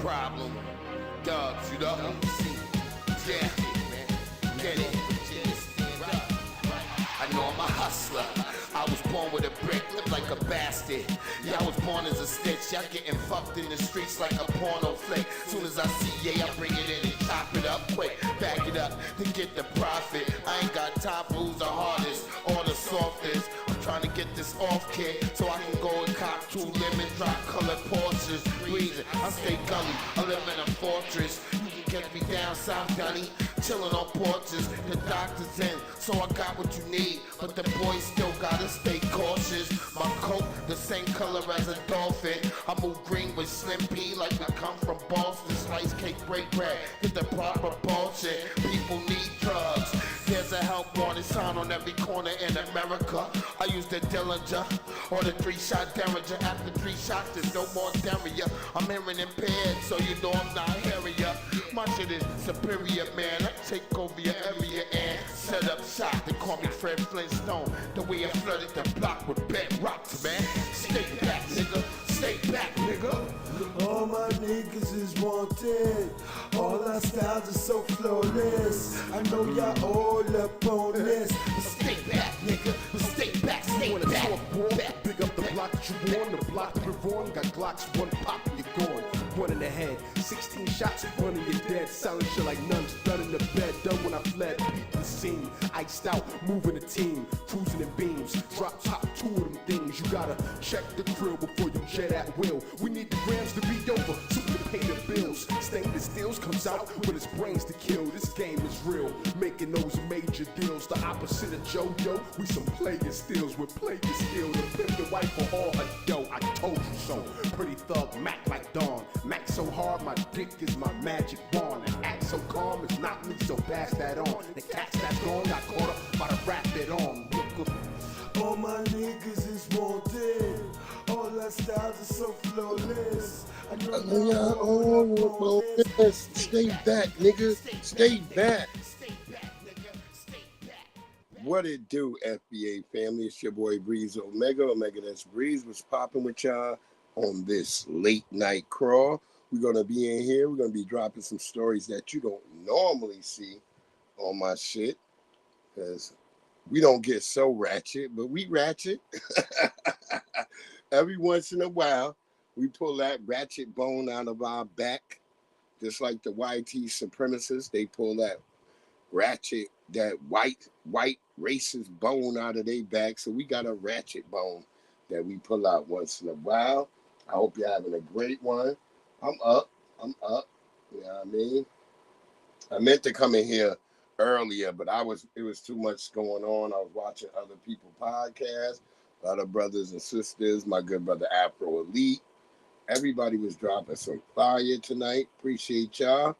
problem. Dubs, you know? Yeah, get it. I know I'm a hustler. I was born with a brick, live like a bastard. Yeah, I was born as a stitch. Y'all getting fucked in the streets like a porno flick. Soon as I see, yeah, I bring it in and chop it up quick. Back it up to get the profit. I ain't got time for who's the hardest or the softest. I'm trying to get this off, kid, so I can go and cop 2 lemon drop colored Porsches. Breathing, I stay gully, I live in a fortress. You can catch me down South Dunny, chilling on porches. The doctor's in, so I got what you need, but the boys still gotta stay cautious. My coat, the same color as a dolphin. I move green with Slim P like we come from Boston. Slice cake, break bread, get the proper bullshit. People need drugs. There's a help wanted sign on every corner in America. I use the Dillinger or the 3-shot Derringer. After 3 shots, there's no more Derringer. I'm hearing impaired, so you know I'm not hearing ya. My shit is superior, man. I take over your area and set up shop. They call me Fred Flintstone. The way I flooded the block with bedrocks, man. Stay back, nigga. Stay back, nigga. All my niggas is wanted. All our styles are so flawless. I know y'all all up on this. Stay back, nigga. Stay back, stay back. Big up the block that you on, the block that we're on. Got Glocks, 1 pop, you're gone. 1 in the head, 16 shots, 1 and you're dead. Selling shit like nuns, done in the bed, done when I fled. Beat the scene, iced out, moving the team, cruising in beams. Drop top 2 of them things. You gotta check the grill before you jet at will. We need the grams to be over so we can pay the bills. Stainless steels comes out with his brains to kill. This game is real, making those major deals. The opposite of JoJo, we some player steals with player skill. The pimp the wife for all her dough. I told you so. Pretty thug, Mac like Dawn. Mac so hard, my dick is my magic wand. And act so calm, it's not me, so pass that on. The cats that's gone got caught up by the rap it on. All my niggas is wanted. All our styles are so flawless. I know y'all all up on this. Stay back, nigga. Stay back. What it do, FBA family? It's your boy Breeze Omega. Omega that's Breeze. Was popping with y'all on this late night crawl. We're going to be in here. We're going to be dropping some stories that you don't normally see on my shit. Because we don't get so ratchet, but we ratchet. Every once in a while, we pull that ratchet bone out of our back. Just like the YT supremacists, they pull that ratchet, that white racist bone out of their back. So we got a ratchet bone that we pull out once in a while. I hope you're having a great one. I'm up. You know what I mean? I meant to come in here earlier, but it was too much going on. I was watching other people podcasts, other brothers and sisters, my good brother Afro Elite. Everybody was dropping some fire tonight. Appreciate y'all.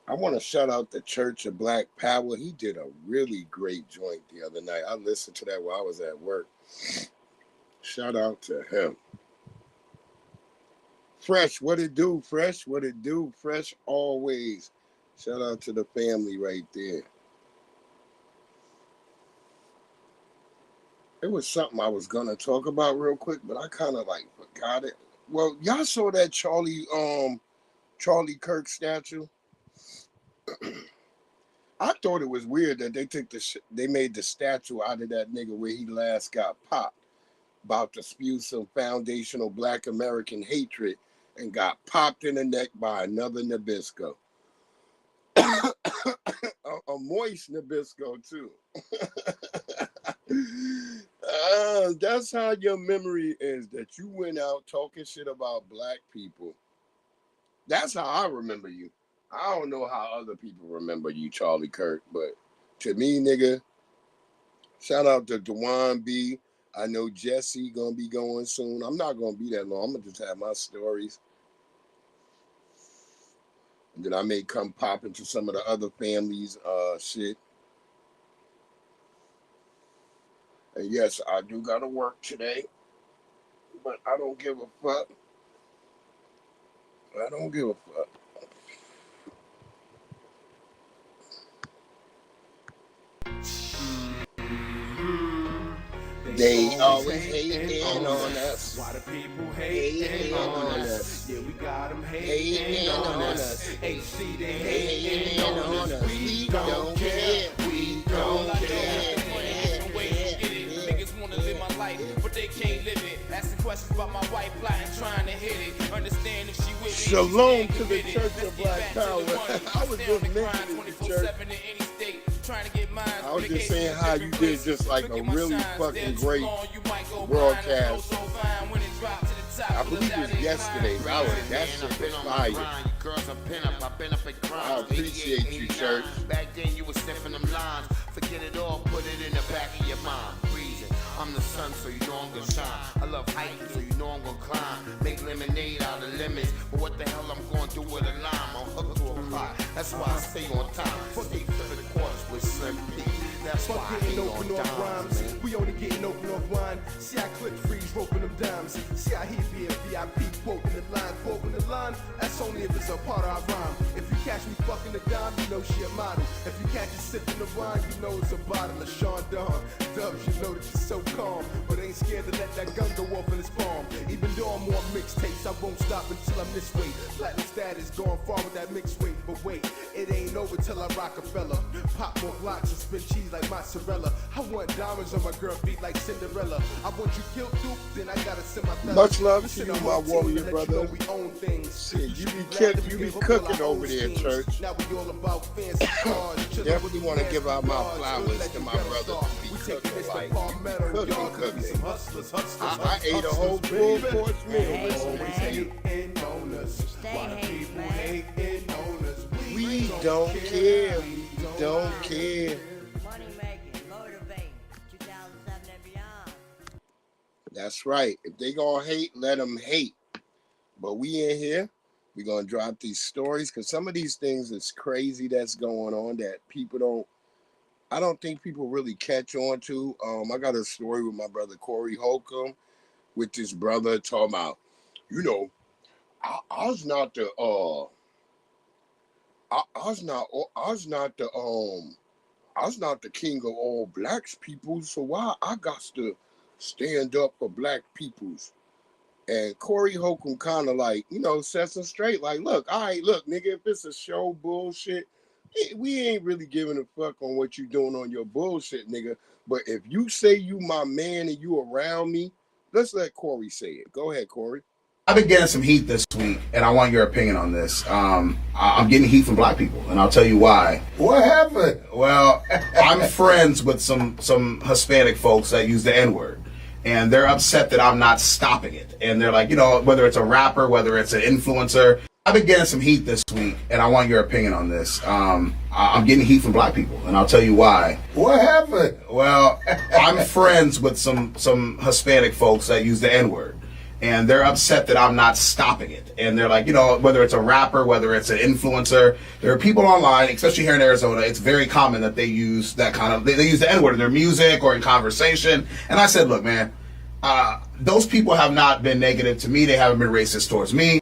I want to shout out the Church of Black Power. He did a really great joint the other night. I listened to that while I was at work. Shout out to him. Fresh, what it do? Fresh, what it do? Fresh always. Shout out to the family right there. It was something I was gonna talk about real quick, but I kind of like forgot it. Well, y'all saw that Charlie Kirk statue. I thought it was weird that they made the statue out of that nigga where he last got popped, about to spew some foundational Black American hatred and got popped in the neck by another Nabisco. a moist Nabisco too. That's how your memory is, that you went out talking shit about black people. That's how I remember you. I don't know how other people remember you, Charlie Kirk, but to me, nigga, shout out to Dewan B. I know Jesse gonna be going soon. I'm not gonna be that long. I'm gonna just have my stories. And then I may come pop into some of the other families' shit. And yes, I do gotta work today, but I don't give a fuck. I don't give a fuck. They They always hating on us. Why the people Hating on us. Yeah, we got them Hating hating on on us. us. AC, they Hating hating on us. We don't care. We don't care. Niggas wanna live my life, but they can't live it. Asking questions about my wife, plotting, trying to hit it. Understand if she with me. Shalom to the Church of Black Power. I was just mentioning the church. I was just saying how you did just like a really fucking great broadcast. I believe it was yesterday. That shit was fire. I appreciate you, church. Back then you was sniffing them lines. Forget it all, put it in the back of your mind. Freezing. I'm the sun, so you know I'm gonna shine. I love hiking, so you know I'm gonna climb. Make lemonade out of lemons. But what the hell I'm gonna do with a lime? I'm hooked to a pot. That's why I stay on time. Stay for the quarters with Slim P. That's why I Fuck hate getting on open off dimes, rhymes. We only getting open off wine. See how click freeze, roping them dimes. See how he be a VIP, quoting the line. Quoting the line, that's only if it's a part of our rhyme. If you catch me fucking the dime, you know she a model. If you catch me sipping the wine, you know it's a bottle of Sean Don. Dubs, you know that you're so calm, but ain't scared to let that gun go off in his palm. Even though I'm on mixtapes, I won't stop until I'm this weight. Platinum status going far with that mixed weight, but wait, it ain't over till I Rockefeller. Pop more blocks and spin cheese like mozzarella. I want diamonds on my girl feet like Cinderella. I want you killed through, then I gotta send my fellas. Much love to Listen, you, I'm my on team warrior to let brother. You know we own things. Shit, you be Glad that we cooking gave up all cooking our over old there, schemes. church. Now we all about fancy cars. chillin' Definitely with wanna the give out my nasty flowers bras. to my Let the brother rebels to be we take cooking this to like Palmetto, cooking, y'all, 'cause we cooking. some hustlers, I ate a whole full course meal. Hey, Listen, man. hating on us. Stay Why the hating, people man. hating on us? We don't care. We don't care. Money making, motivating, 2007 and beyond. That's right. If they gonna hate, let them hate. But we in here, we gonna drop these stories because some of these things is crazy that's going on that I don't think people really catch on to. I got a story with my brother Corey Holcomb with this brother talking about, you know, I was not the I was not the king of all blacks people, so why I got to stand up for black peoples? And Corey Holcomb kind of like, sets them straight. Like, look, all right, look, nigga, if it's a show bullshit, we ain't really giving a fuck on what you doing on your bullshit, nigga. But if you say you my man and you around me, let's let Corey say it. Go ahead, Corey. I've been getting some heat this week, and I want your opinion on this. I'm getting heat from black people, and I'll tell you why. What happened? Well, I'm friends with some Hispanic folks that use the N-word, and they're upset that I'm not stopping it. And they're like, whether it's a rapper, whether it's an influencer. I've been getting some heat this week, and I want your opinion on this. I'm getting heat from black people, and I'll tell you why. What happened? Well, I'm friends with some Hispanic folks that use the N-word, and they're upset that I'm not stopping it. And they're like, whether it's a rapper, whether it's an influencer, there are people online, especially here in Arizona, it's very common that they use that kind of, they use the N-word in their music or in conversation. And I said, look, man, those people have not been negative to me. They haven't been racist towards me.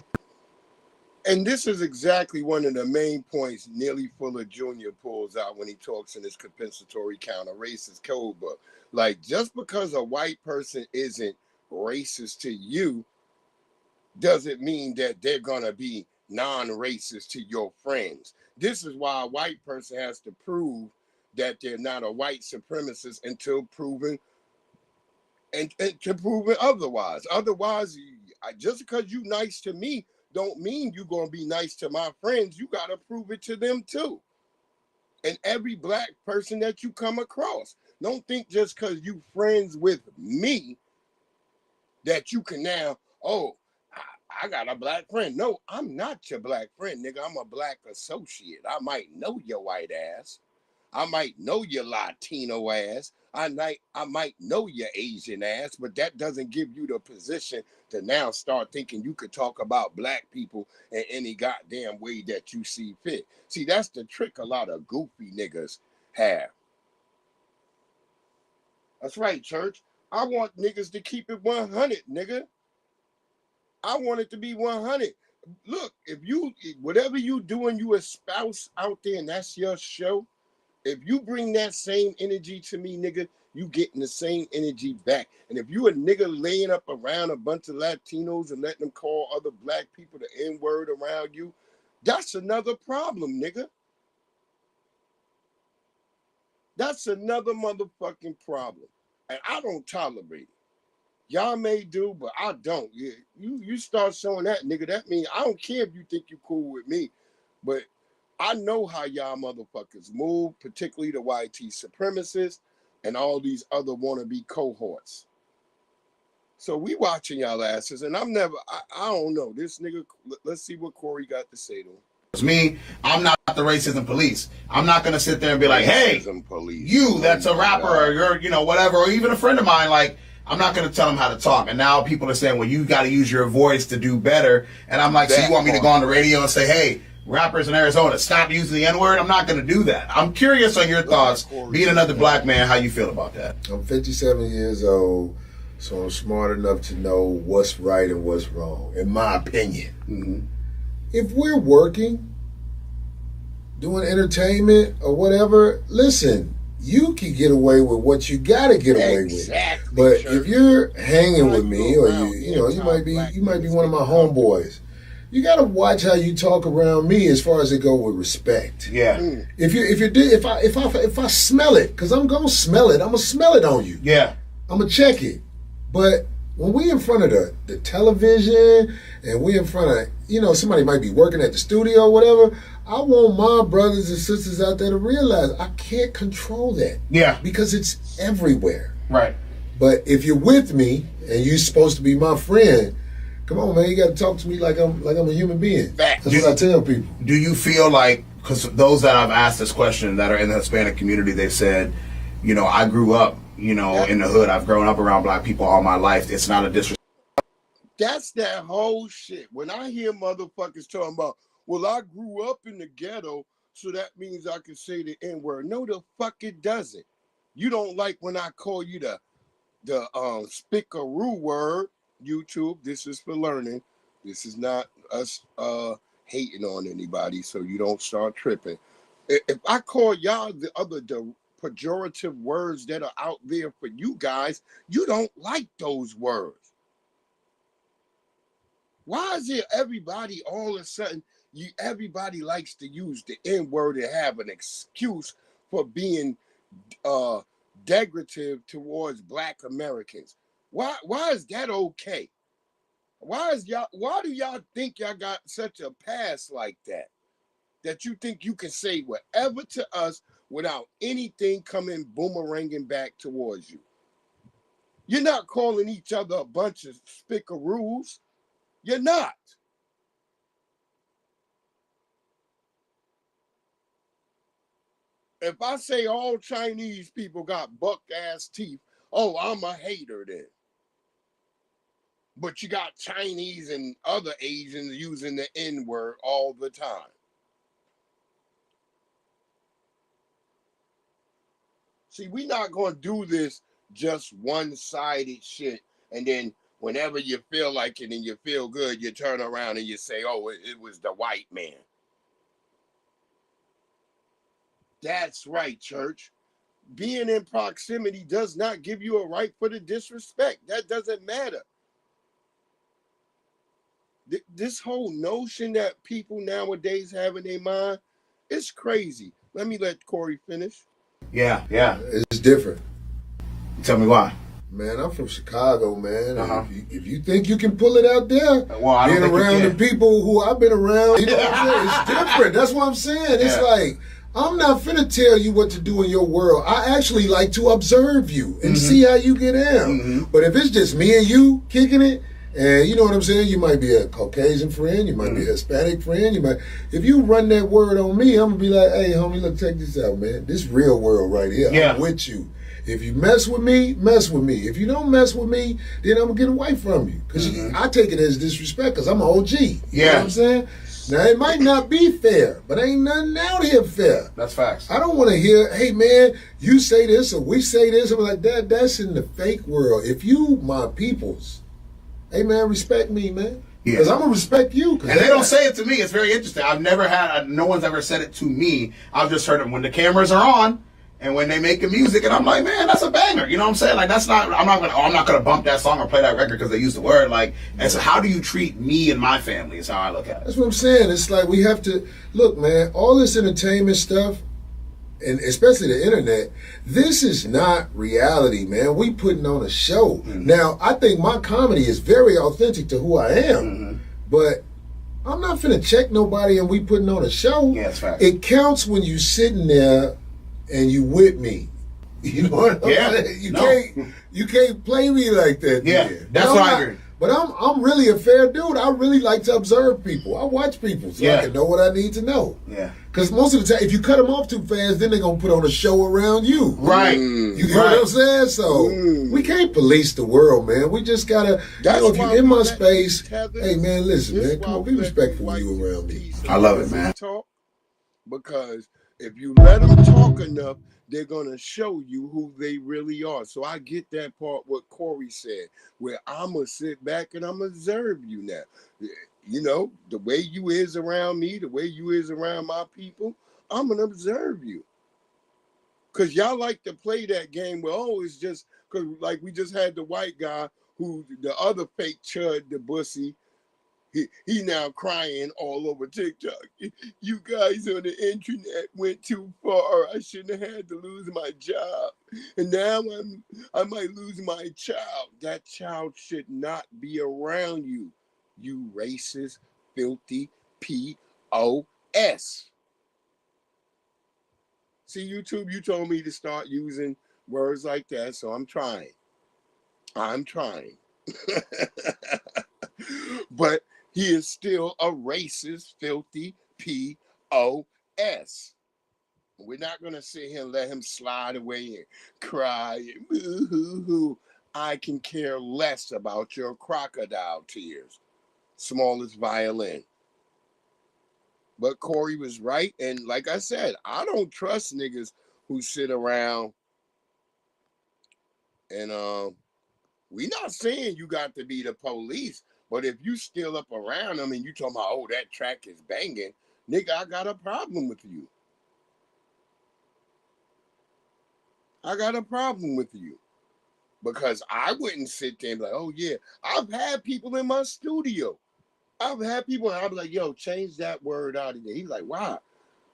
And this is exactly one of the main points Neely Fuller Jr. pulls out when he talks in his compensatory counter-racist code book. Like, just because a white person isn't racist to you doesn't mean that they're going to be non-racist to your friends. This is why a white person has to prove that they're not a white supremacist until proven and to prove it otherwise. Otherwise, just because you nice to me don't mean you're going to be nice to my friends. You got to prove it to them too. And every black person that you come across. Don't think just because you friends with me that you can now, I got a black friend. No, I'm not your black friend, nigga. I'm a black associate. I might know your white ass. I might know your Latino ass. I might know your Asian ass, but that doesn't give you the position to now start thinking you could talk about black people in any goddamn way that you see fit. See, that's the trick a lot of goofy niggas have. That's right, church. I want niggas to keep it 100, nigga. I want it to be 100. Look, if whatever you doing, you espouse out there and that's your show, If you bring that same energy to me, nigga, you getting the same energy back. And if you a nigga laying up around a bunch of Latinos and letting them call other black people the N-word around you, that's another problem, nigga. That's another motherfucking problem. And I don't tolerate it. Y'all may do, but I don't. Yeah, you start showing that, nigga, that means I don't care if you think you cool with me, but I know how y'all motherfuckers move, particularly the YT supremacists and all these other wannabe cohorts. So we watching y'all asses, and I don't know. This nigga, let's see what Corey got to say to him. It's me. I'm not the racism police. I'm not gonna sit there and be like, hey, you that's a rapper or you're, you know, whatever, or even a friend of mine, like, I'm not going to tell them how to talk. And now people are saying, well, you got to use your voice to do better. And I'm like, so you want me to go on the radio and say, hey, rappers in Arizona, stop using the N-word? I'm not going to do that. I'm curious on your thoughts, being another black man, how you feel about that. I'm 57 years old, so I'm smart enough to know what's right and what's wrong, in my opinion. Mm-hmm. If we're working, doing entertainment or whatever, listen, you can get away with what you gotta get away with. But if you're hanging with me, or you might be one of my homeboys, you gotta watch how you talk around me as far as it go with respect. Yeah. If I smell it, because I'm gonna smell it, I'm gonna smell it on you. Yeah. I'm gonna check it. But when we in front of the television and we in front of, somebody might be working at the studio or whatever, I want my brothers and sisters out there to realize I can't control that. Yeah. Because it's everywhere. Right. But if you're with me and you're supposed to be my friend, come on, man, you got to talk to me like I'm a human being. That's what I tell people. Do you feel like, because those that I've asked this question that are in the Hispanic community, they've said, I grew up, in the hood. I've grown up around black people all my life. It's not a disrespect. That's that whole shit. When I hear motherfuckers talking about, well, I grew up in the ghetto, so that means I can say the N-word. No, the fuck it doesn't. You don't like when I call you the spickaroo word. YouTube, this is for learning. This is not us hating on anybody, so you don't start tripping. If I call y'all the pejorative words that are out there for you guys, you don't like those words. Why is it everybody all of a sudden, everybody likes to use the N-word and have an excuse for being degradative towards black Americans? Why is that okay? Why do y'all think y'all got such a past like that? That you think you can say whatever to us without anything coming boomeranging back towards you? You're not calling each other a bunch of spickaroos. You're not. If I say all Chinese people got buck-ass teeth, oh, I'm a hater then. But you got Chinese and other Asians using the N-word all the time. See, we're not going to do this just one-sided shit, and then whenever you feel like it and you feel good, you turn around and you say, oh, it was the white man. That's right, church. Being in proximity does not give you a right for the disrespect. That doesn't matter. This whole notion that people nowadays have in their mind, it's crazy. Let me let Corey finish. Yeah. It's different. Tell me why. Man, I'm from Chicago, man. If you think you can pull it out there, being around the people who I've been around, you know what I'm saying? It's different. That's what I'm saying. It's like, I'm not finna tell you what to do in your world. I actually like to observe you and see how you get down. But if it's just me and you kicking it, and you know what I'm saying, you might be a Caucasian friend, you might be a Hispanic friend, if you run that word on me, I'm gonna be like, hey, homie, look, check this out, man. This real world right here. I'm with you. If you mess with me, mess with me. If you don't mess with me, then I'm gonna get away from you. Because I take it as disrespect, because I'm an OG. You know what I'm saying? Now, it might not be fair, but ain't nothing out here fair. That's facts. I don't want to hear, hey, man, you say this or we say this. I'm like, that's in the fake world. If you, my peoples, hey, man, respect me, man. Because I'm gonna respect you. And they don't say it to me. It's very interesting. I've never had. No one's ever said it to me. I've just heard it when the cameras are on and when they making music, and I'm like, man, that's a banger. You know what I'm saying? Like that's not. I'm not gonna bump that song or play that record because they use the word. Like, and so how do you treat me and my family? Is how I look at it. That's what I'm saying. It's like we have to look, man. All this entertainment stuff, and especially the internet, this is not reality, man. We putting on a show. Mm-hmm. Now, I think my comedy is very authentic to who I am, mm-hmm. but I'm not finna check nobody and we putting on a show. Yeah, that's right. It counts when you sitting there and you with me. You know what I'm saying? You can't play me like that. Yeah, that's what I agree. But I'm really a fair dude. I really like to observe people. I watch people so I can know what I need to know. Yeah. Because most of the time, if you cut them off too fast, then they're going to put on a show around you. Right. You get what I'm saying? So we can't police the world, man. We just got to, if you're in my space, hey, man, listen, man, come on, be respectful when you around me. I love it, man. Because if you let them talk enough, they're going to show you who they really are. So I get that part, what Corey said, where I'm going to sit back and I'm going to observe you now. You know, the way you is around me, the way you is around my people, I'm going to observe you. Because y'all like to play that game where, it's just, because like we just had the white guy who, the other fake chud, the bussy, he now crying all over TikTok. You guys on the internet went too far. I shouldn't have had to lose my job. And now I might lose my child. That child should not be around you. You racist, filthy POS. See, YouTube, you told me to start using words like that, so I'm trying. But he is still a racist, filthy POS. We're not going to sit here and let him slide away and cry and boo-hoo-hoo. I can care less about your crocodile tears. Smallest violin. But Corey was right. And like I said, I don't trust niggas who sit around and we not saying you got to be the police. But if you still up around them and you talking about, that track is banging, nigga, I got a problem with you. I got a problem with you. Because I wouldn't sit there and be like, I've had people in my studio. I've had people, and I'll be like, yo, change that word out of there. He's like, why?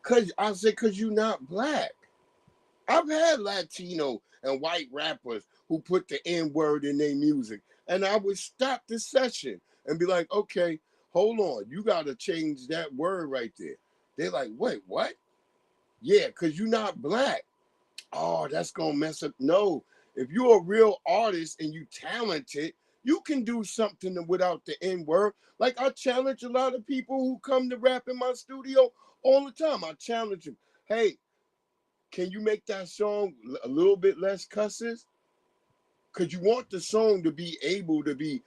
Because you're not black. I've had Latino and white rappers who put the N-word in their music. And I would stop the session and be like, okay, hold on. You got to change that word right there. They're like, wait, what? Yeah, because you're not black. Oh, that's going to mess up. No, if you're a real artist and you talented, you can do something without the N-word. Like I challenge a lot of people who come to rap in my studio all the time. I challenge them. Hey, can you make that song a little bit less cusses? Because you want the song to be able to be,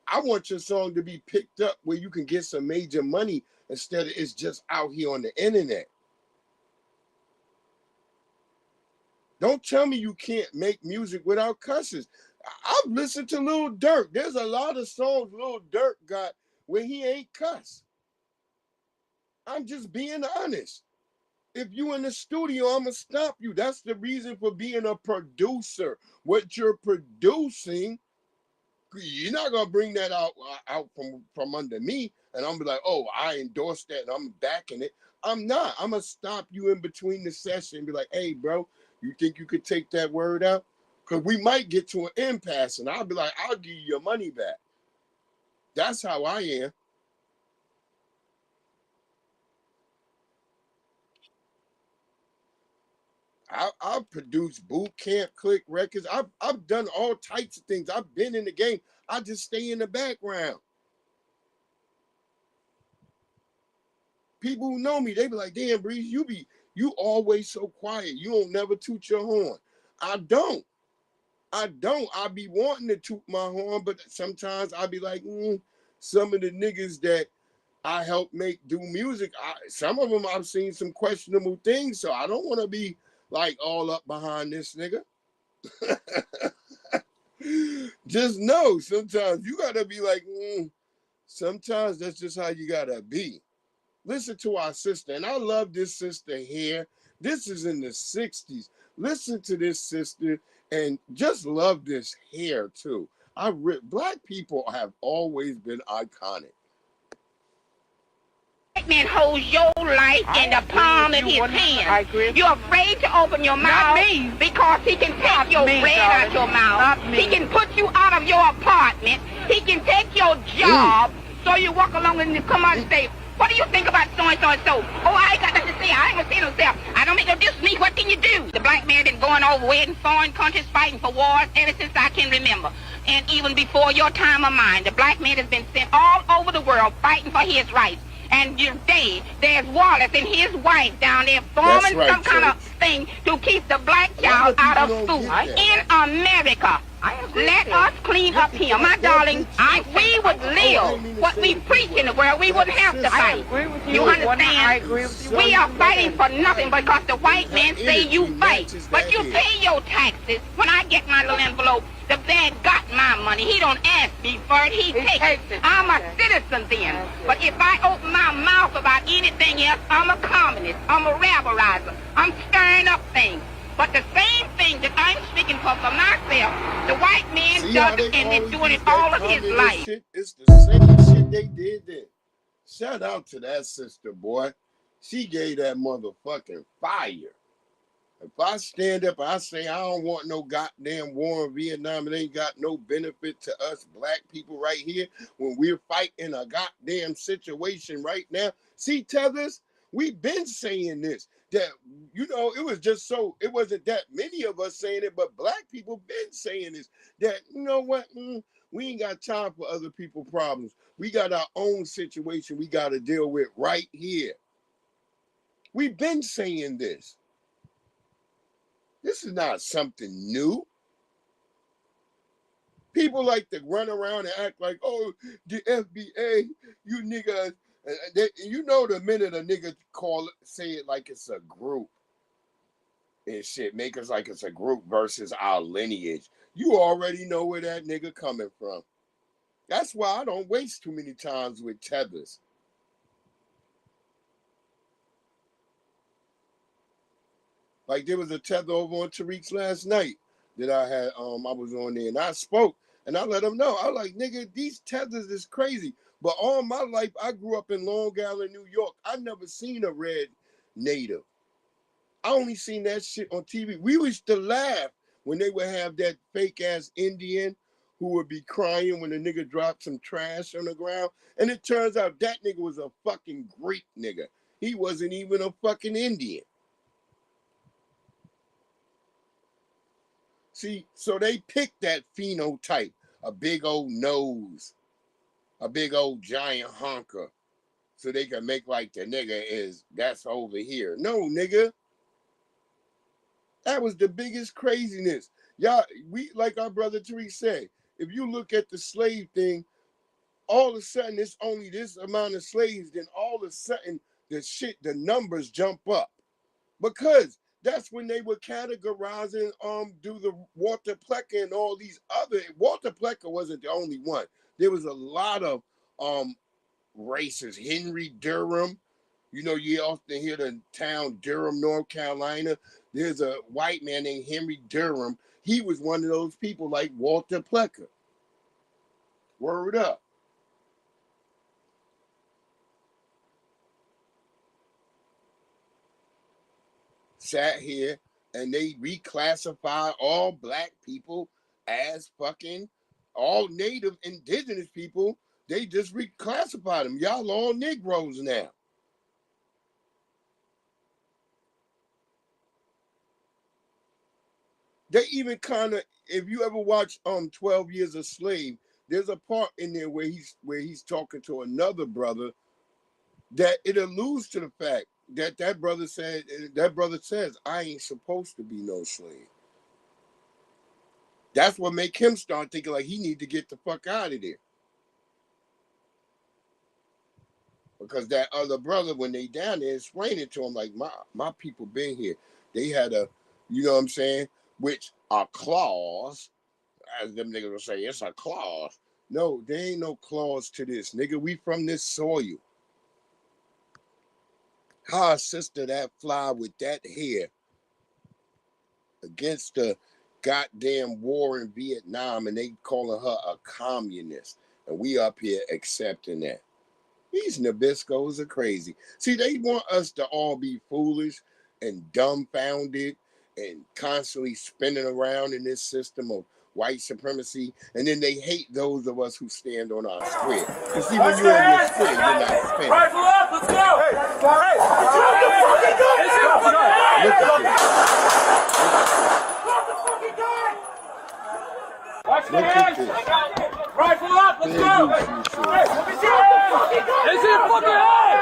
I want your song to be picked up where you can get some major money instead of it's just out here on the internet. Don't tell me you can't make music without cusses. I've listened to Lil Durk. There's a lot of songs Lil Durk got where he ain't cuss. I'm just being honest. If you in the studio, I'm going to stop you. That's the reason for being a producer. What you're producing, you're not going to bring that out from under me. And I'm be like, I endorse that and I'm backing it. I'm not. I'm going to stop you in between the session and be like, hey, bro, you think you could take that word out? Because we might get to an impasse and I'll be like, I'll give you your money back. That's how I am. I've produced boot camp, click records. I've done all types of things. I've been in the game. I just stay in the background. People who know me, they be like, damn, Breeze, you always so quiet. You don't never toot your horn. I don't. I be wanting to toot my horn, but sometimes I be like, some of the niggas that I help do music, some of them I've seen some questionable things, so I don't want to be like all up behind this nigga. Just know sometimes you gotta be like, Sometimes that's just how you gotta be. Listen to our sister, and I love this sister here. This is in the 60s. Listen to this sister and just love this hair too. Black people have always been iconic. Black man holds your life in the palm of his hand. You're afraid to open your mouth because he can take your bread out your mouth. He can put you out of your apartment. He can take your job. So you walk along and you come out and say, what do you think about so-and-so and so? Oh, I ain't got nothing to say. I ain't gonna say no self. I don't make no difference to me. What can you do? The black man been going over in foreign countries fighting for wars ever since I can remember. And even before your time of mine, the black man has been sent all over the world fighting for his rights. And today, there's Wallace and his wife down there forming some kind of thing to keep the black child out of school. In America, let us clean up here. My darling, if we would live what we preach in the world, we wouldn't have to fight. You understand? We are fighting for nothing because the white man say you fight. But you pay your taxes. When I get my little envelope, the man got my money. He don't ask me for it. He takes it. I'm a citizen then. But if I open my mouth about anything else, I'm a communist. I'm a rabberizer. I'm stirring up things. But the same thing that I'm speaking for myself, the white man does it and been doing it all of his life. It's the same shit they did then. Shout out to that sister, boy. She gave that motherfucking fire. If I stand up and I say I don't want no goddamn war in Vietnam, it ain't got no benefit to us black people right here when we're fighting a goddamn situation right now. See, Tethers, we've been saying this. That, you know, it was just so, it wasn't that many of us saying it, but black people been saying this. That, you know what, we ain't got time for other people's problems. We got our own situation we got to deal with right here. We've been saying this. This is not something new. People like to run around and act like, oh, the FBA, you niggas. You know the minute a nigga say it like it's a group and shit, make us like it's a group versus our lineage. You already know where that nigga coming from. That's why I don't waste too many times with Tethers. Like there was a tether over on Tariq's last night that I had. I was on there and I spoke and I let him know. I was like, nigga, these tethers is crazy. But all my life, I grew up in Long Island, New York. I never seen a red native. I only seen that shit on TV. We used to laugh when they would have that fake ass Indian who would be crying when a nigga dropped some trash on the ground. And it turns out that nigga was a fucking Greek nigga. He wasn't even a fucking Indian. See, so they picked that phenotype, a big old nose, a big old giant honker, so they can make like the nigga that's over here. No, nigga. That was the biggest craziness. Y'all, like our brother Tariq said, if you look at the slave thing, all of a sudden it's only this amount of slaves, then all of a sudden the numbers jump up. Because that's when they were categorizing, do the Walter Plecker and all these other. Walter Plecker wasn't the only one. There was a lot of races. Henry Durham, you know, you often hear the town Durham, North Carolina. There's a white man named Henry Durham. He was one of those people like Walter Plecker. Word up. Sat here and they reclassify all black people as fucking all native indigenous people. They just reclassified them. Y'all all Negroes now. They even kind of, if you ever watch 12 Years a Slave, there's a part in there where he's talking to another brother that it alludes to the fact that brother says, I ain't supposed to be no slave. That's what make him start thinking like he need to get the fuck out of there. Because that other brother, when they down there, explaining to him like, my people been here. They had a, you know what I'm saying, which a clause, as them niggas will say, it's a clause. No, there ain't no clause to this, nigga. We from this soil. How a sister that fly with that hair against the goddamn war in Vietnam, and they calling her a communist, and we up here accepting that. These Nabiscos are crazy. See, they want us to all be foolish and dumbfounded and constantly spinning around in this system of white supremacy, and then they hate those of us who stand on our square. You see, when you're on your square, you're not spinning. Rifle up, let's go! Hey, Look at this. Watch the Look at hands! this. Rifle up, let's go! Hey, let me see it! It's in fucking head!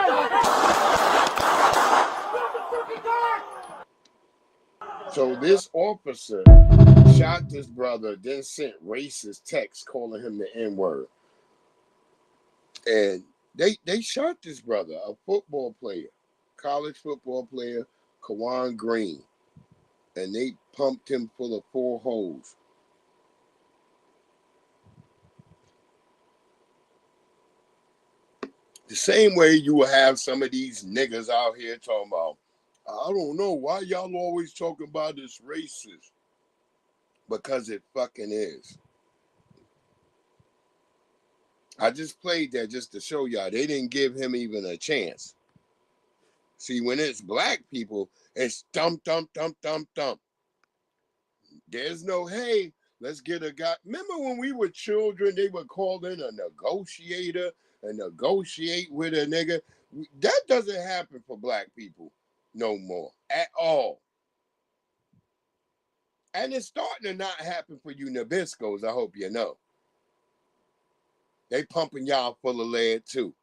So this officer shot this brother, then sent racist texts calling him the N-word. And they shot this brother, a football player, college football player, Kawan Green. And they pumped him full of 4 holes. The same way you will have some of these niggas out here talking about, I don't know, why y'all always talking about this racist? Because it fucking is. I just played that just to show y'all. They didn't give him even a chance. See, when it's black people, it's thump, thump, thump, thump, thump. There's no, hey, let's get a guy. Remember when we were children, they would call in a negotiator and negotiate with a nigga? That doesn't happen for black people no more at all. And it's starting to not happen for you Nabiscos, I hope you know. They pumping y'all full of lead too.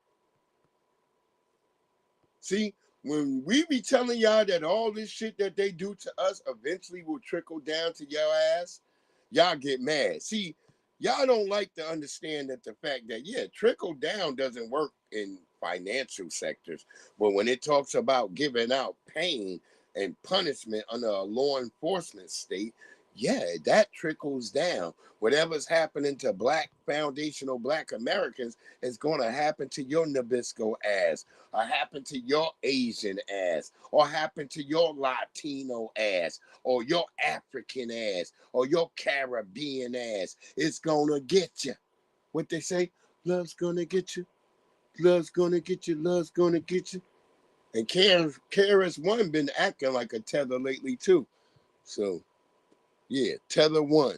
See, when we be telling y'all that all this shit that they do to us eventually will trickle down to your ass, y'all get mad. See, y'all don't like to understand that the fact that, yeah, trickle down doesn't work in financial sectors. But when it talks about giving out pain and punishment under a law enforcement state, yeah, that trickles down. Whatever's happening to foundational black Americans is going to happen to your Nabisco ass, or happen to your Asian ass, or happen to your Latino ass, or your African ass, or your Caribbean ass. It's going to get you. What they say, love's going to get you. Love's going to get you. Love's going to get you. And KRS-One been acting like a tether lately too. So, yeah, Tether One.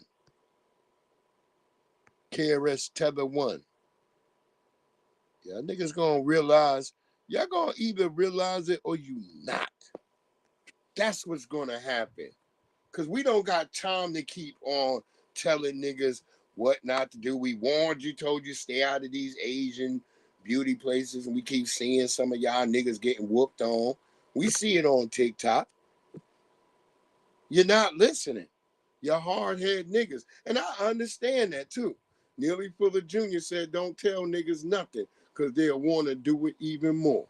KRS Tether One. Yeah, niggas gonna realize, y'all gonna either realize it or you not. That's what's gonna happen. Cause we don't got time to keep on telling niggas what not to do. We warned you, told you stay out of these Asian beauty places, and we keep seeing some of y'all niggas getting whooped on. We see it on TikTok. You're not listening. You're hard-headed niggas. And I understand that too. Neely Fuller Jr. said, don't tell niggas nothing because they'll want to do it even more.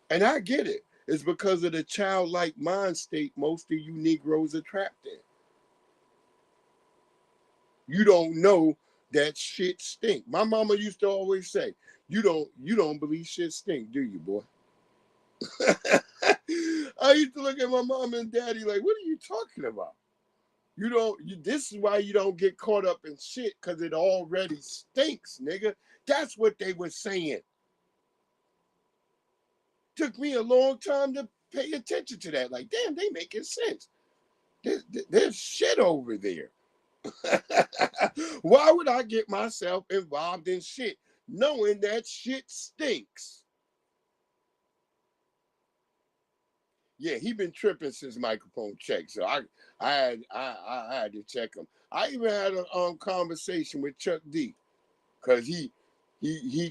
And I get it. It's because of the childlike mind state most of you Negroes are trapped in. You don't know that shit stink. My mama used to always say, you don't believe shit stink, do you, boy? I used to look at my mom and daddy like, what are you talking about? This is why you don't get caught up in shit, because it already stinks, nigga. That's what they were saying. Took me a long time to pay attention to that. Like, damn, they making sense. There's shit over there. Why would I get myself involved in shit knowing that shit stinks? Yeah, he been tripping since microphone check, so I had to check him. I even had a conversation with Chuck D, because he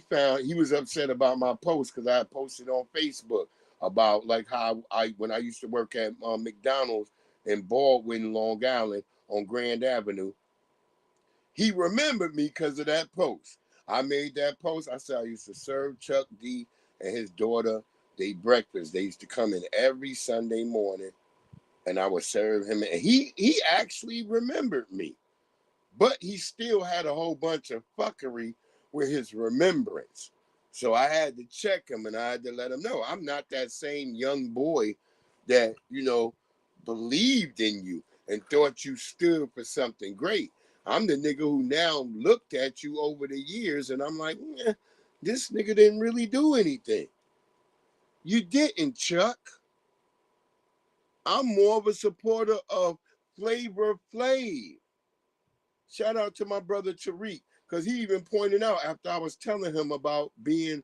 found he was upset about my post because I had posted on Facebook about like how when I used to work at McDonald's in Baldwin, Long Island on Grand Avenue. He remembered me because of that post. I made that post. I said I used to serve Chuck D and his daughter they breakfast. They used to come in every Sunday morning, and I would serve him. And he actually remembered me. But he still had a whole bunch of fuckery with his remembrance. So I had to check him and I had to let him know I'm not that same young boy that, believed in you and thought you stood for something great. I'm the nigga who now looked at you over the years and I'm like, this nigga didn't really do anything. You didn't, Chuck. I'm more of a supporter of Flavor Flav. Shout out to my brother Tariq, because he even pointed out after I was telling him about being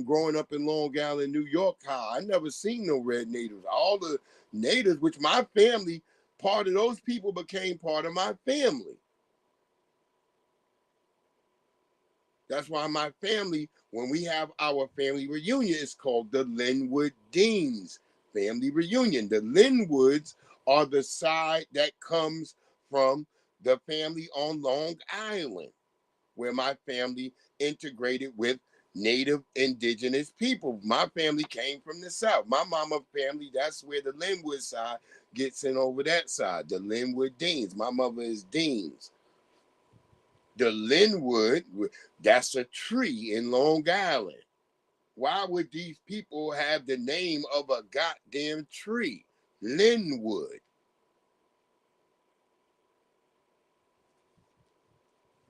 growing up in Long Island, New York, how I never seen no red natives. All the natives, which my family, part of those people became part of my family. That's why my family, when we have our family reunion, it's called the Linwood Deans family reunion. The Linwoods are the side that comes from the family on Long Island, where my family integrated with native indigenous people. My family came from the South. My mama family, that's where the Linwood side gets in over that side, the Linwood Deans. My mother is Deans. The Linwood, that's a tree in Long Island. Why would these people have the name of a goddamn tree? Linwood.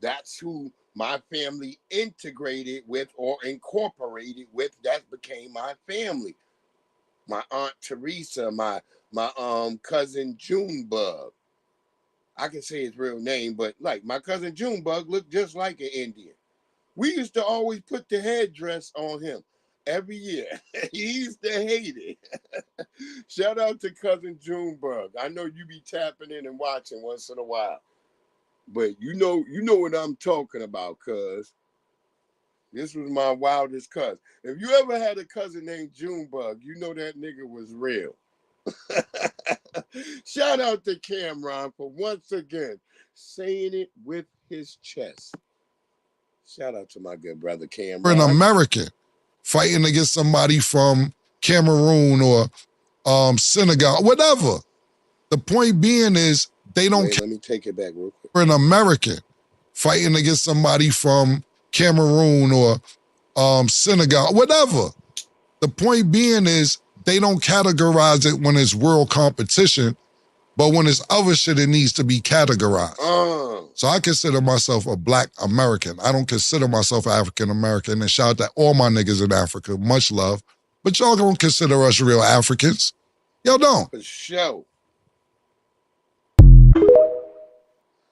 That's who my family integrated with or incorporated with. That became my family. My Aunt Teresa, my cousin Junebug. I can say his real name, but like my cousin Junebug looked just like an Indian. We used to always put the headdress on him every year. He used to hate it. Shout out to cousin Junebug. I know you be tapping in and watching once in a while. But you know what I'm talking about, cuz. This was my wildest cousin. If you ever had a cousin named Junebug, you know that nigga was real. Shout out to Cameron for once again saying it with his chest. Shout out to my good brother Cameron. An American fighting against somebody from Cameroon or Senegal, whatever. The point being is they don't. Wait, let me take it back real quick. An American fighting against somebody from Cameroon or Senegal, whatever. The point being is they don't categorize it when it's world competition, but when it's other shit, it needs to be categorized. So I consider myself a Black American. I don't consider myself African American. And shout out to all my niggas in Africa. Much love. But y'all don't consider us real Africans. Y'all don't. For sure.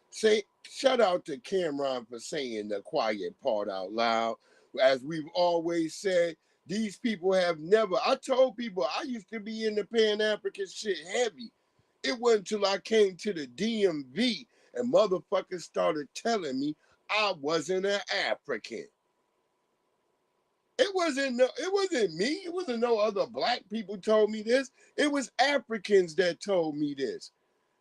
Say, shout out to Cameron for saying the quiet part out loud. As we've always said, these people have never, I told people I used to be in the Pan-African shit heavy. It wasn't until I came to the DMV and motherfuckers started telling me I wasn't an African. It wasn't me. It wasn't no other Black people told me this. It was Africans that told me this.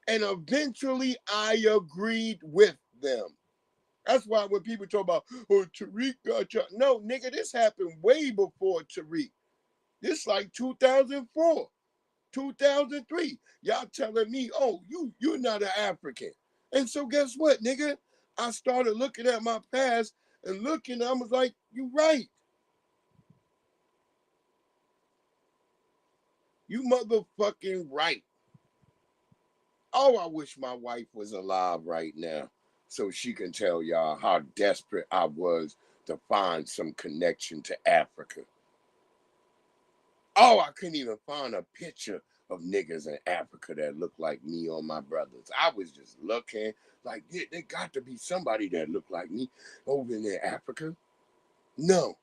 And eventually I agreed with them. That's why when people talk about, oh, Tariq got you. No, nigga, this happened way before Tariq. This like 2004, 2003. Y'all telling me, oh, you're not an African. And so guess what, nigga? I started looking at my past and looking, I was like, you right. You motherfucking right. Oh, I wish my wife was alive right now so she can tell y'all how desperate I was to find some connection to Africa. Oh, I couldn't even find a picture of niggas in Africa that looked like me or my brothers. I was just looking like, yeah, there got to be somebody that looked like me over in Africa. No.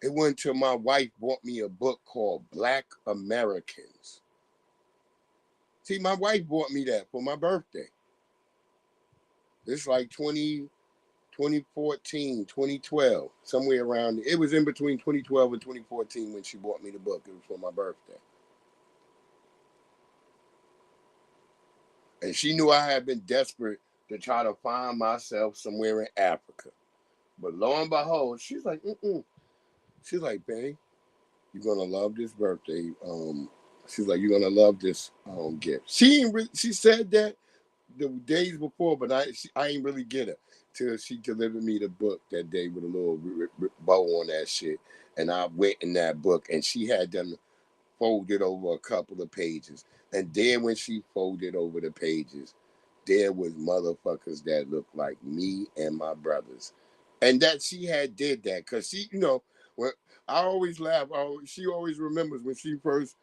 It wasn't until my wife bought me a book called Black Americans. See, my wife bought me that for my birthday. It's like 2014, 2012, somewhere around. It was in between 2012 and 2014 when she bought me the book. It was for my birthday. And she knew I had been desperate to try to find myself somewhere in Africa. But lo and behold, she's like, She's like, babe, you're going to love this birthday. She's like, you're going to love this gift. She said that the days before, but I ain't really get her till she delivered me the book that day with a little bow on that shit. And I went in that book, and she had them folded over a couple of pages. And then when she folded over the pages, there was motherfuckers that looked like me and my brothers. And that she had did that because she, you know, when I always laugh. She always remembers when she first,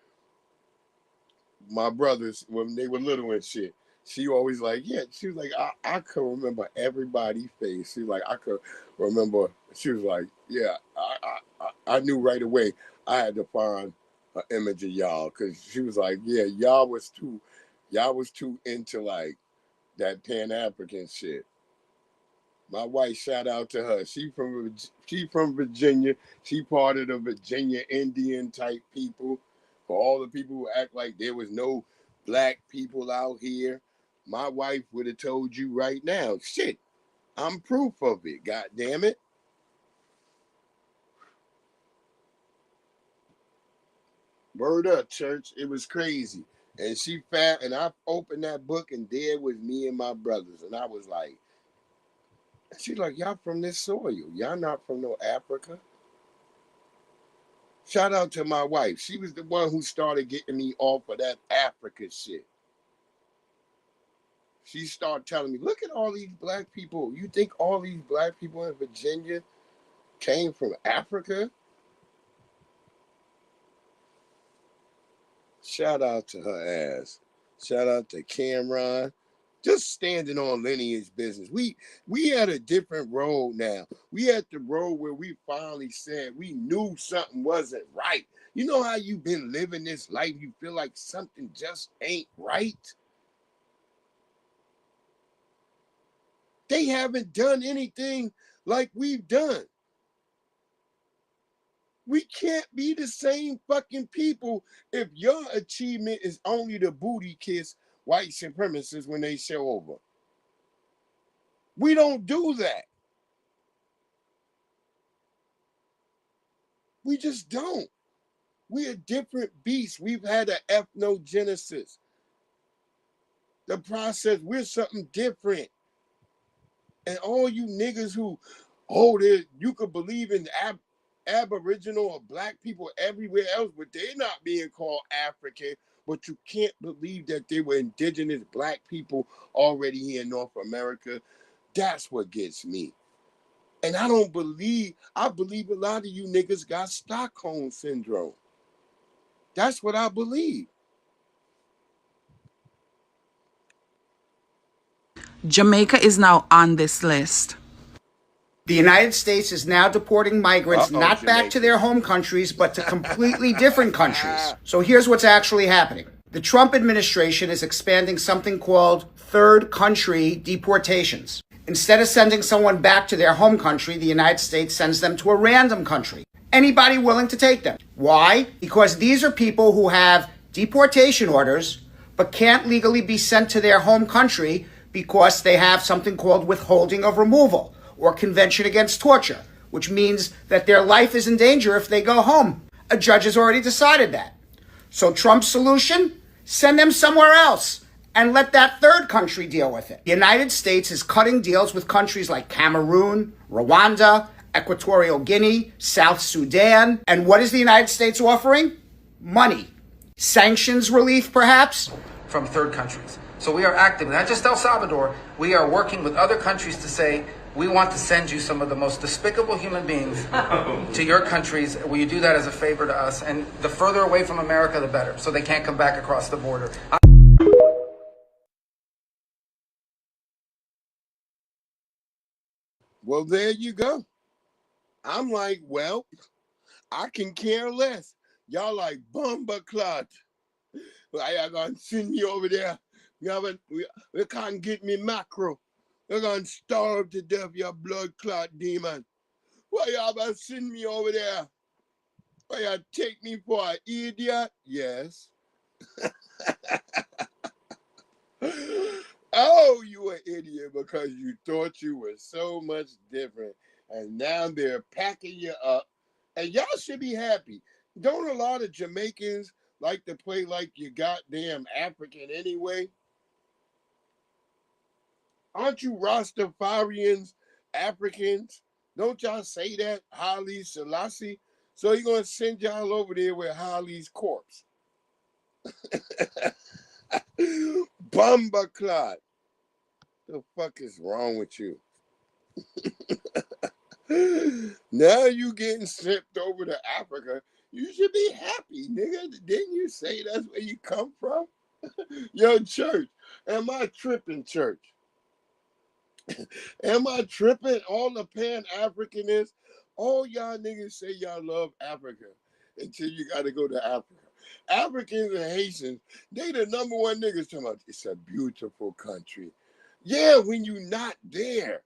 my brothers, when they were little and shit. She always like, yeah, she was like, I could remember everybody's face. She was like, I could remember. She was like, yeah, I knew right away I had to find an image of y'all because she was like, yeah, y'all was too into like that Pan-African shit. My wife, shout out to her. She from Virginia. She part of the Virginia Indian type people. For all the people who act like there was no black people out here, my wife would have told you right now. Shit, I'm proof of it. God damn it. Word up, church. It was crazy. And she found, and I opened that book, and there was me and my brothers. And I was like, she's like, y'all from this soil. Y'all not from no Africa. Shout out to my wife. She was the one who started getting me off of that Africa shit. She started telling me, look at all these black people. You think all these black people in Virginia came from Africa? Shout out to her ass. Shout out to Cameron. Just standing on lineage business. We had a different road now. We had the road where we finally said we knew something wasn't right. You know how you've been living this life, you feel like something just ain't right? They haven't done anything like we've done. We can't be the same fucking people if your achievement is only to booty kiss white supremacists when they show over. We don't do that. We just don't. We're a different beast. We've had an ethnogenesis. The process, we're something different. And all you niggas who, you could believe in Aboriginal or black people everywhere else, but they're not being called African. But you can't believe that they were indigenous black people already here in North America. That's what gets me. And I believe a lot of you niggas got Stockholm syndrome. That's what I believe. Jamaica is now on this list. The United States is now deporting migrants not back to their home countries, but to completely different countries. So here's what's actually happening. The Trump administration is expanding something called third country deportations. Instead of sending someone back to their home country, the United States sends them to a random country. Anybody willing to take them. Why? Because these are people who have deportation orders, but can't legally be sent to their home country because they have something called withholding of removal or Convention Against Torture, which means that their life is in danger if they go home. A judge has already decided that. So Trump's solution? Send them somewhere else and let that third country deal with it. The United States is cutting deals with countries like Cameroon, Rwanda, Equatorial Guinea, South Sudan. And what is the United States offering? Money. Sanctions relief, perhaps? From third countries. So we are active, not just El Salvador, we are working with other countries to say, we want to send you some of the most despicable human beings to your countries. Will you do that as a favor to us? And the further away from America, the better, so they can't come back across the border. Well, there you go. I'm like, well, I can care less. Y'all like bomba clot. Y'all gonna send me over there. We can't get me macro. You're gonna starve to death, your blood clot demon. Why y'all gonna send me over there? Why y'all take me for an idiot? Yes. Oh, you an idiot because you thought you were so much different. And now they're packing you up. And y'all should be happy. Don't a lot of Jamaicans like to play like you goddamn African anyway? Aren't you Rastafarians, Africans? Don't y'all say that? Haile Selassie? So you're going to send y'all over there with Haile's corpse. Bumba Clot. The fuck is wrong with you? Now you getting shipped over to Africa. You should be happy, nigga. Didn't you say that's where you come from? Yo, church. Am I tripping, church? Am I tripping? All the Pan-Africanists, all y'all niggas say y'all love Africa until you got to go to Africa. Africans and Haitians, they the number one niggas talking about it's a beautiful country. Yeah, when you not there.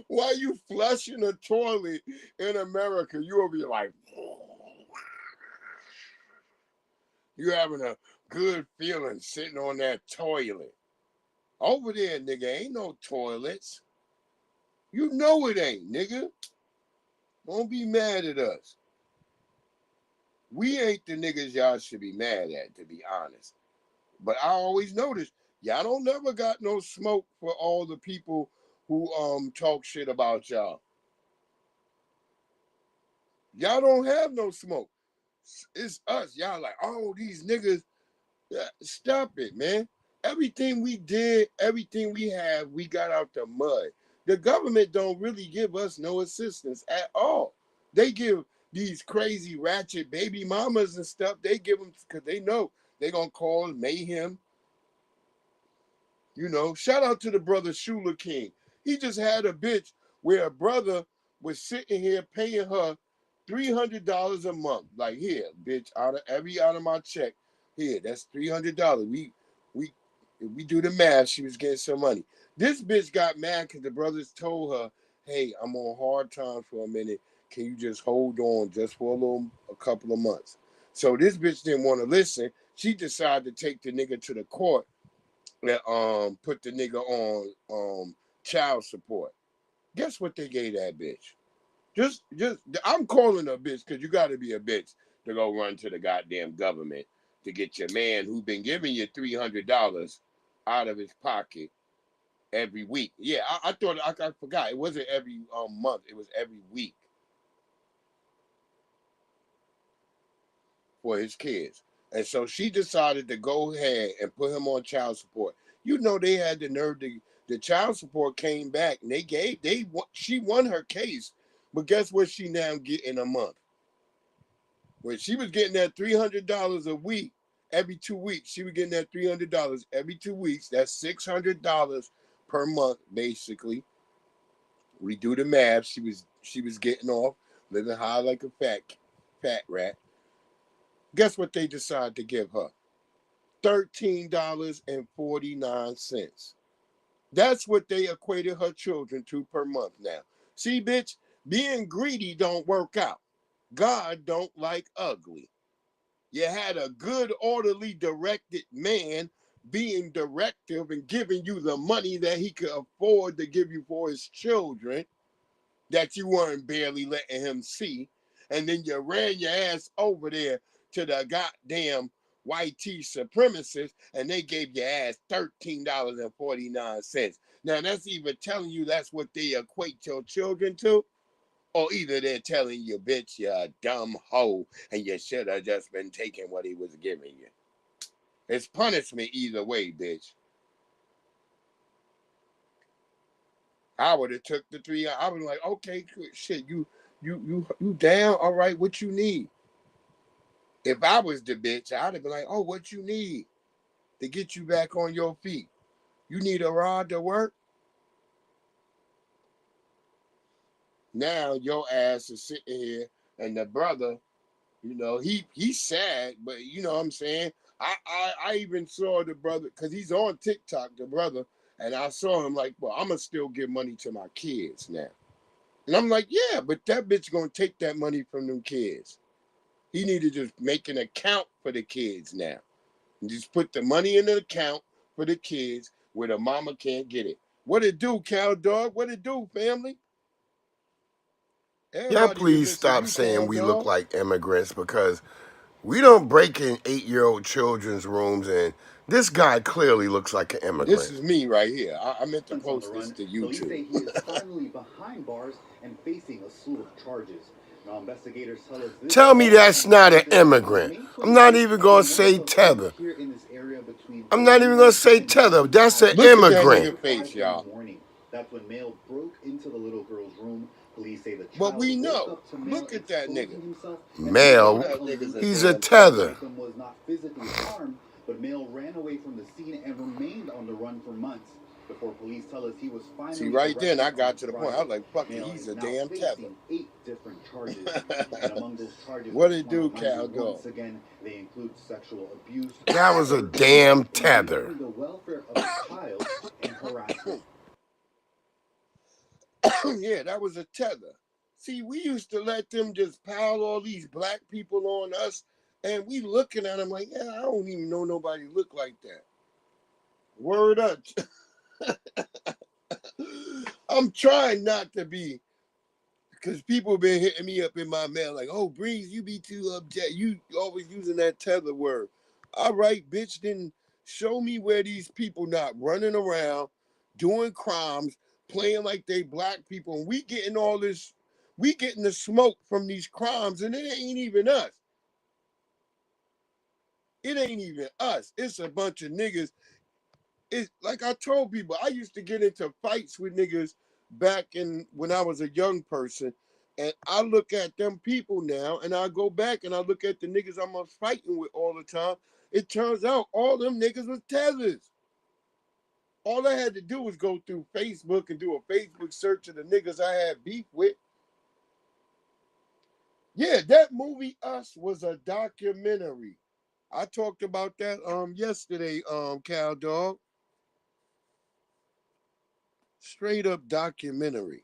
Why you flushing a toilet in America? You over here like, you having a good feeling sitting on that toilet. Over there, nigga, ain't no toilets. You know it ain't, nigga. Don't be mad at us. We ain't the niggas y'all should be mad at, to be honest. But I always notice, y'all don't never got no smoke for all the people who talk shit about y'all. Y'all don't have no smoke. It's us. Y'all like, oh, these niggas. Stop it, man. Everything we did, everything we have, we got out the mud. The government don't really give us no assistance at all. They give these crazy ratchet baby mamas and stuff, they give them because they know they're going to cause mayhem. You know, shout out to the brother Shula King. He just had a bitch where a brother was sitting here paying her $300 a month. Like, here, bitch, out of my check, here, that's $300. If we do the math, she was getting some money. This bitch got mad because the brothers told her, hey, I'm on hard time for a minute. Can you just hold on just for a couple of months? So this bitch didn't want to listen. She decided to take the nigga to the court and put the nigga on child support. Guess what they gave that bitch? Just I'm calling her a bitch because you got to be a bitch to go run to the goddamn government to get your man who's been giving you $300 out of his pocket every week. Yeah, I thought I forgot. It wasn't every month. It was every week for his kids. And so she decided to go ahead and put him on child support. You know, they had the nerve to, the child support came back and she won her case. But guess what she now getting a month? When she was getting that $300 a week, every 2 weeks, she was getting that $300 every 2 weeks. That's $600 per month, basically. We do the math. She was getting off, living high like a fat rat. Guess what they decided to give her? $13.49. That's what they equated her children to per month now. See, bitch, being greedy don't work out. God don't like ugly. You had a good, orderly, directed man being directive and giving you the money that he could afford to give you for his children that you weren't barely letting him see. And then you ran your ass over there to the goddamn YT supremacists and they gave your ass $13.49. Now that's even telling you that's what they equate your children to. Or either they're telling you, bitch, you're a dumb hoe and you should have just been taking what he was giving you. It's punishment either way, bitch. I would have took the 3 hours. I was like, okay, shit, you down? All right, what you need? If I was the bitch, I'd have been like, oh, what you need to get you back on your feet? You need a rod to work? Now your ass is sitting here and the brother, you know, he's sad, but you know what I'm saying? I even saw the brother, because he's on TikTok, the brother, and I saw him like, well, I'm going to still give money to my kids now. And I'm like, yeah, but that bitch going to take that money from them kids. He need to just make an account for the kids now. And just put the money in the account for the kids where the mama can't get it. What it do, cow dog? What it do, family? Yeah, please stop saying we look like immigrants because We don't break in 8-year-old children's rooms, and this guy clearly looks like an immigrant. This is me right here. I meant to post this to YouTube. Police say he is finally behind bars and facing a slew of charges. Now investigators tell us this. Tell me that's not an immigrant. I'm not even going to say tether. I'm not even going to say tether. That's an immigrant. Look at that nigga face, y'all. That's when Mail broke into the little girl's room. Police say the child but we know. Look at that nigga. Mail, he's a tether. Was not physically harmed, but Mail ran away from the scene and remained on the run for months. Before police tell us he was finally. See, right then I got to the point. I was like, fuck it, he's a damn tether. 8 different charges. And among those charges, what did it do, Cal? Once again, they include sexual abuse. That was a damn tether. The welfare of a child and harassment. Yeah, that was a tether. See, we used to let them just pile all these black people on us, and we looking at them like, yeah, I don't even know nobody look like that. Word up. I'm trying not to be, because people been hitting me up in my mail like, oh, Breeze, you be too upset. You always using that tether word. All right, bitch, then show me where these people not running around, doing crimes, playing like they black people, and we getting all this, we getting the smoke from these crimes, and it ain't even us. It ain't even us. It's a bunch of niggas. It's like I told people, I used to get into fights with niggas back in when I was a young person, and I look at them people now, and I go back and I look at the niggas I'm fighting with all the time. It turns out all them niggas was tethers. All I had to do was go through Facebook and do a Facebook search of the niggas I had beef with. Yeah, that movie Us was a documentary. I talked about that yesterday, Cal Dog. Straight up documentary.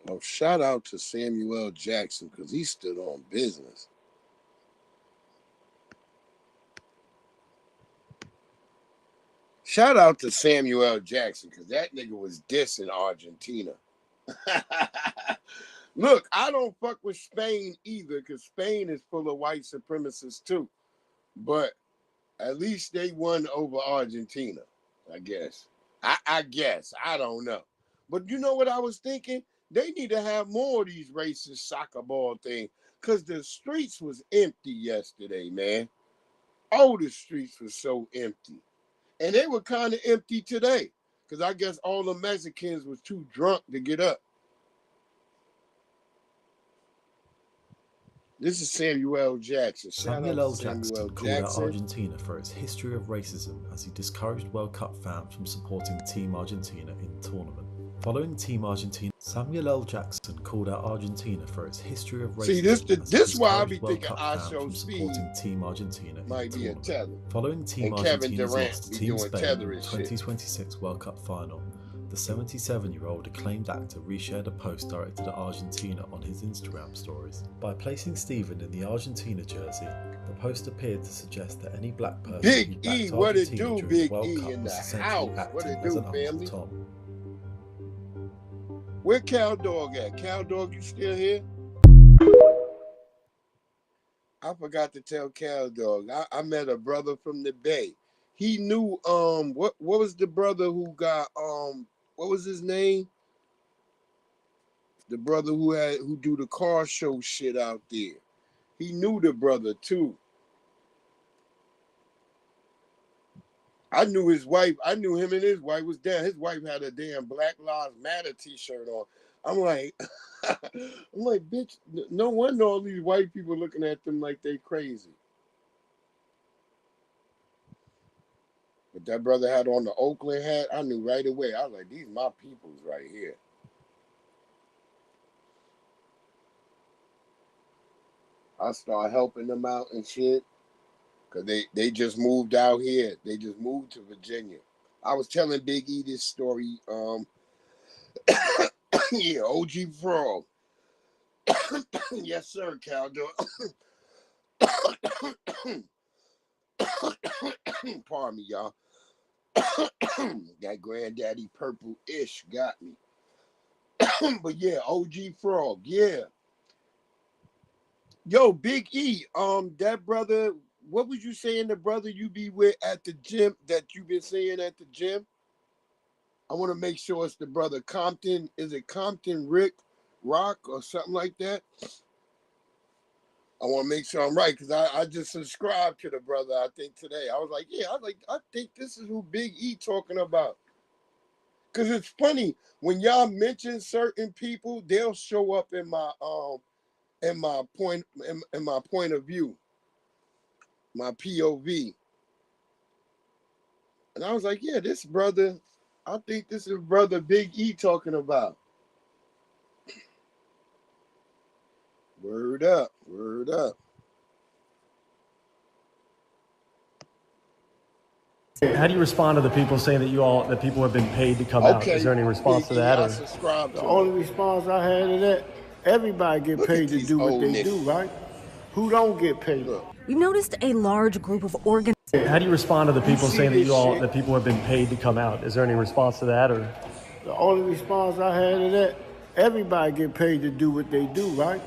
Oh, shout out to Samuel Jackson because he stood on business. Shout out to Samuel Jackson because that nigga was dissing Argentina. Look, I don't fuck with Spain either because Spain is full of white supremacists too. But at least they won over Argentina, I guess. I guess. I don't know. But you know what I was thinking? They need to have more of these racist soccer ball things because the streets was empty yesterday, man. Oh, the streets were so empty. And they were kind of empty today because I guess all the Mexicans was too drunk to get up. This is Samuel Jackson. Samuel L. Jackson called out Argentina for its history of racism as he discouraged World Cup fans from supporting Team Argentina in the tournament. Following Team Argentina, Samuel L. Jackson called out Argentina for its history of racism. See, this why I be thinking I Show Speed Team Argentina might be a tether. Following Team Argentina's loss to Team Spain in the 2026 World Cup final, the 77-year-old acclaimed actor reshared a post directed at Argentina on his Instagram stories. By placing Stephen in the Argentina jersey, the post appeared to suggest that any black person Big who E, backed what it Argentina do, during Big the World E Cup in was the essentially house. What acting it as do, an Uncle family? Tom. Where Cal Dog at? Cal Dog, you still here? I forgot to tell Cal Dog. I met a brother from the Bay. He knew what was the brother who got what was his name? The brother who do the car show shit out there. He knew the brother too. I knew his wife. I knew him and his wife was down. His wife had a damn Black Lives Matter t-shirt on. I'm like, bitch, no wonder all these white people looking at them like they crazy. But that brother had on the Oakland hat. I knew right away. I was like, these my peoples right here. I started helping them out and shit. Because they just moved out here. They just moved to Virginia. I was telling Big E this story. Yeah, OG Frog. Yes, sir, Cal Dog. Pardon me, y'all. That granddaddy purple-ish got me. But yeah, OG Frog, yeah. Yo, Big E, that brother, what was you saying the brother you be with at the gym that you been saying at the gym? I want to make sure it's the brother Compton. Is it Compton Rick Rock or something like that? I want to make sure I'm right because I just subscribed to the brother, I think, today. I was like, I think this is who Big E talking about. Because it's funny, when y'all mention certain people, they'll show up in my point of view, my POV. And I was like, yeah, this brother, I think this is brother Big E talking about. Word up, word up. How do you respond to the people saying that people have been paid to come out? Is there any response to that? The only response I had to that, everybody get paid to do what they do, right? Who don't get paid? We've noticed a large group of organizers. How do you respond to the people saying that people have been paid to come out? Is there any response to that? The only response I had to that, everybody get paid to do what they do, right?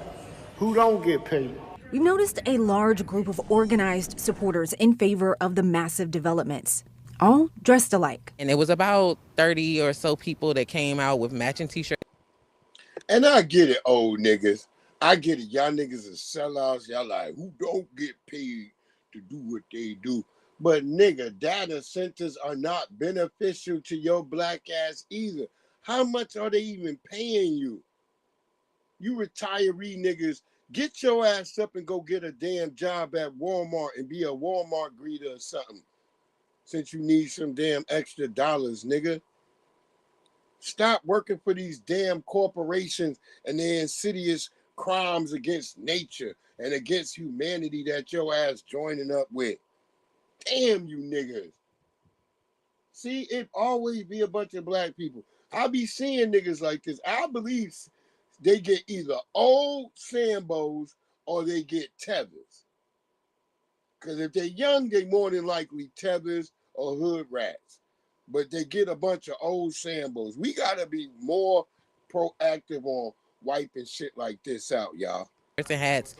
Who don't get paid? We've noticed a large group of organized supporters in favor of the massive developments, all dressed alike. And it was about 30 or so people that came out with matching t-shirts. And I get it, old niggas. I get it. Y'all niggas are sellouts. Y'all like, who don't get paid to do what they do? But nigga, data centers are not beneficial to your black ass either. How much are they even paying you? You retiree niggas, get your ass up and go get a damn job at Walmart and be a Walmart greeter or something. Since you need some damn extra dollars, nigga. Stop working for these damn corporations and their insidious crimes against nature and against humanity that your ass joining up with. Damn you niggas. See, it always be a bunch of black people. I be seeing niggas like this. I believe they get either old Sambos or they get tethers. Because if they're young, they more than likely tethers or hood rats. But they get a bunch of old Sambos. We got to be more proactive on wiping shit like this out, y'all.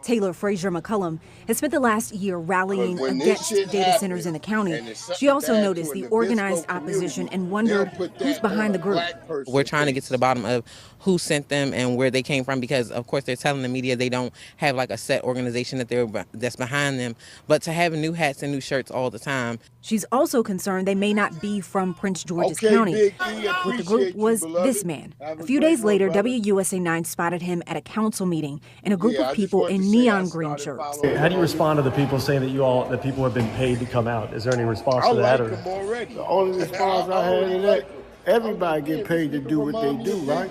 Taylor Frazier McCullum has spent the last year rallying against data centers in the county. She also noticed the organized opposition and wondered who's behind the group. We're trying to get to the bottom of who sent them and where they came from because, of course, they're telling the media they don't have like a set organization that's behind them. But to have new hats and new shirts all the time. She's also concerned they may not be from Prince George's County. What the group was this man. A few days later, WUSA 9 spotted him at a council meeting in a group of people in neon green shirts. How do you respond to the people saying that people have been paid to come out? Is there any response to that? The only response I had to that, everybody get paid to do what they do, right?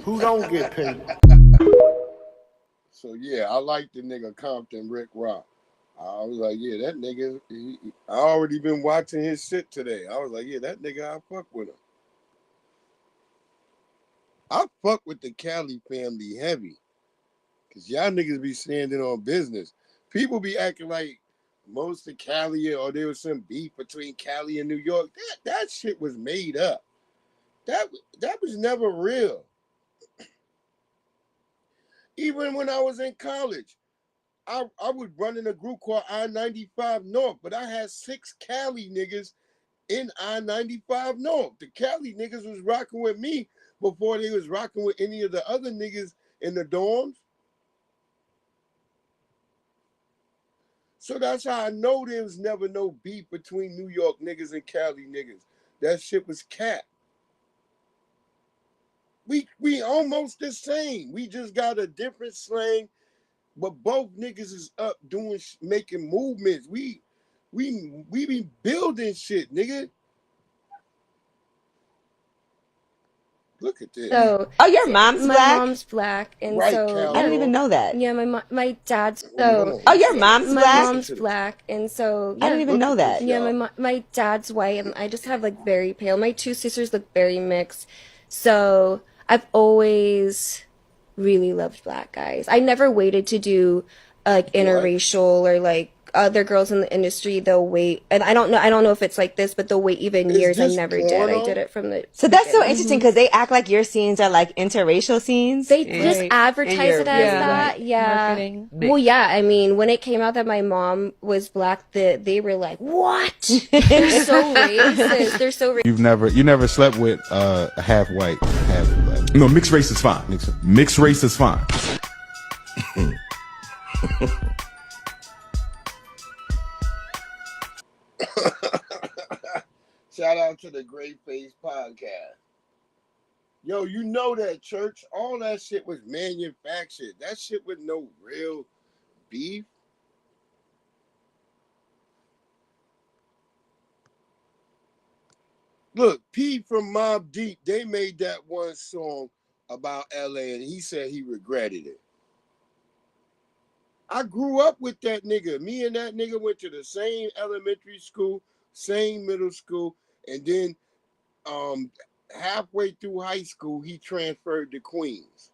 Who don't get paid? So yeah, I like the nigga Compton Rick Rock. I was like, yeah, that nigga, I already been watching his shit today. I was like, yeah, that nigga, I fuck with him. I fuck with the Cali family heavy. Because y'all niggas be standing on business. People be acting like most of Cali or there was some beef between Cali and New York. That shit was made up. That was never real. Even when I was in college, I would run in a group called I-95 North, but I had 6 Cali niggas in I-95 North. The Cali niggas was rocking with me before they was rocking with any of the other niggas in the dorms. So that's how I know there was never no beef between New York niggas and Cali niggas. That shit was cap. We almost the same. We just got a different slang, but both niggas is up doing, making movements. We be building shit, nigga. Look at this. So, your mom's black? My mom's black, and right, so Cal, I didn't even know that. Yeah, my dad's so. Oh, your mom's black? My mom's black, and so yeah. I didn't even know that. Yeah, my dad's white, and I just have like very pale. My 2 sisters look very mixed, so I've always really loved black guys. I never waited to do like interracial or like other girls in the industry, they'll wait, and I don't know if it's like this, but they'll wait even years. I never did. I did it from the So that's so interesting because they act like your scenes are like interracial scenes. They just advertise it as that. Marketing. Well, yeah. I mean, when it came out that my mom was black, they were like, "What? They're so racist. They're so racist." You never slept with a half white, half black. No, mixed race is fine. Mixed race is fine. Shout out to the Great Face Podcast. Yo, you know that, Church, all that shit was manufactured. That shit was no real beef. Look, P from Mobb Deep, they made that one song about LA and he said he regretted it. I grew up with that nigga. Me and that nigga went to the same elementary school, same middle school, and then halfway through high school, he transferred to Queens.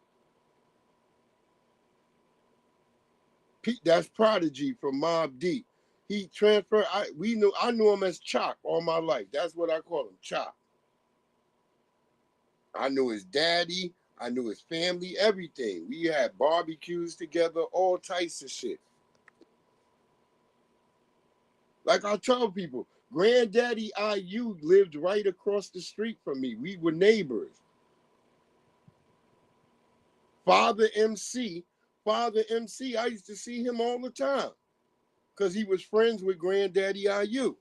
That's Prodigy from Mobb Deep. He transferred. I knew him as Chop all my life. That's what I call him, Chop. I knew his daddy. I knew his family, everything. We had barbecues together, all types of shit. Like I tell people, Granddaddy IU lived right across the street from me. We were neighbors. Father MC, I used to see him all the time because he was friends with Granddaddy IU.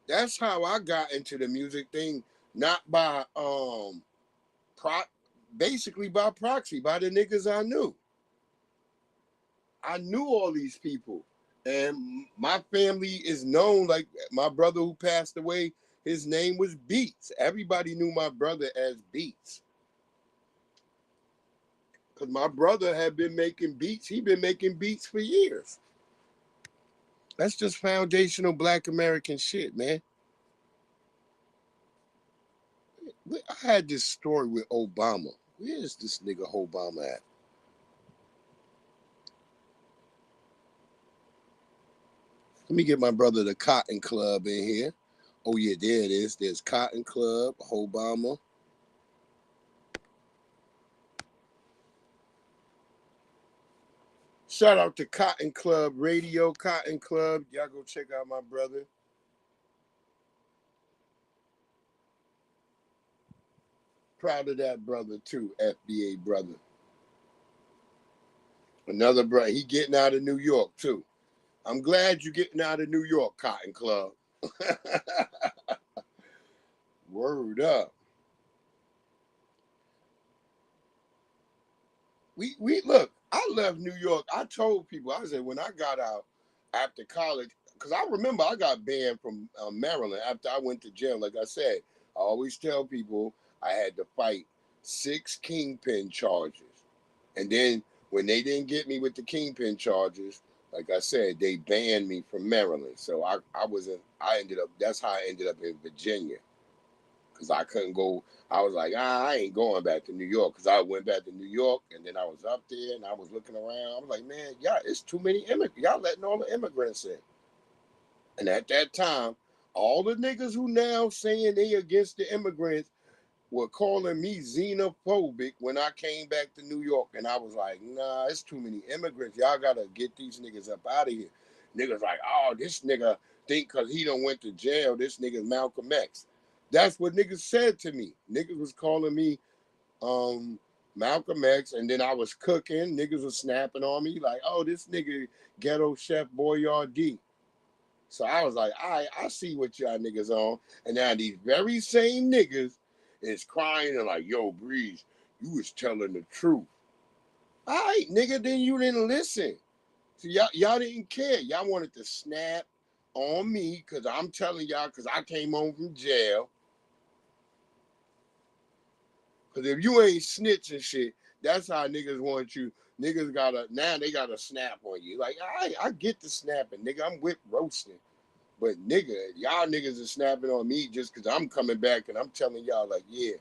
That's how I got into the music thing, not by basically by proxy, by the niggas I knew. I knew all these people. And my family is known, like my brother who passed away, his name was Beats. Everybody knew my brother as Beats. Because my brother had been making beats. He'd been making beats for years. That's just foundational Black American shit, man. I had this story with Obama. Where is this nigga Obama at? Let me get my brother the Cotton Club in here. Oh yeah, there it is. There's Cotton Club, Obama. Shout out to Cotton Club Radio, Cotton Club. Y'all go check out my brother. Proud of that brother too, FBA brother. Another brother, he getting out of New York too. I'm glad you're getting out of New York, Cotton Club. Word up. We look, I left New York. I told people, I said, when I got out after college, because I remember I got banned from Maryland after I went to jail. Like I said, I always tell people I had to fight 6 kingpin charges. And then when they didn't get me with the kingpin charges, like I said, they banned me from Maryland. So that's how I ended up in Virginia. Because I couldn't go, I was like, I ain't going back to New York. Because I went back to New York and then I was up there and I was looking around. I was like, man, it's too many immigrants. Y'all letting all the immigrants in. And at that time, all the niggas who now saying they against the immigrants were calling me xenophobic when I came back to New York. And I was like, nah, it's too many immigrants. Y'all got to get these niggas up out of here. Niggas like, oh, this nigga think because he done went to jail, this nigga's Malcolm X. That's what niggas said to me. Niggas was calling me Malcolm X, and then I was cooking. Niggas was snapping on me like, oh, this nigga Ghetto Chef Boyardee. So I was like, I see what y'all niggas on. And now these very same niggas is crying and like, yo, Breeze, you was telling the truth. All right, nigga, then you didn't listen. So y'all didn't care. Y'all wanted to snap on me because I'm telling y'all because I came home from jail. Because if you ain't snitching shit, that's how niggas want you. Niggas now they gotta snap on you. Like, I get the snapping, nigga. I'm whip roasting. But nigga, y'all niggas are snapping on me just because I'm coming back and I'm telling y'all like, yeah,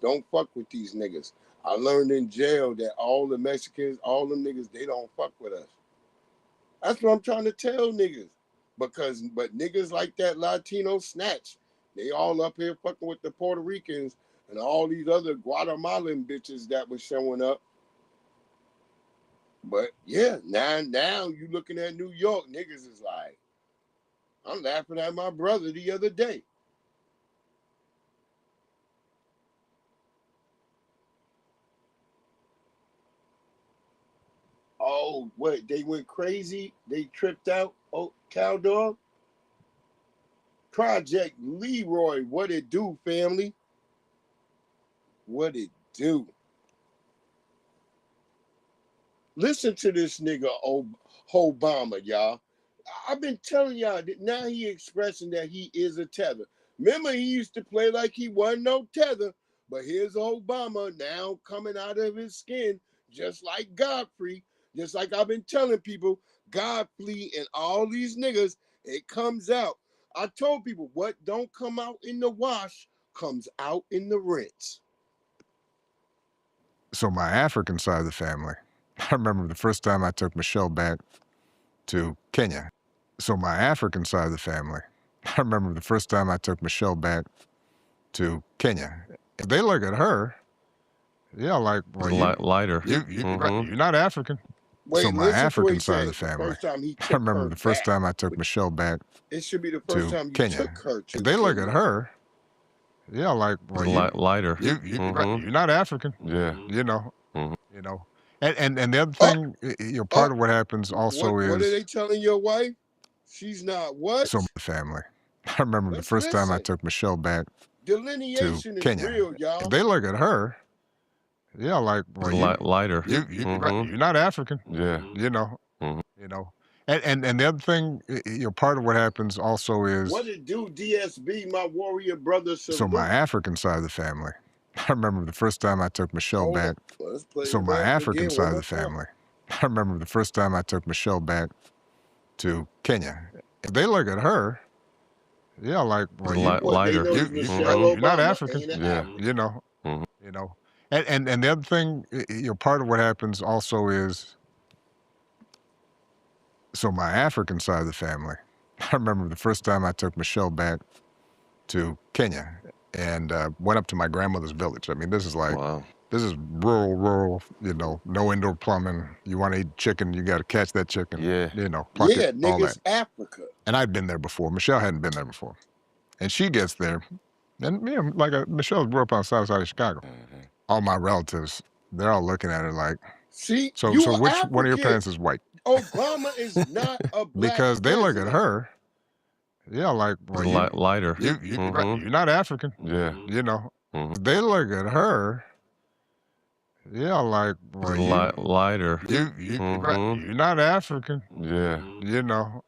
don't fuck with these niggas. I learned in jail that all the Mexicans, all them niggas, they don't fuck with us. That's what I'm trying to tell niggas. But niggas like that Latino snatch, they all up here fucking with the Puerto Ricans and all these other Guatemalan bitches that was showing up. But yeah, now you looking at New York, niggas is like, I'm laughing at my brother the other day. Oh, what? They went crazy? They tripped out? Oh, cow dog? Project Leroy, what it do, family? What it do? Listen to this nigga Obama, y'all. I've been telling y'all that now he expressing that he is a tether. Remember, he used to play like he wasn't no tether, but here's Obama now coming out of his skin, just like Godfrey, just like I've been telling people, Godfrey and all these niggas, it comes out. I told people what don't come out in the wash comes out in the rinse. So my African side of the family, I remember the first time I took Michelle back to Kenya. So my African side of the family, I remember the first time I took Michelle back to Kenya. They look at her, yeah, like, well, lighter. You're not African. Wait, so my African side of the family, I remember the first time I took Michelle back it should be the first time you Kenya. took her to They look Kenya. at her, yeah, like, well, lighter. You're not African. Yeah. You know. And the other thing, part of what happens also What are is they telling your wife? She's not what? so the family. I remember the first time I took Michelle back Delineation to is Kenya. real, y'all. They look at her, yeah, like, well, lighter. You're not African. Yeah. You know. And the other thing, part of what happens also is What it do, DSB, my warrior brother? so my African side of the family. I remember the first time I took Michelle back. So my African side of the family. I remember the first time I took Michelle back to Kenya. They look at her, yeah, like, well, lighter. You're not African. Yeah. You know. And the other thing, part of what happens also is so my African side of the family. I remember the first time I took Michelle back to Kenya and went up to my grandmother's village. I mean, this is like, this is rural, no indoor plumbing. You want to eat chicken, you got to catch that chicken. Pluck it, all niggas, that. Africa. And I'd been there before. Michelle hadn't been there before. And she gets there, and Michelle grew up on the south side of Chicago. All my relatives, they're all looking at her like, see, so which one of your parents is white? Obama is not a black because they look at president. her, yeah, like, well, lighter. You're not African. Yeah. They look at her, yeah, like, well, lighter. You're not African. Yeah. You're not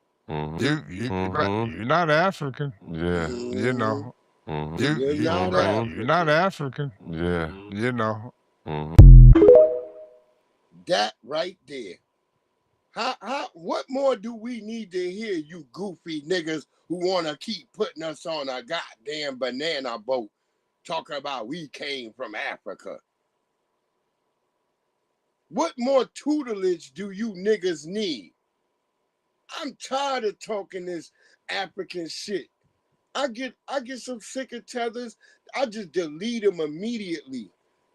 African. Yeah. You're not African. Yeah. That right there. What more do we need to hear, you goofy niggas who want to keep putting us on a goddamn banana boat talking about we came from Africa? What more tutelage do you niggas need? I'm tired of talking this African shit. I get so sick of tethers, I just delete them immediately.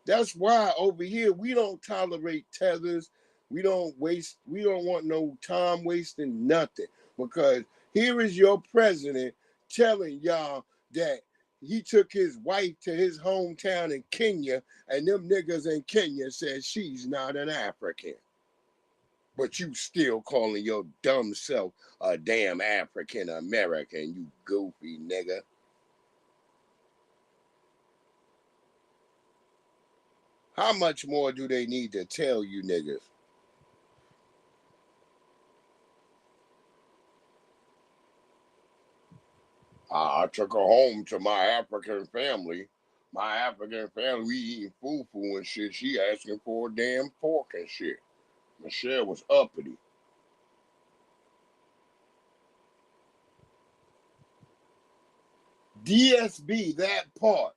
That's why over here we don't tolerate tethers. We don't want no time wasting nothing. Because here is your president telling y'all that he took his wife to his hometown in Kenya, and them niggas in Kenya said she's not an African. But you still calling your dumb self a damn African American, you goofy nigga. How much more do they need to tell you niggas? I took her home to my African family. My African family, we eating fufu and shit. She asking for a damn pork and shit. Michelle was uppity. DSB, that part.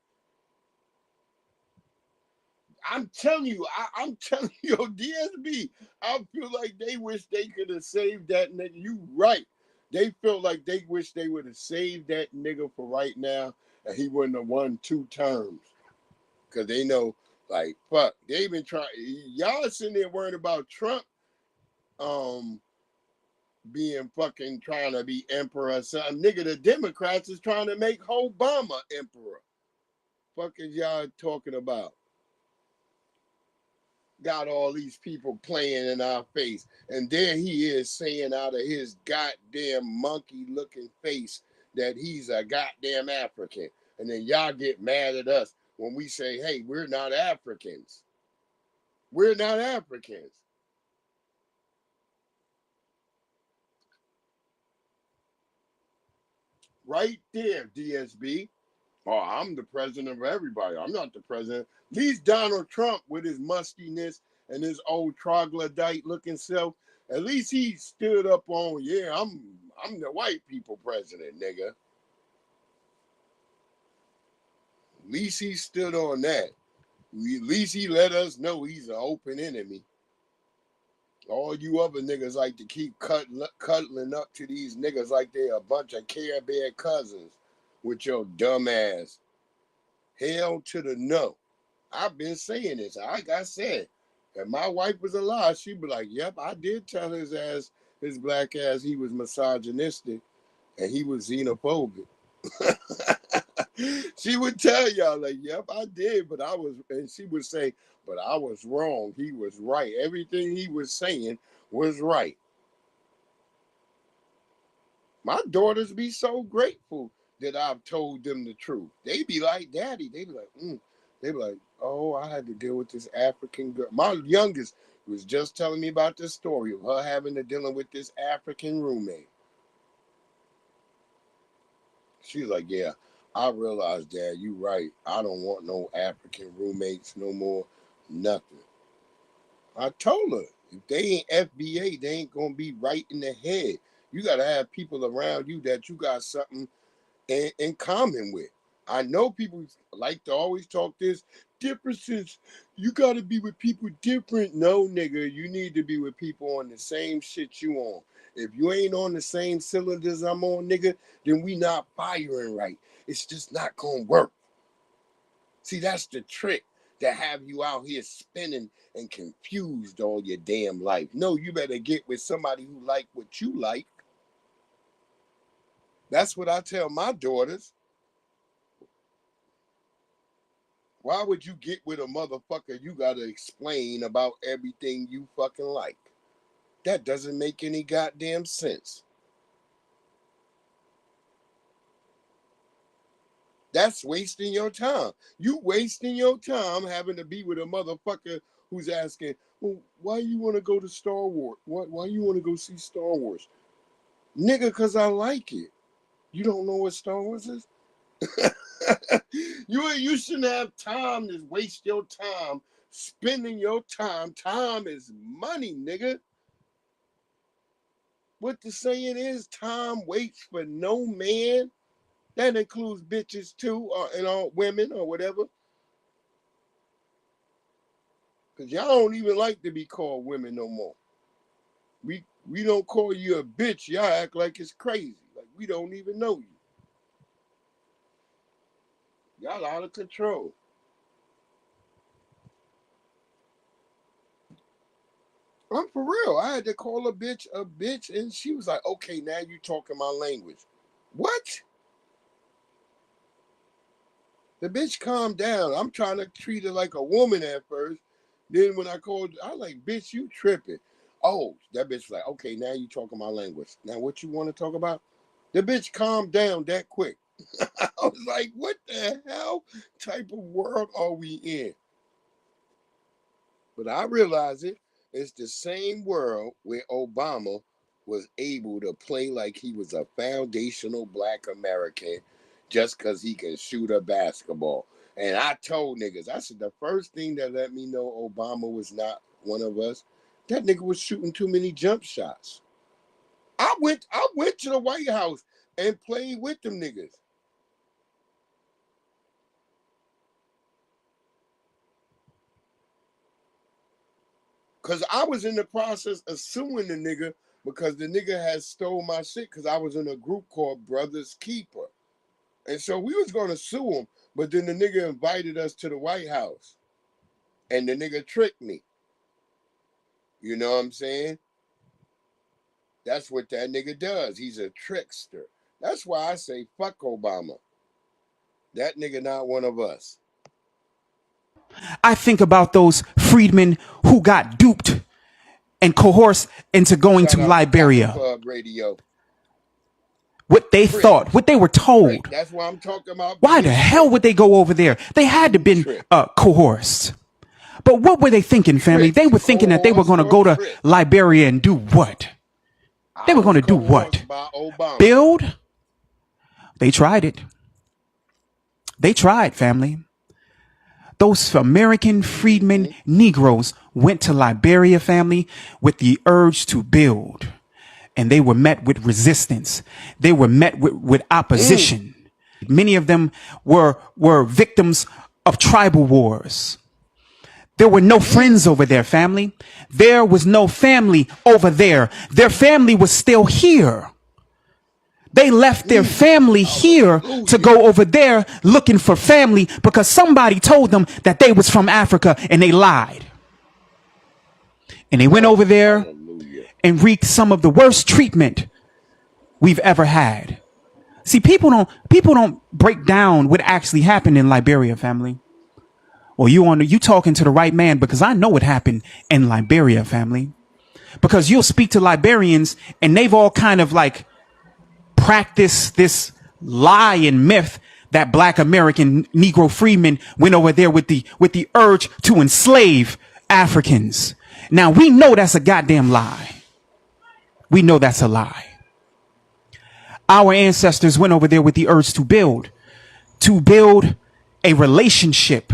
I'm telling you, I'm telling you, DSB, I feel like they wish they could have saved that nigga. You right. They feel like they wish they would have saved that nigga for right now and he wouldn't have won 2 terms. Because they know, like, fuck, they been trying, y'all sitting there worried about Trump being fucking trying to be emperor or something. Nigga, the Democrats is trying to make Obama emperor. Fuck is y'all talking about? Got all these people playing in our face. And there he is saying out of his goddamn monkey-looking face that he's a goddamn African. And then y'all get mad at us when we say, hey, we're not Africans. We're not Africans. Right there, DSB. Oh, I'm the president of everybody. I'm not the president. At least Donald Trump with his mustiness and his old troglodyte looking self, at least he stood up on, yeah, I'm the white people president, nigga. At least he stood on that. At least he let us know he's an open enemy. All you other niggas like to keep cuddling up to these niggas like they're a bunch of Care Bear cousins with your dumb ass. Hell to the no. I've been saying this. Like I said, if my wife was alive, she'd be like, yep, I did tell his ass, his black ass, he was misogynistic and he was xenophobic. She would tell y'all, like, yep, I did, but I was, and she would say, but I was wrong. He was right. Everything he was saying was right. My daughters be so grateful that I've told them the truth. They be like, Daddy. They be like, They be like, oh, I had to deal with this African girl. My youngest was just telling me about this story of her having to dealing with this African roommate. She's like, yeah, I realized, Dad, you right. I don't want no African roommates no more. Nothing. I told her, if they ain't FBA, they ain't going to be right in the head. You got to have people around you that you got something in common with. I know people like to always talk this differences. You got to be with people different. No, nigga, you need to be with people on the same shit you on. If you ain't on the same cylinders I'm on, nigga, then we not firing right. It's just not going to work. See, that's the trick, to have you out here spinning and confused all your damn life. No, you better get with somebody who like what you like. That's what I tell my daughters. Why would you get with a motherfucker you got to explain about everything you fucking like? That doesn't make any goddamn sense. That's wasting your time. You wasting your time having to be with a motherfucker who's asking, well, why you want to go to Star Wars? Why you want to go see Star Wars? Nigga, because I like it. You don't know what Star Wars is? You shouldn't have time to waste your time spending your time. Time is money, nigga. What the saying is, time waits for no man. That includes bitches too, or women or whatever. Because y'all don't even like to be called women no more. We don't call you a bitch. Y'all act like it's crazy. Like we don't even know you. Y'all out of control. I'm for real. I had to call a bitch, and she was like, okay, now you talking my language. What? The bitch calmed down. I'm trying to treat her like a woman at first. Then when I called, I was like, bitch, you tripping. Oh, that bitch was like, okay, now you talking my language. Now what you want to talk about? The bitch calmed down that quick. I was like, what the hell type of world are we in? But I realize it's the same world where Obama was able to play like he was a foundational black American just because he can shoot a basketball. And I told niggas, I said, the first thing that let me know Obama was not one of us, that nigga was shooting too many jump shots. I went to the White House and played with them niggas. Because I was in the process of suing the nigga because the nigga had stole my shit because I was in a group called Brothers Keeper. And so we was going to sue him, but then the nigga invited us to the White House. And the nigga tricked me. You know what I'm saying? That's what that nigga does. He's a trickster. That's why I say fuck Obama. That nigga not one of us. I think about those freedmen who got duped and coerced into going to Liberia. Club Radio. What they thought, what they were told. That's why I'm talking about. Why the hell would they go over there? They had to been coerced. But what were they thinking, family? They were thinking that they were going to go to Liberia and do what? They were going to do what? Build? They tried it. They tried, family. Those American freedmen, Negroes, went to Liberia, family, with the urge to build. And they were met with resistance. They were met with opposition. Many of them were victims of tribal wars. There were no friends over there, family. There was no family over there. Their family was still here. They left their family here to go over there looking for family because somebody told them that they was from Africa and they lied. And they went over there and wreaked some of the worst treatment we've ever had. See, people don't break down what actually happened in Liberia, family. Or you talking to the right man, because I know what happened in Liberia, family. Because you'll speak to Liberians and they've all kind of like practiced this lie and myth that Black American Negro freedmen went over there with the urge to enslave Africans. Now we know that's a goddamn lie. We know that's a lie. Our ancestors went over there with the urge to build a relationship.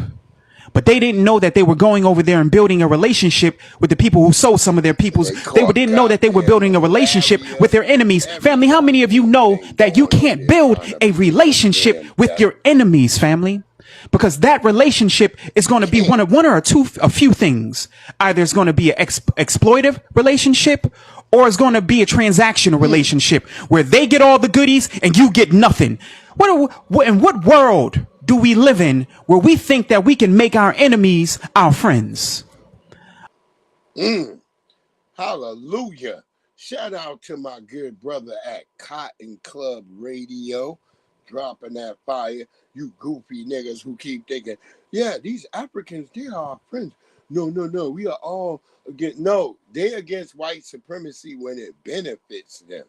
But they didn't know that they were going over there and building a relationship with the people who sold some of their peoples. They didn't know that they were building a relationship with their enemies. Family, how many of you know that you can't build a relationship with your enemies, family? Because that relationship is going to be one or a few things. Either it's going to be an exploitive relationship, or it's going to be a transactional relationship where they get all the goodies and you get nothing. In what world do we live in where we think that we can make our enemies our friends? Hallelujah. Shout out to my good brother at Cotton Club Radio, dropping that fire. You goofy niggas who keep thinking, yeah, these Africans, they are our friends. No, we are all against, no, they're against white supremacy when it benefits them.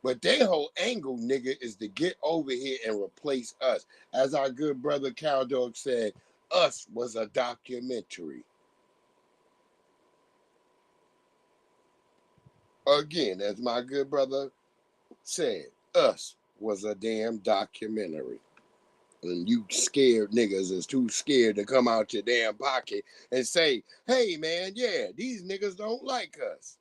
But their whole angle, nigga, is to get over here and replace us. As our good brother Cowdog said, Us was a documentary. Again, as my good brother said, Us was a damn documentary. And you scared niggas is too scared to come out your damn pocket and say, hey, man, yeah, these niggas don't like us.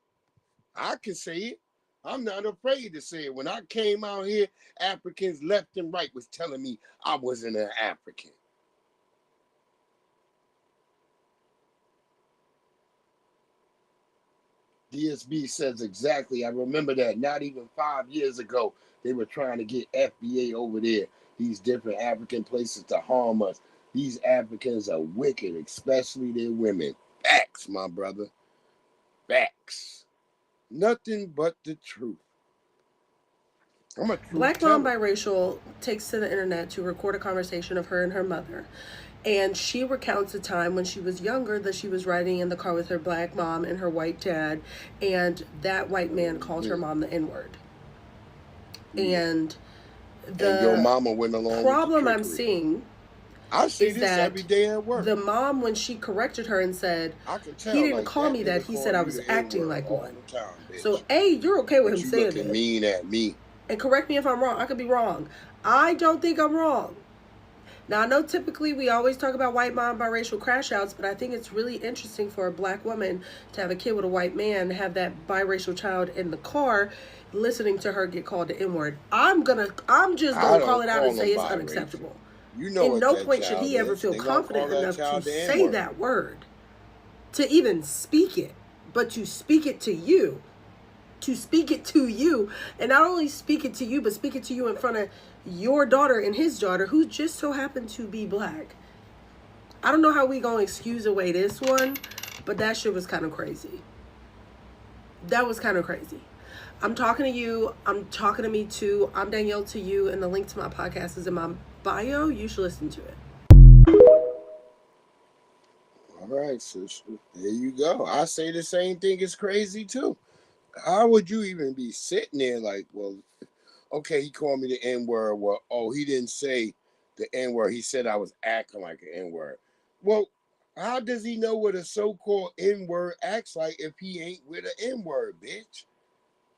I can say it. I'm not afraid to say it. When I came out here, Africans left and right was telling me I wasn't an African. DSB says exactly. I remember that not even 5 years ago, they were trying to get FBA over there, these different African places to harm us. These Africans are wicked, especially their women. Facts, my brother. Facts. Nothing but the truth. Black Mom Biracial takes to the internet to record a conversation of her and her mother. And she recounts a time when she was younger that she was riding in the car with her black mom and her white dad. And that white man called her mom the N-word. And your mama went along problem I'm seeing I see this every day at work. The mom, when she corrected her and said, he didn't call me that, he said I was acting like one. So, A, you're okay with him saying that. Mean at me. And correct me if I'm wrong. I could be wrong. I don't think I'm wrong. Now, I know typically we always talk about white mom biracial crash outs, but I think it's really interesting for a black woman to have a kid with a white man, have that biracial child in the car, listening to her get called the N-word. I'm just gonna call it out and say it's unacceptable. You know, in no point should he ever feel confident enough to say that word. to even speak it, but to speak it to you. To speak it to you. And not only speak it to you, but speak it to you in front of your daughter and his daughter, who just so happened to be black. I don't know how we gonna excuse away this one, but that shit was kind of crazy. That was kind of crazy. I'm talking to you. I'm talking to me too. I'm Danielle to you, and the link to my podcast is in my bio. You should listen to it. All right, sister. There you go. I say the same thing. It's crazy too. How would you even be sitting there like, well, okay, he called me the N-word. Well, oh, he didn't say the N-word. He said I was acting like an N-word. Well, how does he know what a so-called N-word acts like if he ain't with an N-word, bitch?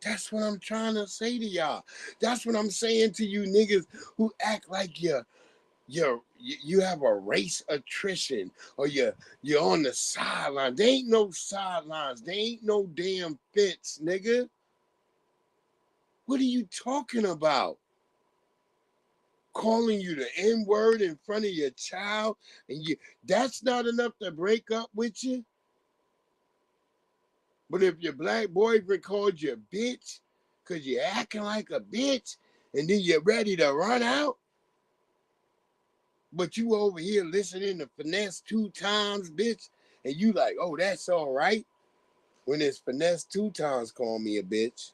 That's what I'm trying to say to y'all. That's what I'm saying to you niggas who act like you have a race attrition or you're on the sideline. There ain't no sidelines. There ain't no damn fence, nigga. What are you talking about? Calling you the N-word in front of your child, and that's not enough to break up with you? But if your black boyfriend called you a bitch because you're acting like a bitch and then you're ready to run out, but you over here listening to Finesse 2 times, bitch, and you like, oh, that's all right, when it's Finesse 2 times call me a bitch.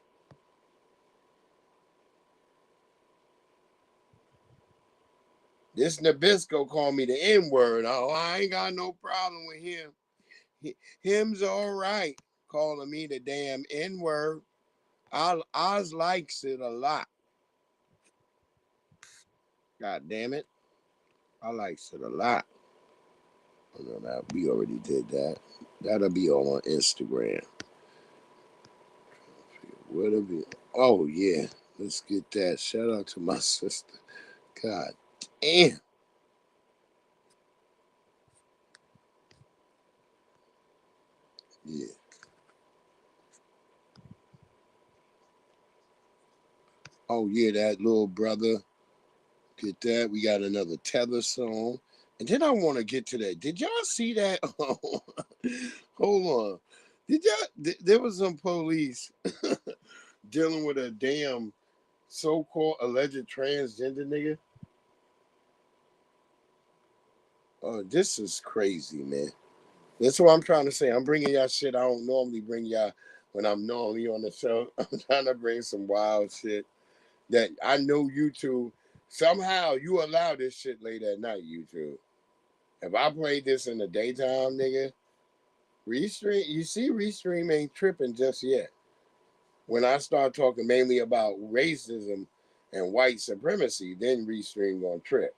This Nabisco called me the N-word. Oh, I ain't got no problem with him. Him's all right calling me the damn N-word. Oz likes it a lot. God damn it. I likes it a lot. Oh, no, that we already did that. That'll be on Instagram. What'll be? Oh, yeah. Let's get that. Shout out to my sister. God damn. Yeah. Oh, yeah, that little brother. Get that. We got another Tether song. And then I want to get to that. Did y'all see that? Hold on. Did y'all? There was some police dealing with a damn so-called alleged transgender nigga. Oh, this is crazy, man. That's what I'm trying to say. I'm bringing y'all shit I don't normally bring y'all when I'm normally on the show. I'm trying to bring some wild shit that I know YouTube. Somehow you allow this shit late at night, YouTube. If I played this in the daytime, nigga, Restream, you see Restream ain't tripping just yet. When I start talking mainly about racism and white supremacy, then Restream gonna trip.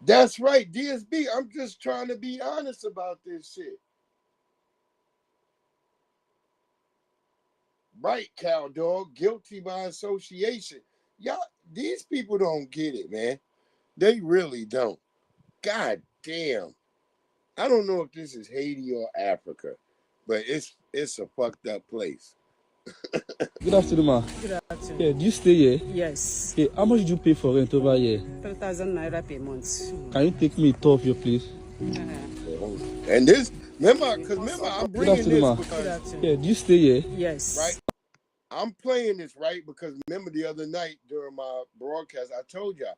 That's right, DSB. I'm just trying to be honest about this shit. Right, cow dog, guilty by association. Y'all, these people don't get it, man. They really don't. God damn. I don't know if this is Haiti or Africa, but it's a fucked up place. Good afternoon, ma. Good afternoon. Yeah, do you stay here? Yes. Yeah, how much did you pay for rent over here? 3,000 naira per month. Can you take me a tour of your place? And this, remember, I'm bringing this because... Yeah, do you stay here? Yes. Right? I'm playing this, right? Because remember the other night during my broadcast, I told y'all,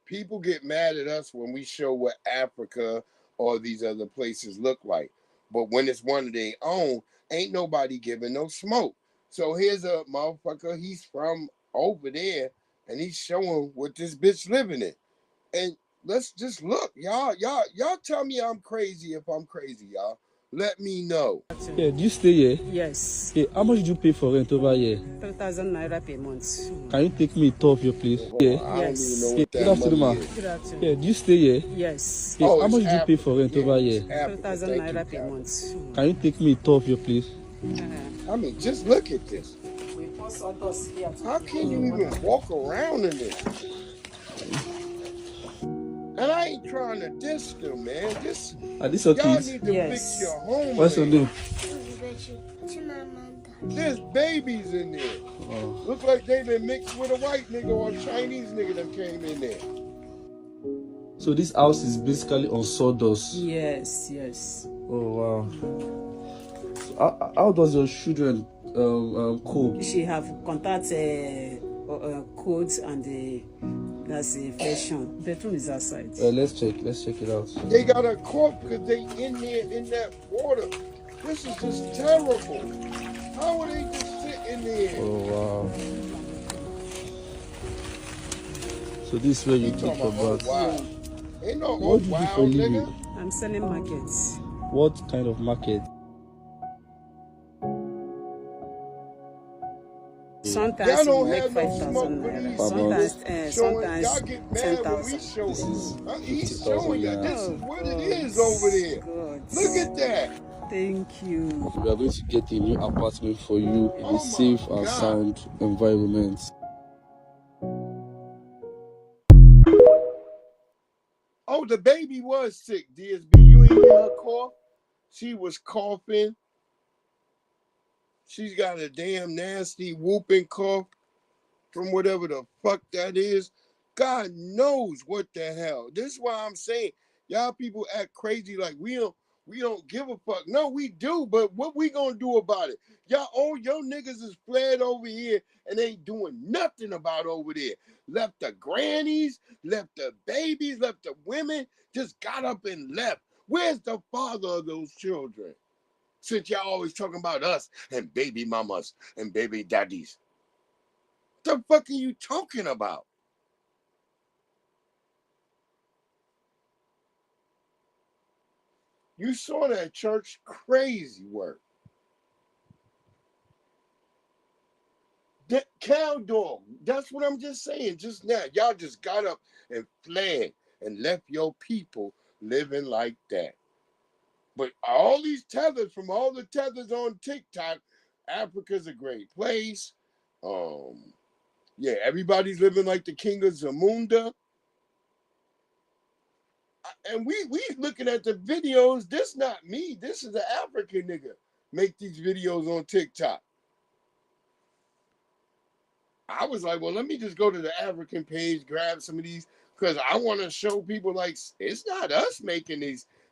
people get mad at us when we show what Africa or these other places look like. But when it's one of their own, ain't nobody giving no smoke. So here's a motherfucker, he's from over there, and he's showing what this bitch living in. And let's just look, y'all tell me I'm crazy if I'm crazy, y'all. Let me know. Yeah, do you stay here? Yes. Yeah, how much did you pay for rent over here? 3,000 naira per month. Can you take me a tour of your place? Yeah. I don't even know Yeah, what good that afternoon, ma. money is. Good afternoon. Yeah, do you stay here? Yes. Yeah, Oh, how much it's did you pay for rent over here? 3,000 naira per month. Can you take me a tour of your place? I mean, just look at this. How can you even walk around in this? And I ain't trying to diss them, man. Are these your y'all kids? need to fix your home. What's your name? There's babies in there. Look like they been mixed with a white nigga or a Chinese nigga that came in there. So this house is basically on sawdust. Yes, yes. Oh wow. So how does your children cope? She have contact codes and that's a fashion. Bedroom is outside. Let's check it out. They got a corpse because they in there in that water. This is just terrible. How are they just sitting there? Oh wow. So this is where you keep your bath. Wow. Ain't no What do you do for a living? nigga. I'm selling markets. What kind of market? Sometimes Y'all you don't make have no 5,000 smoke with naira. these Sometimes, showing. sometimes Y'all get mad when we 10,000. show This it. is He's 50,000 showing you naira. this is what it is over there. God. Look at that. Thank you. We are going to get a new apartment for you in Oh a safe and God. sound environment. Oh, the baby was sick, DSB. You ain't hear her cough? She was coughing. She's got a damn nasty whooping cough from whatever the fuck that is. God knows what the hell. This is why I'm saying y'all people act crazy like we don't give a fuck. No, we do, but what we gonna do about it? Y'all, all your niggas is fled over here and ain't doing nothing about over there. Left the grannies, left the babies, left the women, just got up and left. Where's the father of those children? Since y'all always talking about us and baby mamas and baby daddies. What the fuck are you talking about? You saw that church, crazy work. That cow dog, that's what I'm just saying just now. Y'all just got up and fled and left your people living like that. But all these tethers, from all the tethers on TikTok, Africa's a great place. Yeah, everybody's living like the king of Zamunda. And we looking at the videos. This not me. This is an African nigga make these videos on TikTok. I was like, well, let me just go to the African page, grab some of these, because I want to show people like it's not us making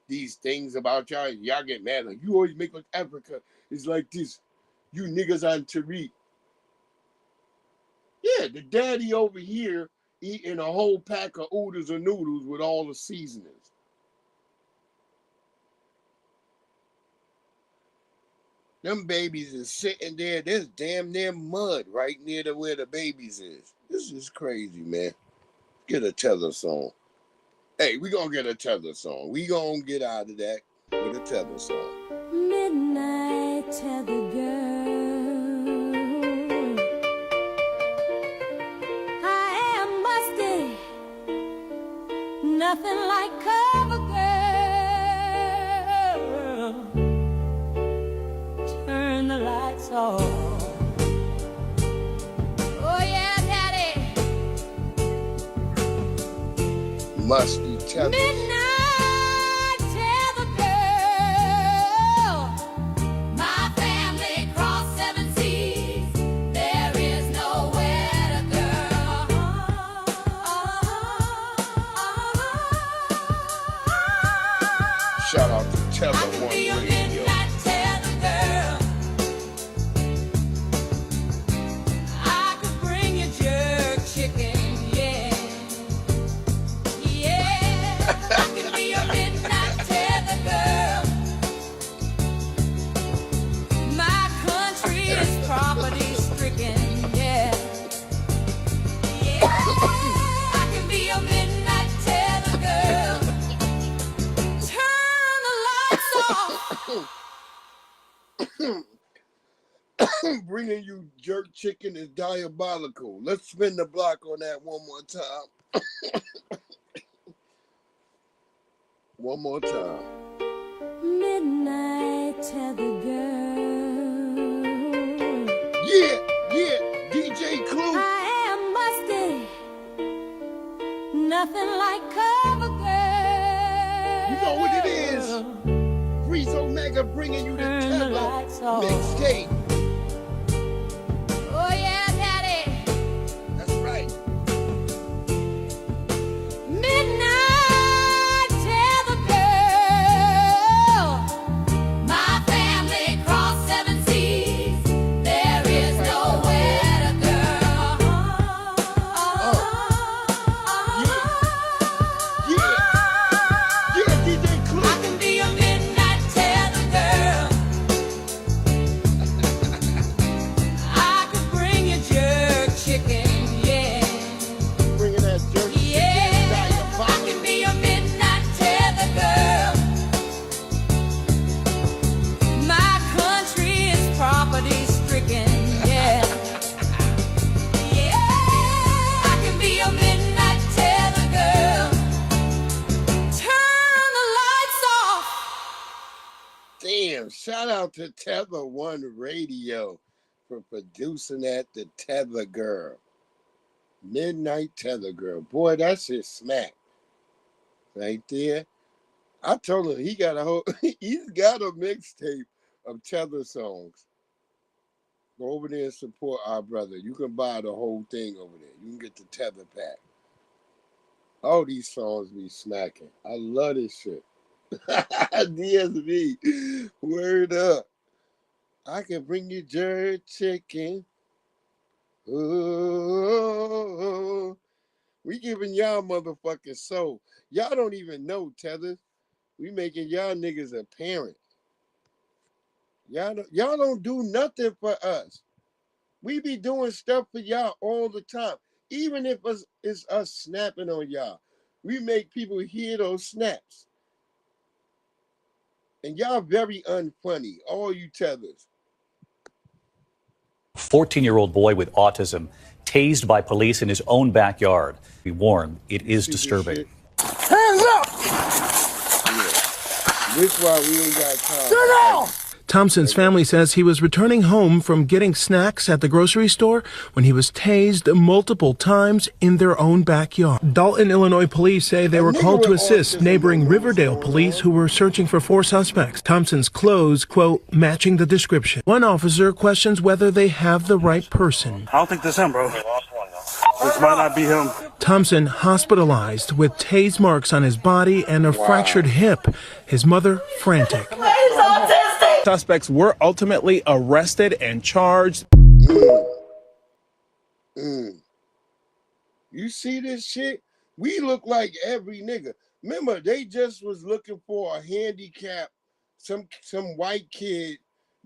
these things about y'all. Y'all get mad like you always make like Africa is like this. You niggas on Tariq. Yeah, the daddy over here eating a whole pack of oodles and noodles with all the seasonings. Them babies is sitting there. There's damn near mud right near to where the babies is. This is crazy, man. Get a tether song. Hey, we gonna get a tether song. We gonna get out of that with a tether song. Midnight tether girl, I am musty, nothing like cover girl. Turn the lights off. Oh yeah, daddy. Musty tether. Midnight tether girl, my family crossed 7 seas. There is nowhere to go. Shout out to Tether I could One be a Radio. midnight tether girl. I could bring you jerk chicken, yeah. Yeah, I could be a midnight tether girl. My country is property stricken, yeah. Yeah, I can be a midnight tether girl. Turn the lights off. Bringing you jerk chicken is diabolical. Let's spin the block on that one more time. One more time. Midnight tether girl. Yeah, DJ Clue. I am musty, nothing like cover girl. You know what it is. Breeze Omega bringing you the Tether mixtape. Damn, shout out to Tether One Radio for producing that, the Tether Girl. Midnight Tether Girl. Boy, that shit smack. Right there. I told him he's got a mixtape of Tether songs. Go over there and support our brother. You can buy the whole thing over there. You can get the Tether pack. All these songs be smacking. I love this shit. DSB. Word up. I can bring you jerk chicken. Oh, we giving y'all motherfucking soul. Y'all don't even know, Tether. We making y'all niggas a parent. Y'all don't do nothing for us. We be doing stuff for y'all all the time. Even if it's us snapping on y'all. We make people hear those snaps. And y'all very unfunny, all you Tethers. 14-year-old boy with autism tased by police in his own backyard. Be warned, it is disturbing. Hands up! Yeah. This why we ain't got time. Get out! Thompson's family says he was returning home from getting snacks at the grocery store when he was tased multiple times in their own backyard. Dalton, Illinois police say they were called to assist neighboring Riverdale police who were searching for 4 suspects. Thompson's clothes, quote, matching the description. One officer questions whether they have the right person. I don't think that's him, bro. This might not be him. Thompson hospitalized with tase marks on his body and a fractured hip. His mother frantic. Suspects were ultimately arrested and charged. You see this shit? We look like every nigga. Remember, they just was looking for a handicap, some white kid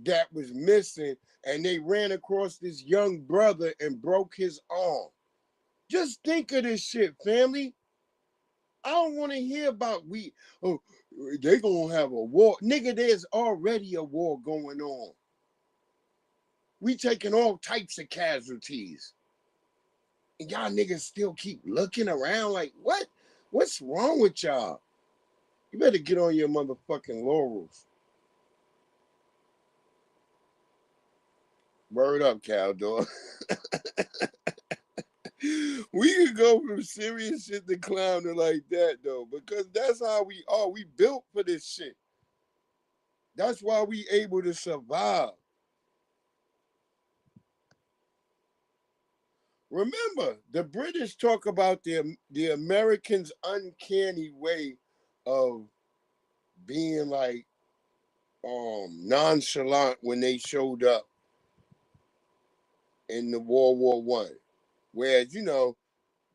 that was missing, and they ran across this young brother and broke his arm. Just think of this shit, family. I don't want to hear about they gonna have a war. Nigga, there's already a war going on. We taking all types of casualties. And y'all niggas still keep looking around like, what? What's wrong with y'all? You better get on your motherfucking laurels. Word up, Cal Dog. We could go from serious shit to clowning like that, though, because that's how we are. We built for this shit. That's why we able to survive. Remember, the British talk about the Americans' uncanny way of being like nonchalant when they showed up in the World War I. Whereas, you know,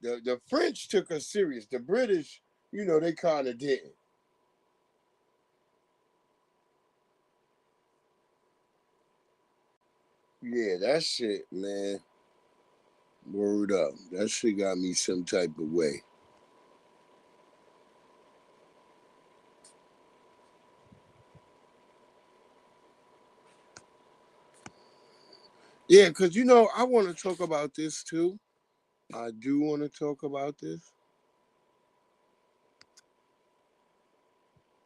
the French took us serious. The British, you know, they kind of didn't. Yeah, that shit, man. Word up. That shit got me some type of way. Yeah, because, you know, I want to talk about this, too. I do want to talk about this.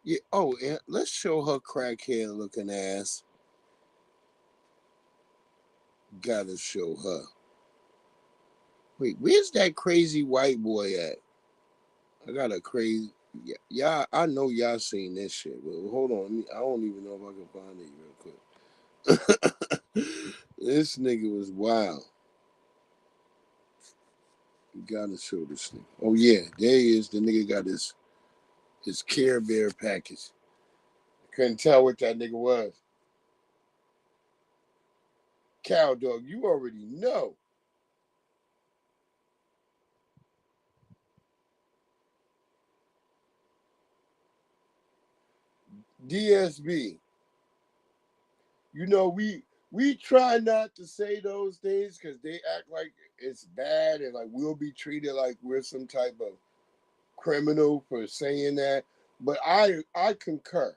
Yeah. Oh, and let's show her crackhead looking ass. Gotta show her. Wait, where's that crazy white boy at? I got a crazy. Yeah, I know y'all seen this shit, but hold on. I don't even know if I can find it real quick. This nigga was wild. You gotta show this nigga. Oh yeah, there he is. The nigga got his Care Bear package. Couldn't tell what that nigga was. Cow Dog, you already know. DSB. You know, we try not to say those things because they act like it's bad and like we'll be treated like we're some type of criminal for saying that. But I concur.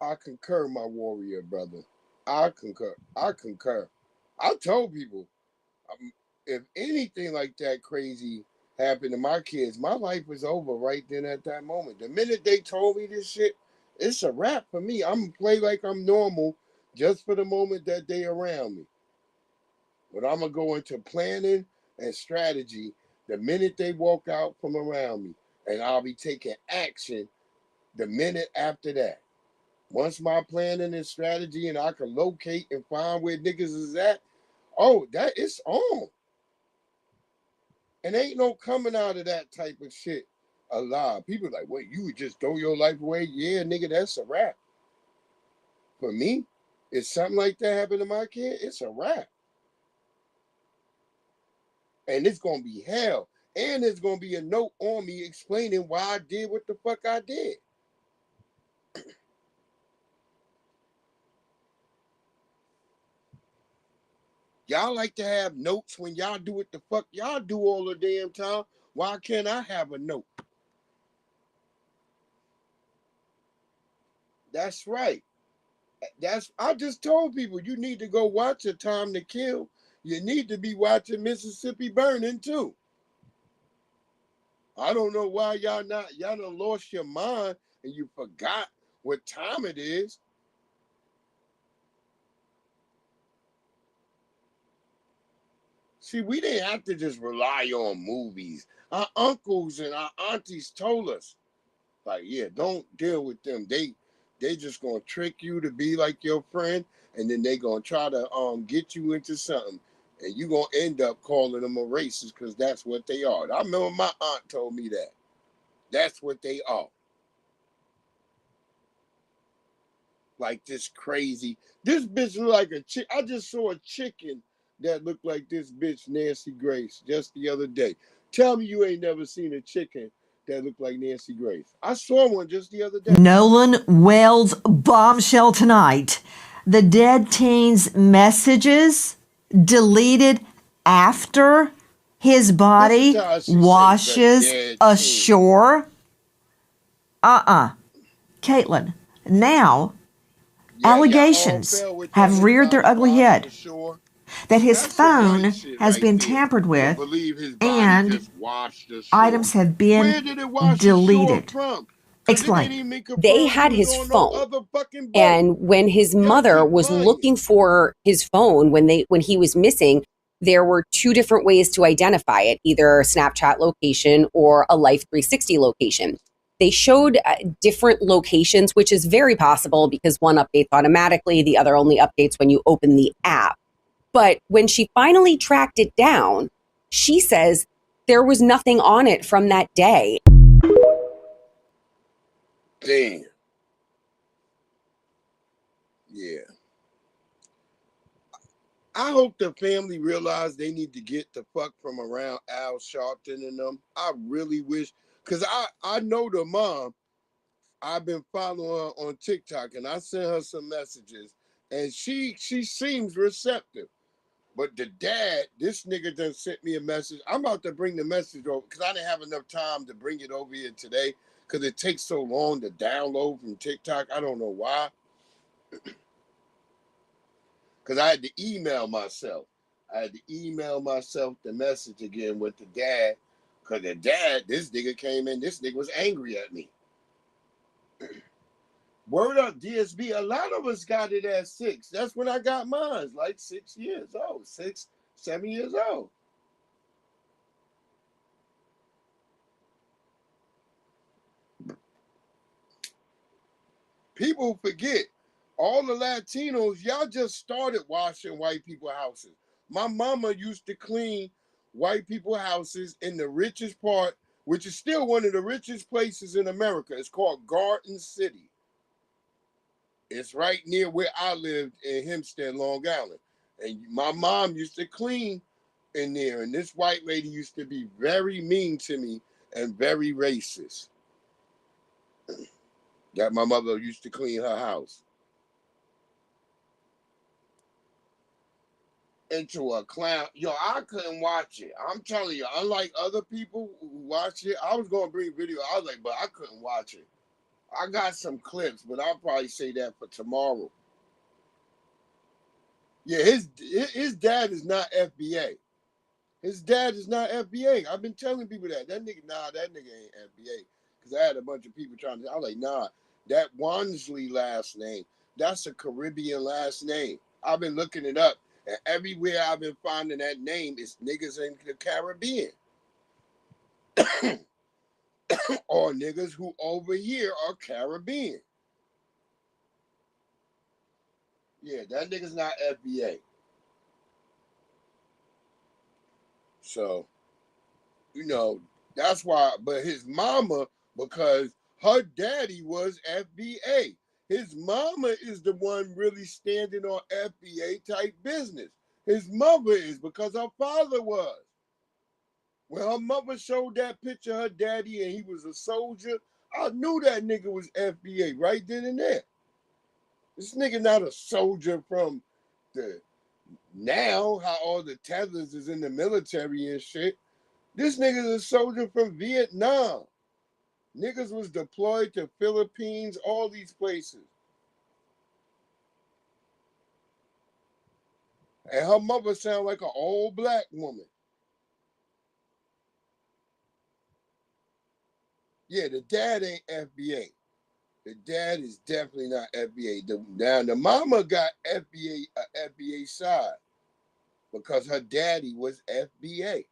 I concur, my warrior brother. I concur. I told people, if anything like that crazy happened to my kids, my life was over right then at that moment. The minute they told me this shit, it's a wrap for me. I'm gonna play like I'm normal just for the moment that they around me. But I'm gonna go into planning and strategy the minute they walk out from around me, and I'll be taking action the minute after that. Once my planning and strategy and I can locate and find where niggas is at, oh, that it's on. And ain't no coming out of that type of shit alive. People like, wait, you would just throw your life away? Yeah, nigga, that's a wrap. For me, if something like that happened to my kid, it's a wrap. And it's gonna be hell. And there's gonna be a note on me explaining why I did what the fuck I did. Y'all like to have notes when y'all do what the fuck y'all do all the damn time. Why can't I have a note? That's right. I just told people you need to go watch A Time to Kill. You need to be watching Mississippi Burning too. I don't know why y'all done lost your mind and you forgot what time it is. See, we didn't have to just rely on movies. Our uncles and our aunties told us, like, yeah, don't deal with them. They just gonna trick you to be like your friend, and then they gonna try to get you into something, and you gonna end up calling them a racist because that's what they are. I remember my aunt told me that. That's what they are. Like this crazy. This bitch look like a chick. I just saw a chicken that looked like this bitch Nancy Grace just the other day. Tell me you ain't never seen a chicken that looked like Nancy Grace. I saw one just the other day. Nolan Wells bombshell tonight. The dead teen's messages deleted after his body washes ashore. Caitlin, now allegations have reared their ugly head that his phone has been tampered with and items have been deleted. Explain. They had his phone, and when his mother was looking for his phone when he was missing, there were two different ways to identify it, either a Snapchat location or a Life 360 location. They showed different locations, which is very possible because one updates automatically, the other only updates when you open the app. But when she finally tracked it down, she says there was nothing on it from that day. Damn. Yeah. I hope the family realize they need to get the fuck from around Al Sharpton and them. I really wish, because I know the mom. I've been following her on TikTok, and I sent her some messages, and she seems receptive. But the dad, this nigga done sent me a message. I'm about to bring the message over because I didn't have enough time to bring it over here today because it takes so long to download from TikTok. I don't know why. Because I had to email myself. The message again with the dad. Because the dad, this nigga came in, this nigga was angry at me. Word up, DSB, a lot of us got it at 6. That's when I got mine, like 6 years old, 6, 7 years old. People forget, all the Latinos, y'all just started washing white people's houses. My mama used to clean white people's houses in the richest part, which is still one of the richest places in America. It's called Garden City. It's right near where I lived in Hempstead, Long Island. And my mom used to clean in there. And this white lady used to be very mean to me and very racist. That my mother used to clean her house. Into a clown. Yo, I couldn't watch it. I'm telling you, unlike other people who watch it, I was going to bring video. I was like, but I couldn't watch it. I got some clips, but I'll probably say that for tomorrow. Yeah, his dad is not FBA. His dad is not FBA. I've been telling people that. That nigga ain't FBA. Because I had a bunch of people trying to, I was like, nah, That Wansley last name, that's a Caribbean last name. I've been looking it up, and everywhere I've been finding that name is niggas in the Caribbean. Or niggas who over here are Caribbean. Yeah, that nigga's not FBA. So, you know, that's why, but his mama, because her daddy was FBA. His mama is the one really standing on FBA type business. His mother is, because her father was. When her mother showed that picture of her daddy and he was a soldier, I knew that nigga was FBA right then and there. This nigga not a soldier from the now, how all the tethers is in the military and shit. This nigga's a soldier from Vietnam. Niggas was deployed to Philippines, all these places. And her mother sound like an old black woman. Yeah, the dad ain't FBA. The dad is definitely not FBA. The mama got FBA side because her daddy was FBA.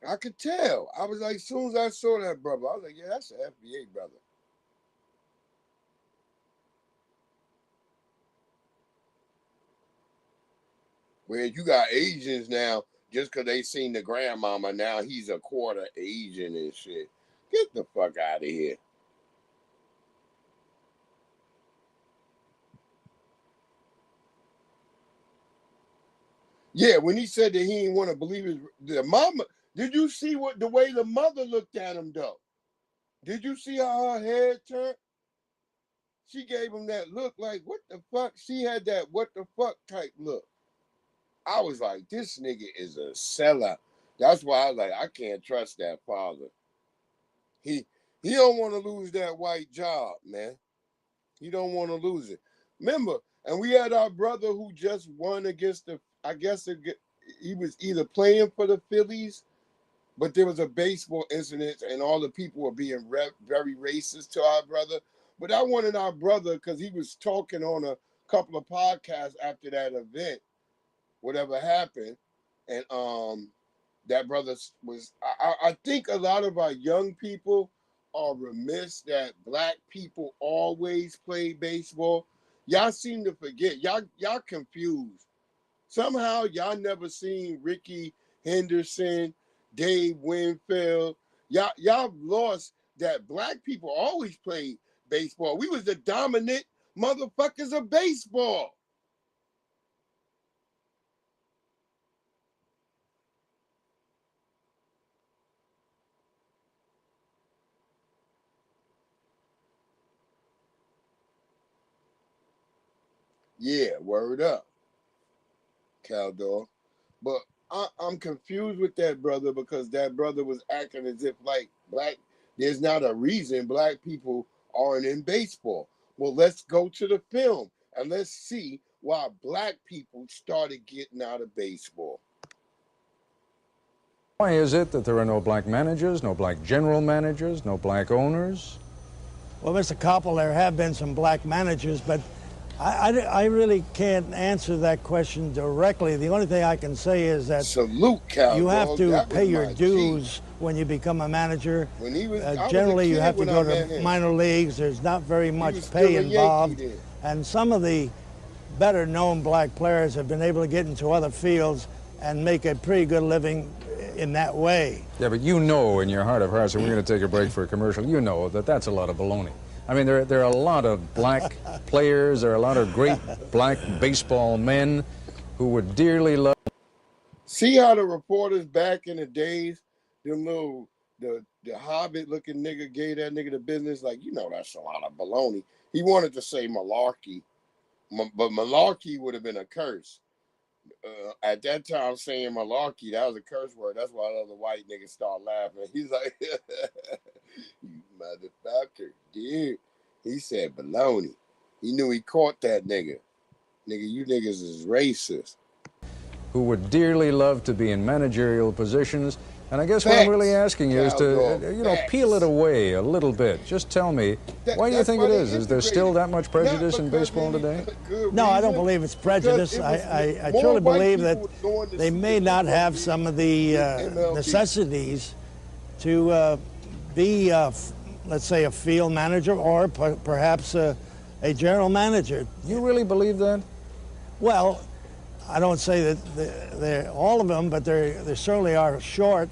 I could tell. I was like, as soon as I saw that brother, I was like, yeah, that's an FBA brother. Where you got Asians now, just because they seen the grandmama, now he's a quarter Asian and shit. Get the fuck out of here. Yeah, when he said that he didn't want to believe the mama, did you see the way the mother looked at him though? Did you see how her head turned? She gave him that look like, what the fuck? She had that what the fuck type look. I was like, this nigga is a sellout. That's why I was like, I can't trust that father. He don't want to lose that white job, man. He don't want to lose it. Remember, and we had our brother who just won against I guess he was either playing for the Phillies, but there was a baseball incident and all the people were being very racist to our brother. But I wanted our brother, because he was talking on a couple of podcasts after that event, whatever happened, and that brother was. I think a lot of our young people are remiss that black people always play baseball. Y'all seem to forget. Y'all confused. Somehow y'all never seen Ricky Henderson, Dave Winfield. Y'all lost that black people always played baseball. We was the dominant motherfuckers of baseball. Yeah, word up, Caldor. But I'm confused with that brother, because that brother was acting as if like there's not a reason black people aren't in baseball. Well, let's go to the film and let's see why black people started getting out of baseball. Why is it that there are no black managers, no black general managers, no black owners? Well, Mr. Koppel, there have been some black managers, but I really can't answer that question directly. The only thing I can say is that you have to pay your dues when you become a manager. Generally, you have to go to minor leagues. There's not very much pay involved. And some of the better known black players have been able to get into other fields and make a pretty good living in that way. Yeah, but you know in your heart of hearts, and we're going to take a break for a commercial, you know that that's a lot of baloney. I mean, there are a lot of black players, there are a lot of great black baseball men who would dearly love. See how the reporters back in the days, them little, the Hobbit-looking nigga gave that nigga the business, like, you know, that's a lot of baloney. He wanted to say malarkey, but malarkey would have been a curse. At that time, saying malarkey, that was a curse word. That's why the other white niggas start laughing. He's like, you motherfucker, dude. He said baloney. He knew he caught that nigga. Nigga, you niggas is racist. Who would dearly love to be in managerial positions And I guess what I'm really asking you is to, you know, peel it away a little bit. Just tell me, why do you think it is? Is there still that much prejudice in baseball today? No, I don't believe it's prejudice. I truly believe that they may not have some of the necessities to be, let's say, a field manager or perhaps a general manager. You really believe that? Well, I don't say that they're all of them, but they certainly are short.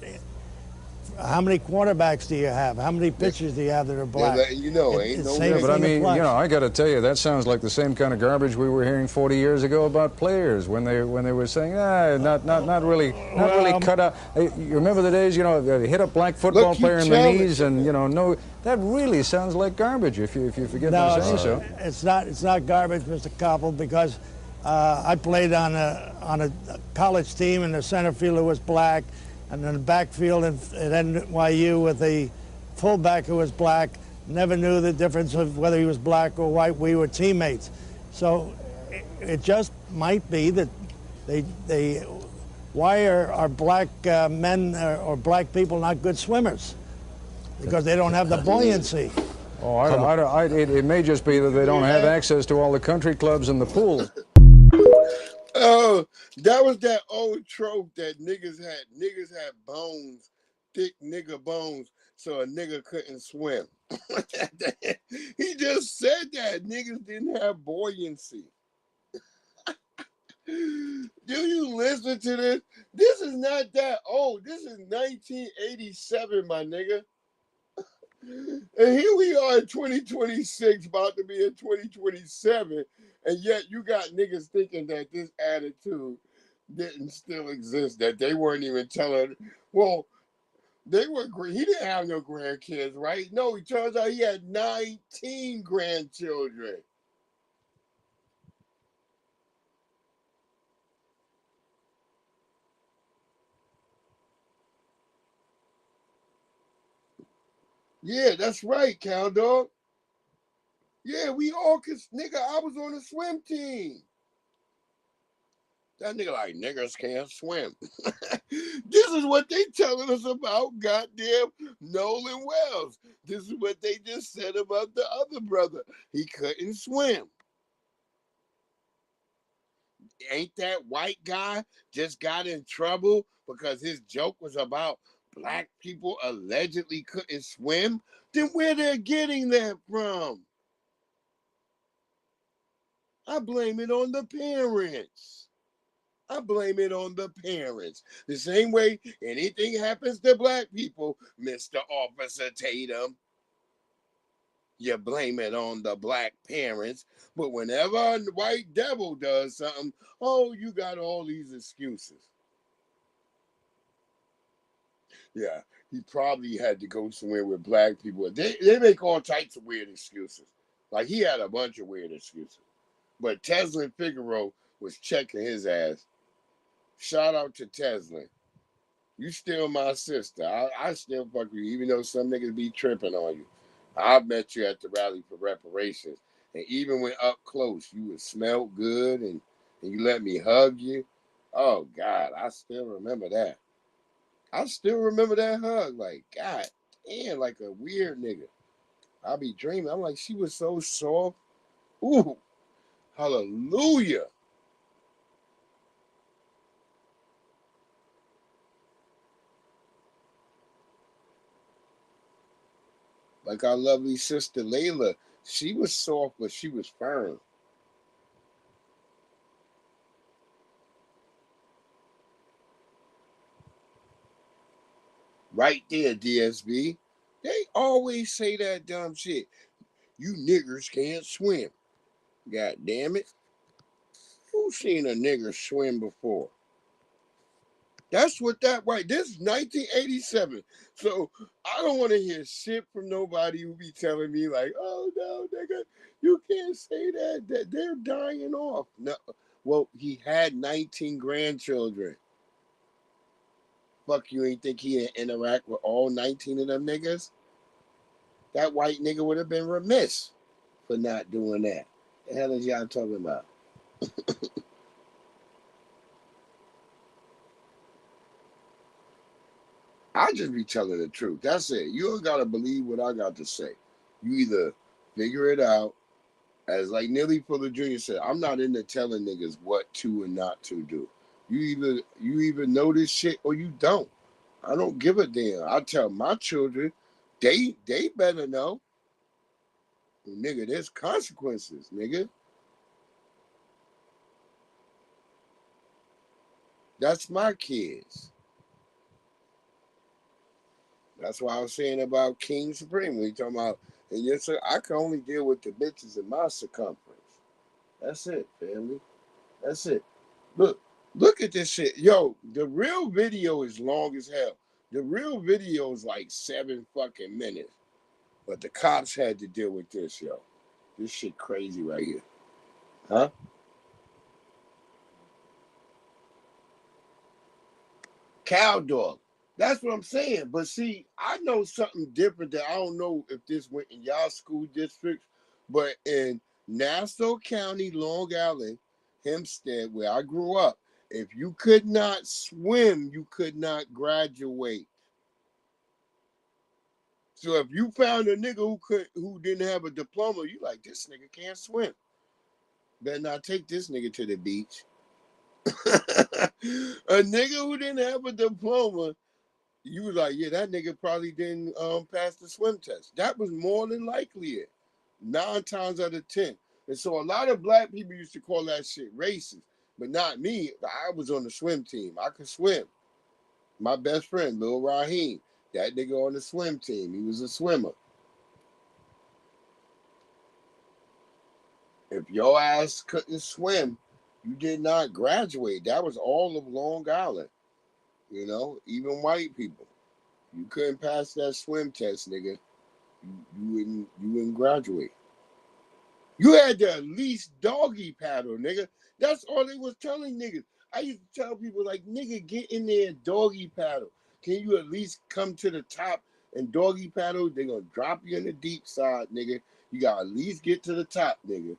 How many quarterbacks do you have? How many pitchers do you have that are black? Yeah, you know, But I mean, you know, I got to tell you, that sounds like the same kind of garbage we were hearing 40 years ago about players when they were saying, not really cut out. You remember the days, you know, they hit a black football player in the knees, and you know, no, that really sounds like garbage if you forget to say so. It's not garbage, Mr. Koppel, because I played on a college team, and the center fielder was black, and in the backfield at NYU with a fullback who was black. Never knew the difference of whether he was black or white. We were teammates. So it just might be that why are black men or black people not good swimmers? Because they don't have the buoyancy. Oh, it may just be that they don't have access to all the country clubs and the pools. Oh, that was that old trope that niggas had bones, thick nigga bones, so a nigga couldn't swim. He just said that niggas didn't have buoyancy. Do you listen to this? This is not that old. This is 1987, my nigga. And here we are in 2026, about to be in 2027, and yet you got niggas thinking that this attitude didn't still exist, that they weren't even telling. Well, they were. He didn't have no grandkids, right? No, it turns out he had 19 grandchildren. Yeah, that's right, Cow Dog. Yeah, we all could, nigga, I was on the swim team. That nigga like, niggas can't swim. This is what they telling us about goddamn Nolan Wells. This is what they just said about the other brother. He couldn't swim. Ain't that white guy just got in trouble because his joke was about black people allegedly couldn't swim? Then where they're getting that from? I blame it on the parents. I blame it on the parents. The same way anything happens to black people, Mr. Officer Tatum, you blame it on the black parents. But whenever a white devil does something, oh, you got all these excuses. Yeah, he probably had to go somewhere with black people. They make all types of weird excuses. Like, he had a bunch of weird excuses. But Teslin Figaro was checking his ass. Shout out to Teslin. You still my sister. I still fuck with you, even though some niggas be tripping on you. I met you at the rally for reparations. And even when up close, you would smell good and you let me hug you. Oh, God, I still remember that. I still remember that hug. Like, God damn, like a weird nigga. I be dreaming. I'm like, she was so soft. Ooh, hallelujah. Like our lovely sister Layla. She was soft, but she was firm. Right there, DSB. They always say that dumb shit. You niggers can't swim. God damn it. Who's seen a nigger swim before? That's what that right. This is 1987. So I don't want to hear shit from nobody who be telling me like, oh no, nigga, you can't say that. That they're dying off. No. Well, he had 19 grandchildren. Fuck, you ain't think he'd interact with all 19 of them niggas? That white nigga would have been remiss for not doing that. The hell is y'all talking about? I just be telling the truth. That's it. You don't gotta believe what I got to say. You either figure it out, as like Nelly Fuller Jr. said, I'm not into telling niggas what to and not to do. You either know this shit or you don't. I don't give a damn. I tell my children, they better know. Nigga, there's consequences, nigga. That's my kids. That's why I was saying about King Supreme. When you talking about, and yes, sir, I can only deal with the bitches in my circumference. That's it, family. That's it. Look at this shit. Yo, the real video is long as hell. The real video is like 7 fucking minutes. But the cops had to deal with this, yo. This shit crazy right here. Huh? Cow dog. That's what I'm saying. But see, I know something different that I don't know if this went in y'all school districts, but in Nassau County, Long Island, Hempstead, where I grew up, if you could not swim, you could not graduate. So if you found a nigga who didn't have a diploma, you like, this nigga can't swim. Better not take this nigga to the beach. A nigga who didn't have a diploma, you was like, yeah, that nigga probably didn't pass the swim test. That was more than likely it. 9 times out of 10. And so a lot of black people used to call that shit racist. But not me. I was on the swim team. I could swim. My best friend, Lil Raheem, that nigga on the swim team. He was a swimmer. If your ass couldn't swim, you did not graduate. That was all of Long Island. You know, even white people. You couldn't pass that swim test, nigga. You wouldn't graduate. You had to at least doggy paddle, nigga. That's all they was telling niggas. I used to tell people, like, nigga, get in there and doggy paddle. Can you at least come to the top and doggy paddle? They're going to drop you in the deep side, nigga. You got to at least get to the top, nigga.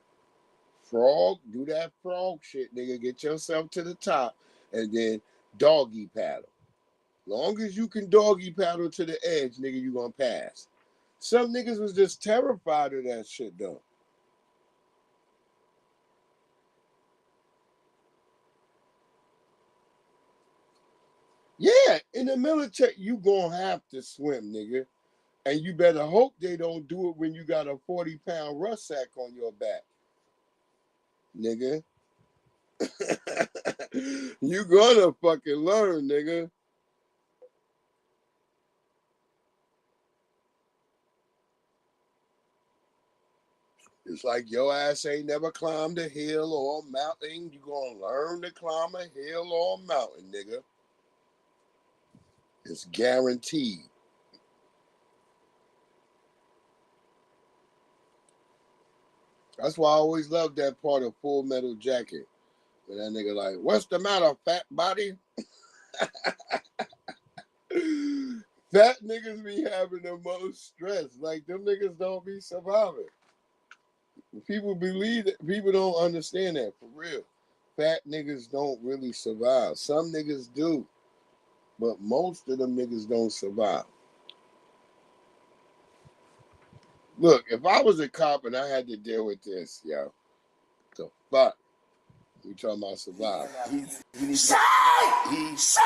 Frog, do that frog shit, nigga. Get yourself to the top and then doggy paddle. Long as you can doggy paddle to the edge, nigga, you going to pass. Some niggas was just terrified of that shit, though. Yeah, in the military, you gonna have to swim, nigga. And you better hope they don't do it when you got a 40-pound rucksack on your back, nigga. You gonna fucking learn, nigga. It's like your ass ain't never climbed a hill or a mountain. You gonna learn to climb a hill or a mountain, nigga. It's guaranteed. That's why I always loved that part of Full Metal Jacket. When that nigga like, what's the matter, fat body? Fat niggas be having the most stress. Like, them niggas don't be surviving. People believe that. People don't understand that, for real. Fat niggas don't really survive. Some niggas do. But most of them niggas don't survive. Look, if I was a cop and I had to deal with this, yo, the fuck? We talking about survive. Stop! Mass!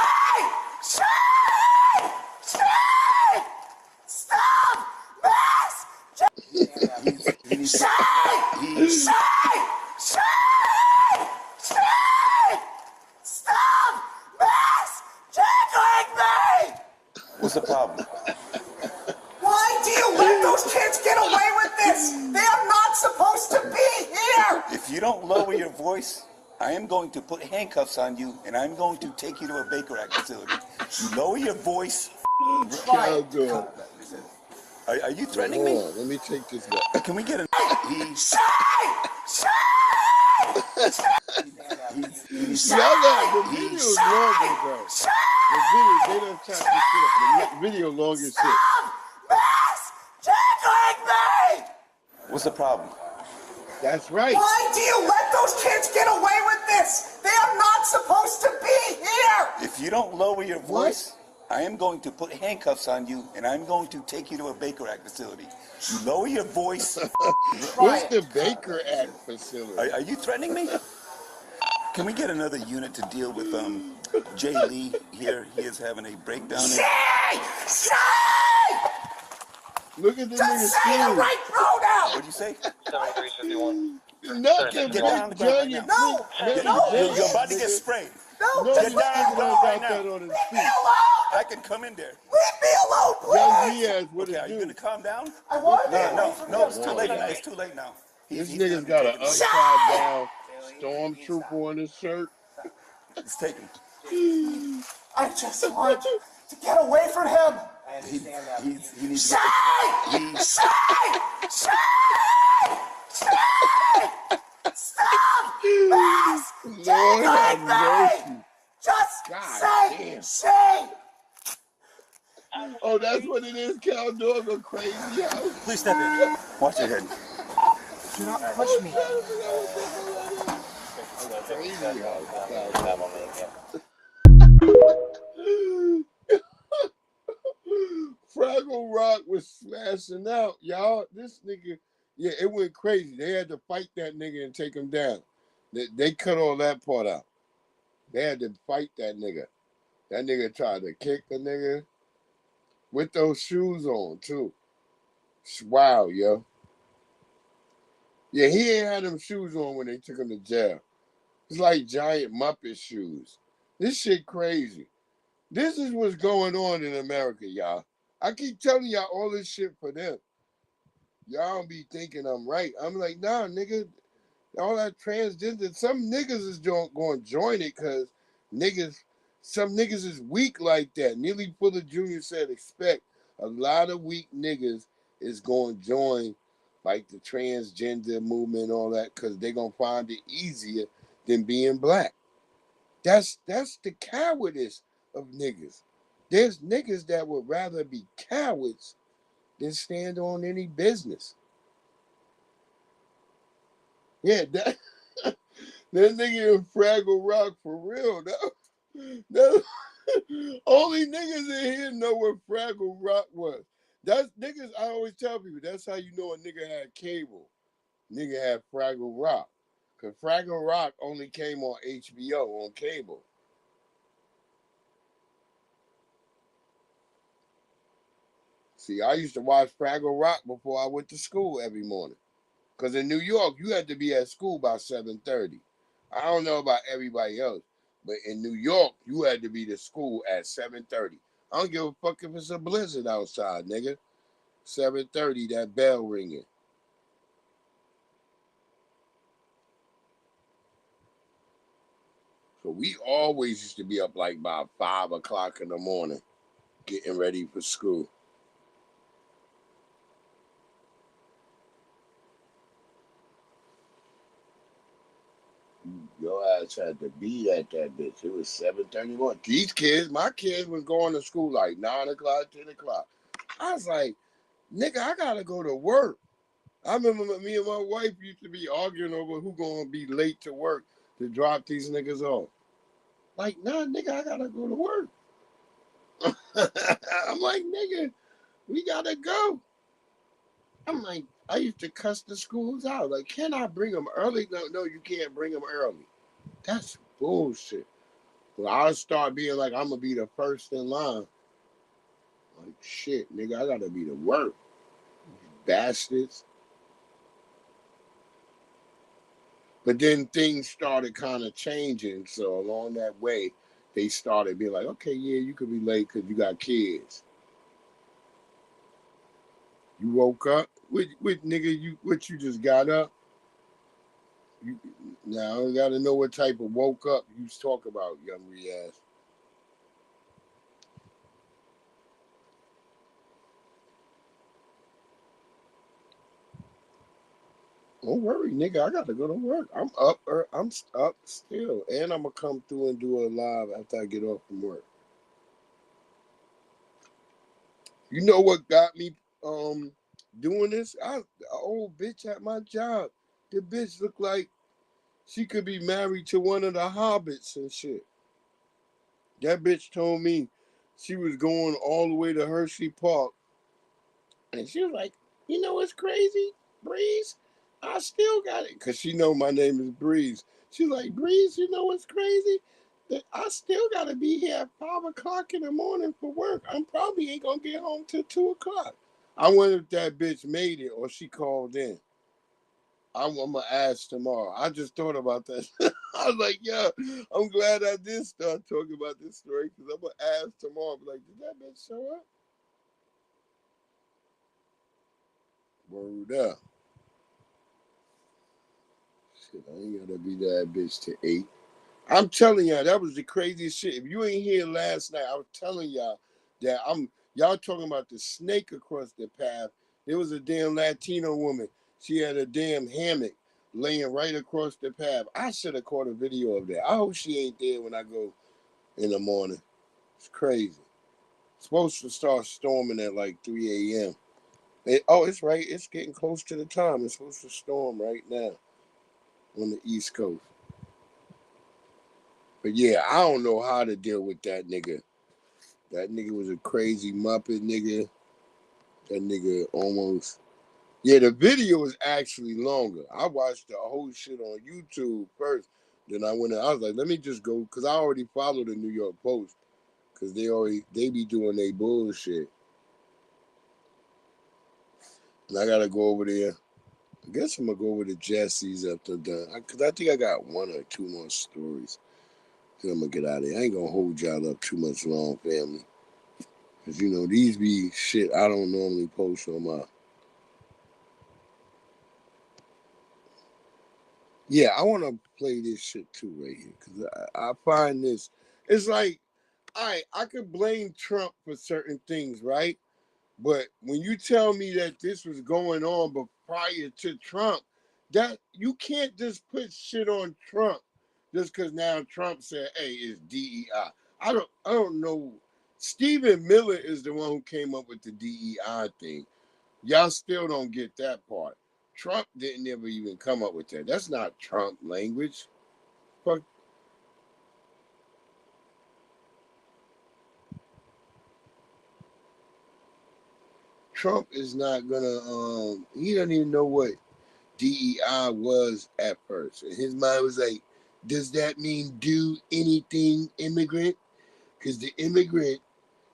Stop! Mass! Jiggling me! What's the problem? Why do you let those kids get away with this? They are not supposed to be here! If you don't lower your voice, I am going to put handcuffs on you and I'm going to take you to a Baker Act facility. You lower your voice. Are you threatening me? Hold on, let me take this guy. Can we get a... Y'all got the video's longer, bro. The video, they don't chop this shit up. The video long as shit. Mass! Jiggling me! What's the problem? That's right. Why do you let those kids get away with this? They are not supposed to be here! If you don't lower your voice, I am going to put handcuffs on you, and I'm going to take you to a Baker Act facility. You lower your voice. What's the Baker Act facility? Are you threatening me? Can we get another unit to deal with Jay Lee here? He is having a breakdown. Say! Look at the Just say the right pronoun! What'd you say? 7351. Nothing but John, you No! You're about to get sprayed. No! Get down right now. on his Leave feet. me alone! I can come in there. Leave me alone, Young please! Diaz, what Okay, are it you do? gonna calm down? I want No, it's too late now. It's too late now. This nigga's got an upside down stormtrooper on his shirt. It's taken. I just want to get away from him! I understand that. He needs Shay! Stop! Please! Lord have mercy. Just God say damn. Shay! Oh, that's what it is, Cal Dog, a crazy house. Please step in. Watch your head. Do not push me. Crazy house. Fraggle Rock was smashing out, y'all. This nigga, yeah, it went crazy. They had to fight that nigga and take him down. They cut all that part out. They had to fight that nigga. That nigga tried to kick the nigga with those shoes on, too. Wow, yo. Yeah, he ain't had them shoes on when they took him to jail. It's like giant Muppet shoes. This shit crazy. This is what's going on in America, y'all. I keep telling y'all all this shit for them. Y'all don't be thinking I'm right. I'm like, nah, nigga, all that transgender, some niggas is going to join it because some niggas is weak like that. Neely Fuller Jr. said, expect a lot of weak niggas is going to join like the transgender movement and all that because they're going to find it easier than being black. That's the cowardice of niggas. There's niggas that would rather be cowards than stand on any business. Yeah, that nigga in Fraggle Rock for real. That only niggas in here know what Fraggle Rock was. That's niggas, I always tell people, that's how you know a nigga had cable. Nigga had Fraggle Rock. Because Fraggle Rock only came on HBO on cable. See, I used to watch Fraggle Rock before I went to school every morning. Because in New York, you had to be at school by 7:30. I don't know about everybody else, but in New York, you had to be to school at 7:30. I don't give a fuck if it's a blizzard outside, nigga. 7:30, that bell ringing. So we always used to be up like by 5 o'clock in the morning, getting ready for school. Your ass had to be at that bitch. It was 7:31. These kids, my kids was going to school like 9 o'clock, 10 o'clock. I was like, nigga, I gotta go to work. I remember me and my wife used to be arguing over who gonna be late to work to drop these niggas off. Like, nah, nigga, I gotta go to work. I'm like, nigga, we gotta go. I'm like, I used to cuss the schools out. Like, can I bring them early? No, you can't bring them early. That's bullshit. Well, I'll start being like, I'm going to be the first in line. Like, shit, nigga, I got to be the work. Bastards. But then things started kind of changing. So along that way, they started being like, okay, yeah, you could be late because you got kids. You woke up? With nigga, what you just got up? Now I gotta know what type of woke up you talk about, young Riaz. Don't worry, nigga. I gotta go to work. I'm up still, and I'm gonna come through and do a live after I get off from work. You know what got me doing this? An old bitch at my job. The bitch looked like she could be married to one of the hobbits and shit. That bitch told me She was going all the way to Hershey Park, and she was like, "You know what's crazy, Breeze? I still got it," because she know my name is Breeze. She's like, "Breeze, you know what's crazy? That I still got to be here at 5 o'clock in the morning for work. I'm probably ain't gonna get home till 2 o'clock." I wonder if that bitch made it or she called in. I'm gonna ask tomorrow. I just thought about that. I was like, "Yeah, I'm glad I did start talking about this story because I'm gonna ask tomorrow." Be like, "Did that bitch show up?" Word up. Shit, I ain't gotta be that bitch to 8. I'm telling y'all, that was the craziest shit. If you ain't here last night, I was telling y'all that y'all talking about the snake across the path. There was a damn Latino woman. She had a damn hammock laying right across the path. I should have caught a video of that. I hope she ain't there when I go in the morning. It's crazy. It's supposed to start storming at like 3 a.m. It's right. It's getting close to the time. It's supposed to storm right now on the East Coast. But yeah, I don't know how to deal with that nigga. That nigga was a crazy Muppet nigga. That nigga almost... Yeah, the video is actually longer. I watched the whole shit on YouTube first. Then I went. I was like, let me just go, because I already follow the New York Post, because they be doing their bullshit. And I gotta go over there. I guess I'm gonna go over to Jesse's after done, because I think I got 1 or 2 more stories. Then I'm gonna get out of here. I ain't gonna hold y'all up too much long, family. Because, you know, these be shit I don't normally post on my... Yeah, I want to play this shit too right here. Because I find this... It's like, all right, I could blame Trump for certain things, right? But when you tell me that this was going on but prior to Trump, that you can't just put shit on Trump just because now Trump said, "Hey, it's DEI." I don't know. Stephen Miller is the one who came up with the DEI thing. Y'all still don't get that part. Trump didn't ever even come up with that. That's not Trump language. Fuck. Trump is not gonna, he doesn't even know what DEI was at first. And his mind was like, does that mean do anything immigrant? Because the immigrant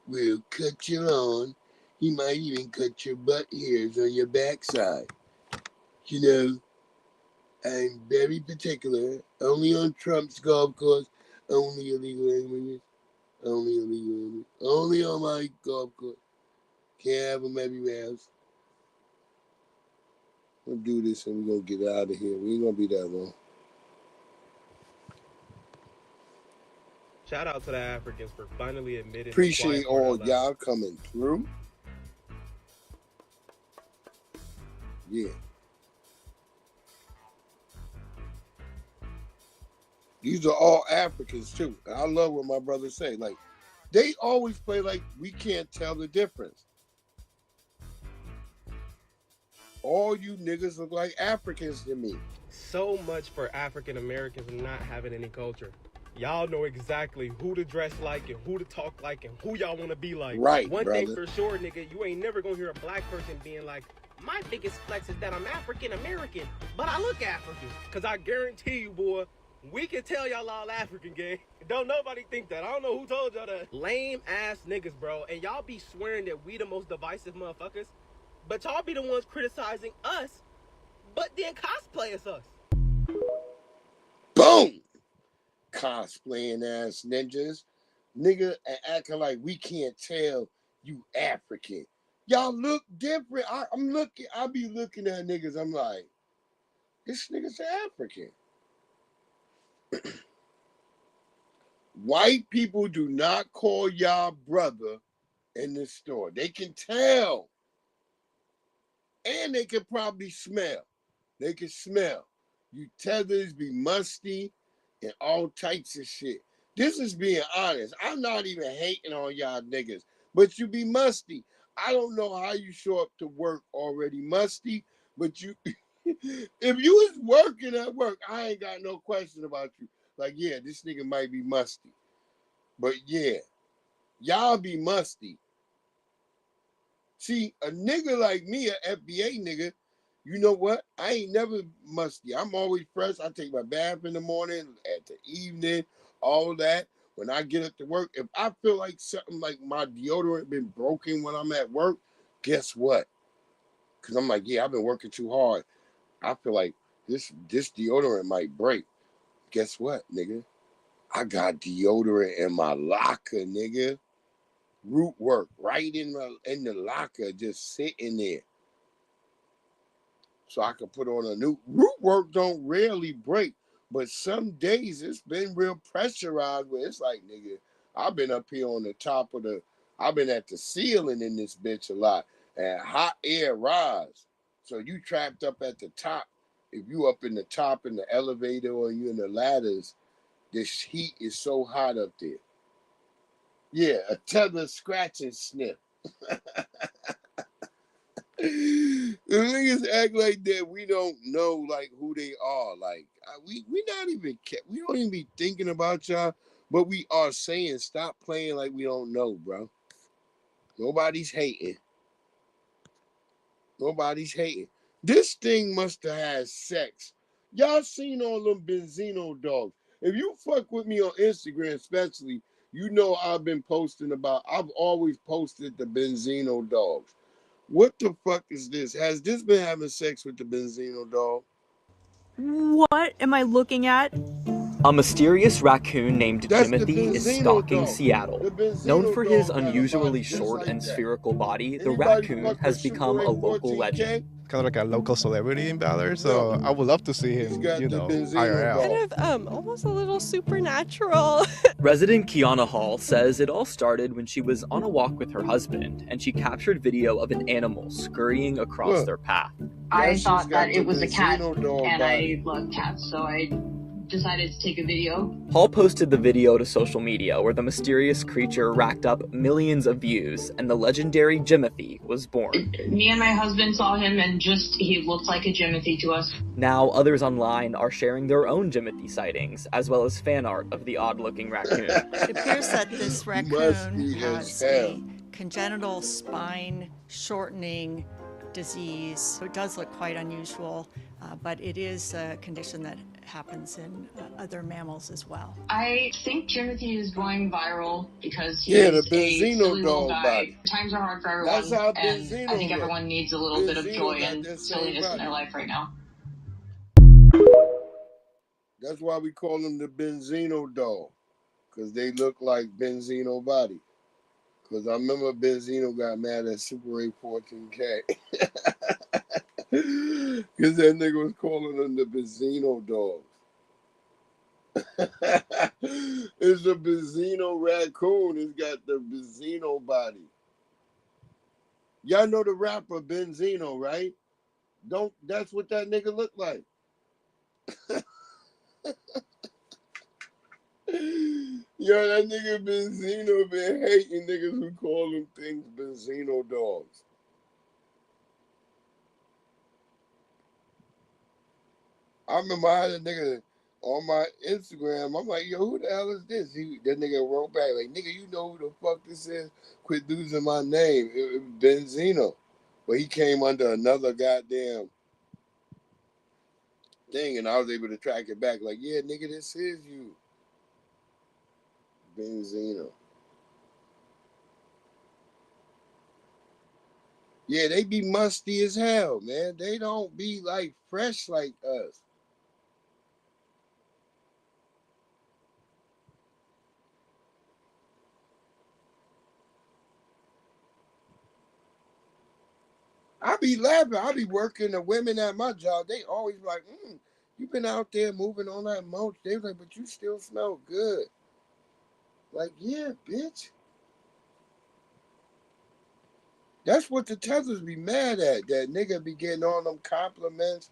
will cut your lawn. He might even cut your butt hairs on your backside. You know, I'm very particular. Only on Trump's golf course. Only illegal immigrants. Only illegal immigrants. Only on my golf course. Can't have them everywhere else. We'll do this and we're going to get out of here. We ain't going to be that long. Shout out to the Africans for finally admitting. Appreciate all y'all coming through. Yeah. These are all Africans too. I love what my brothers say. Like, they always play like we can't tell the difference. All you niggas look like Africans to me. So much for African Americans not having any culture. Y'all know exactly who to dress like and who to talk like and who y'all want to be like. Right, One brother. thing for sure, nigga, you ain't never gonna hear a black person being like, my biggest flex is that I'm African American, but I look African. Cause I guarantee you, boy, we can tell y'all all African, gang. Don't nobody think that. I don't know who told y'all that. Lame ass niggas, bro. And y'all be swearing that we the most divisive motherfuckers, but y'all be the ones criticizing us, but then cosplay as us. Boom! Cosplaying ass ninjas. Nigga, and acting like we can't tell you African. Y'all look different. I be looking at niggas, I'm like, this nigga's African. White people do not call y'all brother in the store. They can tell. And they can probably smell. They can smell. You tethers be musty and all types of shit. This is being honest. I'm not even hating on y'all niggas, but you be musty. I don't know how you show up to work already musty, but you, if you was working at work, I ain't got no question about you. Like, yeah, this nigga might be musty. But yeah, Y'all be musty. See, a nigga like me, a FBA nigga, you know what? I ain't never musty. I'm always fresh. I take my bath in the morning, at the evening, all that. When I get up to work, if I feel like something like my deodorant been broken when I'm at work, guess what? Because I'm like, yeah, I've been working too hard. I feel like this deodorant might break. Guess what, nigga? I got deodorant in my locker, nigga. Root work right in the locker, just sitting there. So I can put on a new root work. Don't rarely break, but some days it's been real pressurized where it's like, nigga, I've been up here on the top of I've been at the ceiling in this bitch a lot, and hot air rise. So you trapped up at the top. If you up in the top in the elevator or you in the ladders, this heat is so hot up there. Yeah, a tether scratch and sniff. The niggas act like that. We don't know like who they are. Like we not even we don't even be thinking about y'all, but we are saying stop playing like we don't know, bro. Nobody's hating. Nobody's hating. This thing must have had sex. Y'all seen all them Benzino dogs. If you fuck with me on Instagram, especially, you know I've always posted the Benzino dogs. What the fuck is this? Has this been having sex with the Benzino dog? What am I looking at? A mysterious raccoon named Jimothy is stalking Seattle. Known for his unusually short and spherical body, the raccoon has become a local legend. Kind of like a local celebrity in Bel Air, so I would love to see him, IRL. Kind of almost a little supernatural. Resident Kiana Hall says it all started when she was on a walk with her husband, and she captured video of an animal scurrying across their path. I thought that it was a cat, and I love cats, so I decided to take a video. Hall posted the video to social media where the mysterious creature racked up millions of views and the legendary Jimothy was born. Me and my husband saw him and he looked like a Jimothy to us. Now others online are sharing their own Jimothy sightings as well as fan art of the odd-looking raccoon. It appears that this raccoon has a congenital spine shortening disease. So it does look quite unusual, but it is a condition that happens in other mammals as well. I think Jimothy is going viral because he is the Benzino a silly little dog guy. body. Times are hard for everyone, That's how and Benzino I think look. everyone needs a little bit of Benzino joy got and that same silliness in body. their life right now. That's why we call him the Benzino dog, because they look like Benzino body. Because I remember Benzino got mad at Super 814K. Because that nigga was calling them the Benzino dogs. It's a Benzino raccoon. It's got the Benzino body. Y'all know the rapper Benzino, right? That's what that nigga look like. Yo, that nigga Benzino been hating niggas who call them things Benzino dogs. I remember I had a nigga on my Instagram. I'm like, yo, who the hell is this? That nigga wrote back like, nigga, you know who the fuck this is? Quit losing my name. It was Benzino. But he came under another goddamn thing, and I was able to track it back. Like, yeah, nigga, this is you. Benzino. Yeah, they be musty as hell, man. They don't be like fresh like us. I be laughing. I be working the women at my job. They always like, you been out there moving on that mulch. They was like, but you still smell good. Like, yeah, bitch. That's what the tethers be mad at. That nigga be getting all them compliments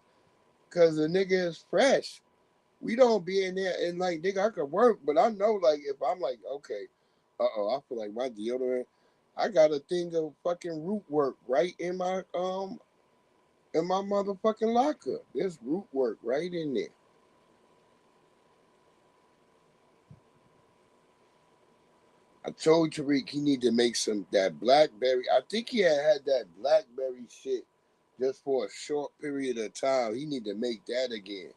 because the nigga is fresh. We don't be in there and like, nigga, I could work, but I know like if I'm like, okay, I feel like my deodorant, I got a thing of fucking root work right in my motherfucking locker. There's root work right in there. I told Tariq he need to make that BlackBerry. I think he had that BlackBerry shit just for a short period of time. He need to make that again.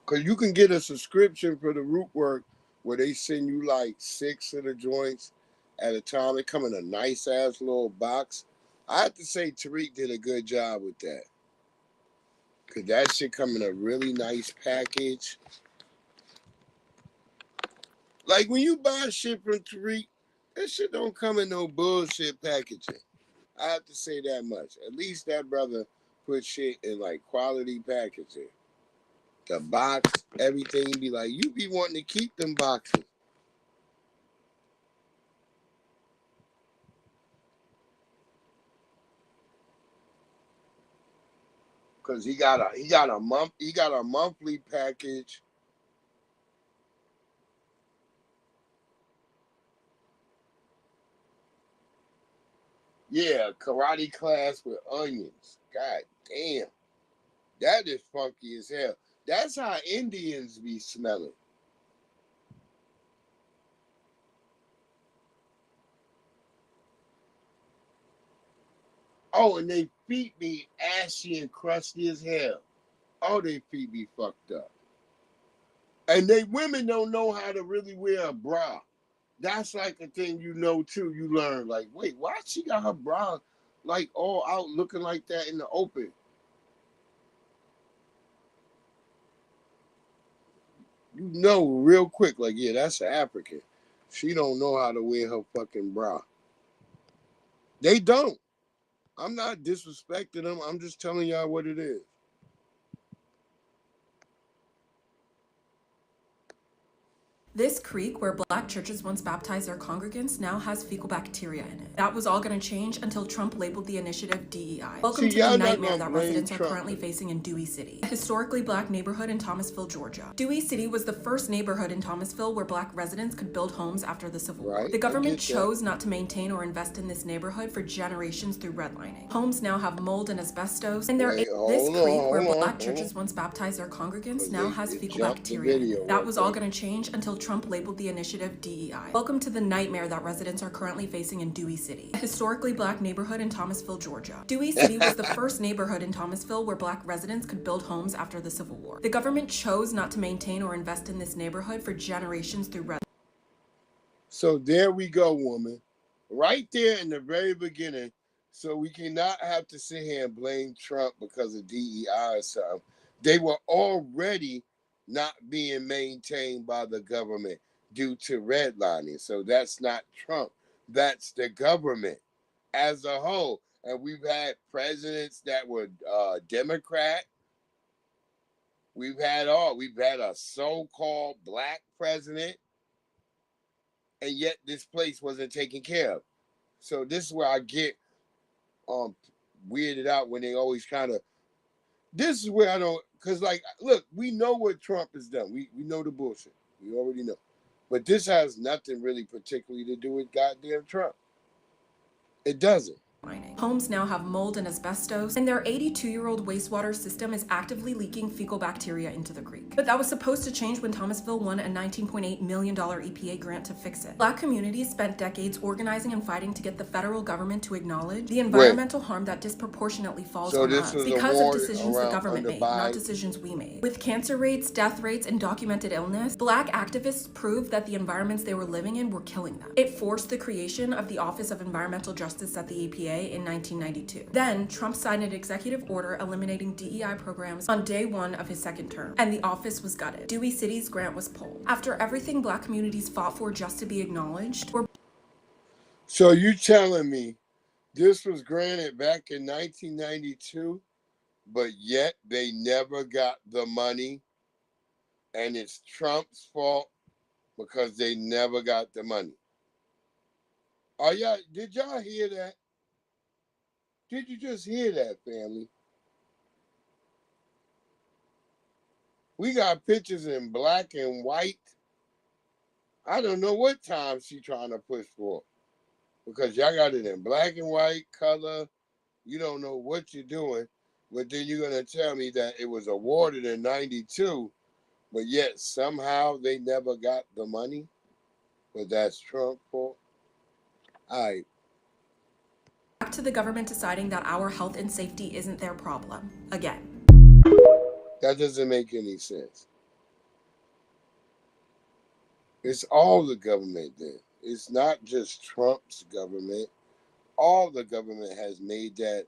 Because you can get a subscription for the root work where they send you like 6 of the joints at a time. They come in a nice ass little box. I have to say Tariq did a good job with that. Because that shit come in a really nice package. Like when you buy shit from Tariq, that shit don't come in no bullshit packaging. I have to say that much. At least that brother put shit in like quality packaging. The box, everything be like, you be wanting to keep them boxes. Cause he got a monthly package. Yeah, karate class with onions. God damn. That is funky as hell. That's how Indians be smelling. Oh, and they feet be ashy and crusty as hell. Oh, they feet be fucked up. And they women don't know how to really wear a bra. That's like a thing you know too. You learn like, wait, why she got her bra like all out looking like that in the open? You know real quick, like, yeah, that's an African. She don't know how to wear her fucking bra. They don't. I'm not disrespecting them. I'm just telling y'all what it is. This creek, where black churches once baptized their congregants, now has fecal bacteria in it. That was all going to change until Trump labeled the initiative DEI. Welcome to the nightmare that residents are currently facing in Dewey City, a historically black neighborhood in Thomasville, Georgia. Dewey City was the first neighborhood in Thomasville where black residents could build homes after the Civil War. The government chose not to maintain or invest in this neighborhood for generations through redlining. Homes now have mold and asbestos, and this creek, where black churches once baptized their congregants, now has fecal bacteria. That was all going to change until Trump labeled the initiative DEI. Welcome to the nightmare that residents are currently facing in Dewey City, a historically black neighborhood in Thomasville, Georgia. Dewey City was the first neighborhood in Thomasville where black residents could build homes after the Civil War. The government chose not to maintain or invest in this neighborhood for generations through red. So there we go, woman. Right there in the very beginning. So we cannot have to sit here and blame Trump because of DEI or something. They were already not being maintained by the government due to redlining. So that's not Trump. That's the government as a whole. And we've had presidents that were Democrat. We've had a so-called black president. And yet this place wasn't taken care of. So this is where I get weirded out when they always kind of, this is where I don't, because like, look, we know what Trump has done. We know the bullshit. We already know. But this has nothing really particularly to do with goddamn Trump. It doesn't. Homes now have mold and asbestos, and their 82-year-old wastewater system is actively leaking fecal bacteria into the creek. But that was supposed to change when Thomasville won a $19.8 million EPA grant to fix it. Black communities spent decades organizing and fighting to get the federal government to acknowledge the environmental harm that disproportionately falls on us because of decisions the government made, not decisions we made. With cancer rates, death rates, and documented illness, black activists proved that the environments they were living in were killing them. It forced the creation of the Office of Environmental Justice at the EPA in 1992. Then, Trump signed an executive order eliminating DEI programs on day one of his second term, and the office was gutted. Dewey City's grant was pulled. After everything black communities fought for just to be acknowledged, So you telling me this was granted back in 1992, but yet they never got the money, and it's Trump's fault because they never got the money? Did y'all hear that? Did you just hear that, family? We got pictures in black and white. I don't know what time she trying to push for, because y'all got it in black and white, color. You don't know what you're doing, but then you're going to tell me that it was awarded in 92, But yet somehow they never got the money. But that's Trump's fault. All right. Back to the government deciding that our health and safety isn't their problem. Again. That doesn't make any sense. It's all the government then. It's not just Trump's government. All the government has made that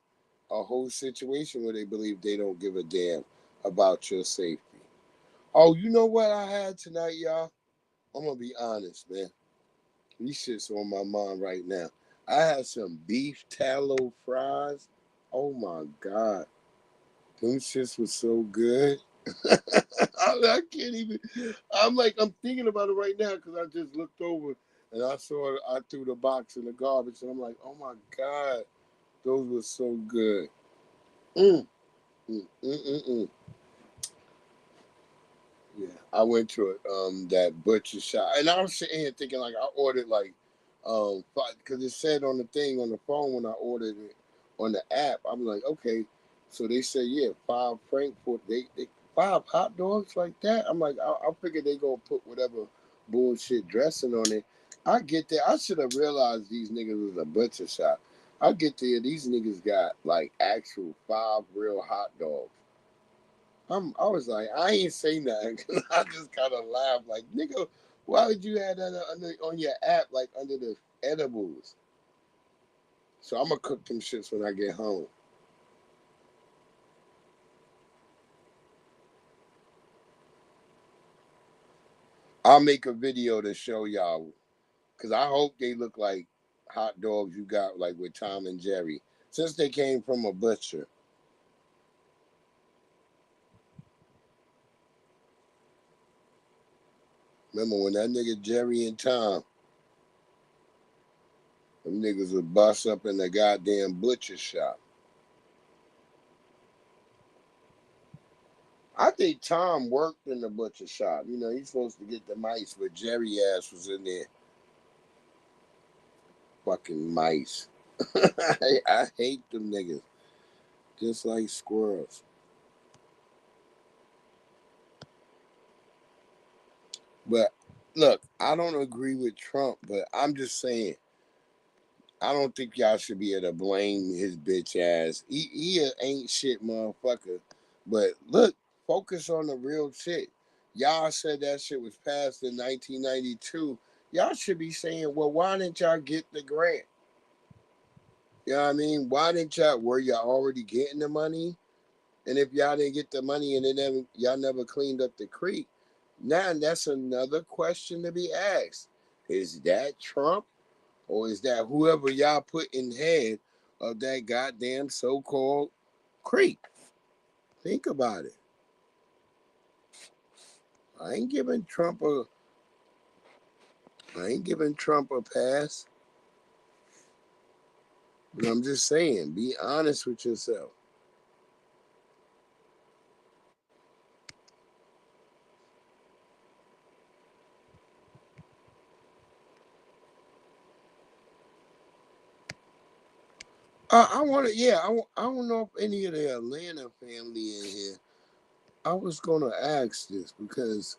a whole situation where they believe they don't give a damn about your safety. Oh, you know what I had tonight, y'all? I'm going to be honest, man. These shit's on my mind right now. I had some beef tallow fries. Oh, my God. Them shits was so good. I can't even. I'm thinking about it right now because I just looked over and I saw I threw the box in the garbage and I'm like, oh my God, those were so good. Yeah, I went to that butcher shop and I was sitting here thinking I ordered because it said on the thing on the phone when I ordered it on the app. I'm like, okay, so they said 5 Frankfurt. They 5 hot dogs like that. I'm like, I figured they gonna put whatever bullshit dressing on it. I get there. I should have realized these niggas was a butcher shop. I get there. These niggas got actual 5 real hot dogs. I was like, I ain't say nothing. I just kind of laughed like, nigga, why would you have that on your app under the edibles? So I'm gonna cook them shits when I get home. I'll make a video to show y'all, because I hope they look like hot dogs you got with Tom and Jerry, since they came from a butcher. Remember when that nigga Jerry and Tom, them niggas would bust up in the goddamn butcher shop. I think Tom worked in the butcher shop. You know, he's supposed to get the mice, but Jerry ass was in there. Fucking mice. I hate them niggas. Just like squirrels. But look, I don't agree with Trump, but I'm just saying, I don't think y'all should be able to blame his bitch ass. He a ain't shit motherfucker. But look, focus on the real shit. Y'all said that shit was passed in 1992. Y'all should be saying, well, why didn't y'all get the grant? You know what I mean? Why didn't y'all, were y'all already getting the money? And if y'all didn't get the money and y'all never cleaned up the creek, now that's another question to be asked. Is that Trump? Or is that whoever y'all put in head of that goddamn so-called creek? Think about it. I ain't giving Trump a pass. But I'm just saying, be honest with yourself. I want to, I don't know if any of the Atlanta family in here. I was going to ask this because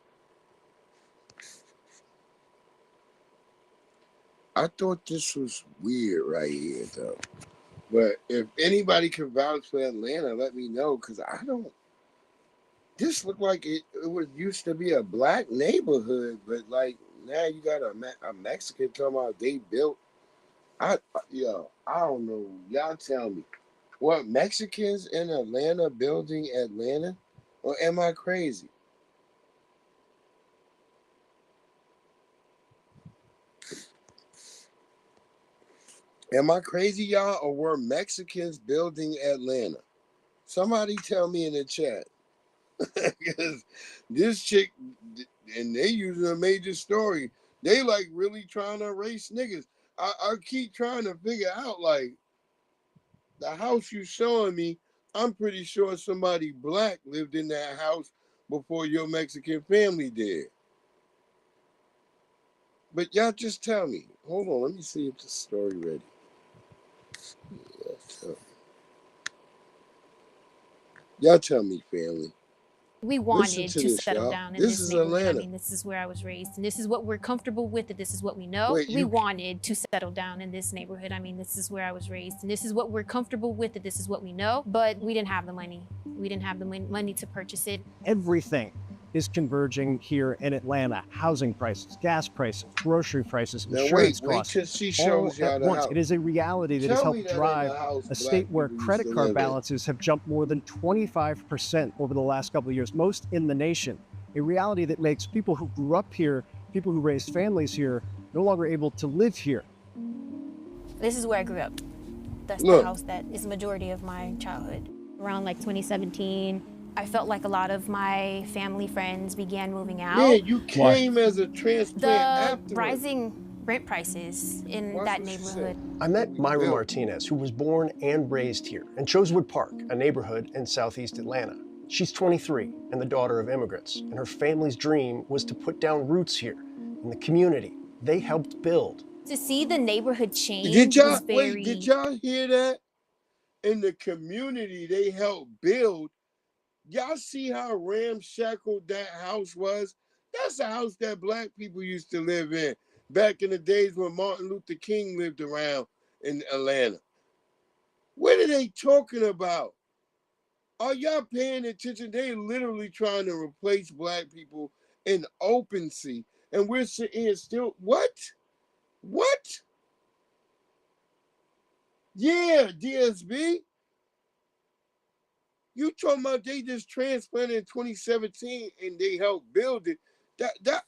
I thought this was weird right here, though. But if anybody can vouch for Atlanta, let me know, because I don't. This looked like it used to be a black neighborhood, but now you got a Mexican talking about they built. I don't know. Y'all tell me, what Mexicans in Atlanta building Atlanta, or am I crazy? Am I crazy, y'all, or were Mexicans building Atlanta? Somebody tell me in the chat. Because this chick, and they using a major story, they really trying to erase niggas. I keep trying to figure out, the house you showing me, I'm pretty sure somebody black lived in that house before your Mexican family did. But y'all just tell me. Hold on, let me see if the story ready. Y'all tell me, family. We wanted to settle y'all. down in This this is neighborhood. Atlanta. I mean, this is where I was raised, and this is what we're comfortable with, and this is what we know. Wait, We wanted to settle down in this neighborhood. I mean, this is where I was raised, and this is what we're comfortable with, and this is what we know. But we didn't have the money. We didn't have the money to purchase it. Everything is converging here in Atlanta. Housing prices, gas prices, grocery prices, Now insurance wait costs, till she all shows y'all at the once. house. It is a reality that has Tell me helped that ain't drive the house a black state where people used credit to card live in. balances have jumped more than 25% over the last couple of years, most in the nation. A reality that makes people who grew up here, people who raised families here, no longer able to live here. This is where I grew up. That's Look. the house that is the majority of my childhood. Around like 2017, I felt like a lot of my family friends began moving out. Man, you came as a transplant The afterwards. rising rent prices in that neighborhood. I met Myra Martinez, who was born and raised here in Chosewood Park, a neighborhood in southeast Atlanta. She's 23 and the daughter of immigrants, and her family's dream was to put down roots here in the community they helped build. To see the neighborhood change Did y'all was very... wait? Did y'all hear that? In the community they helped build. Y'all see how ramshackle that house was? That's a house that black people used to live in back in the days when Martin Luther King lived around in Atlanta. What are they talking about? Are y'all paying attention? They literally trying to replace black people in OpenSea, and we're sitting here still. What? What? Yeah, DSB. You talking about they just transplanted in 2017 and they helped build it? Let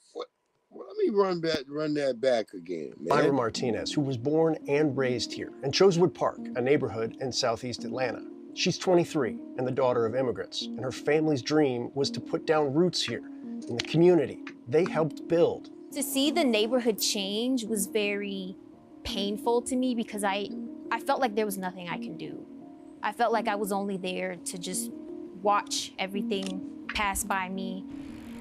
me run that back again, man. Myra Martinez, who was born and raised here in Chosewood Park, a neighborhood in southeast Atlanta. She's 23 and the daughter of immigrants, and her family's dream was to put down roots here in the community they helped build. To see the neighborhood change was very painful to me because I felt like there was nothing I can do. I felt like I was only there to just watch everything pass by me.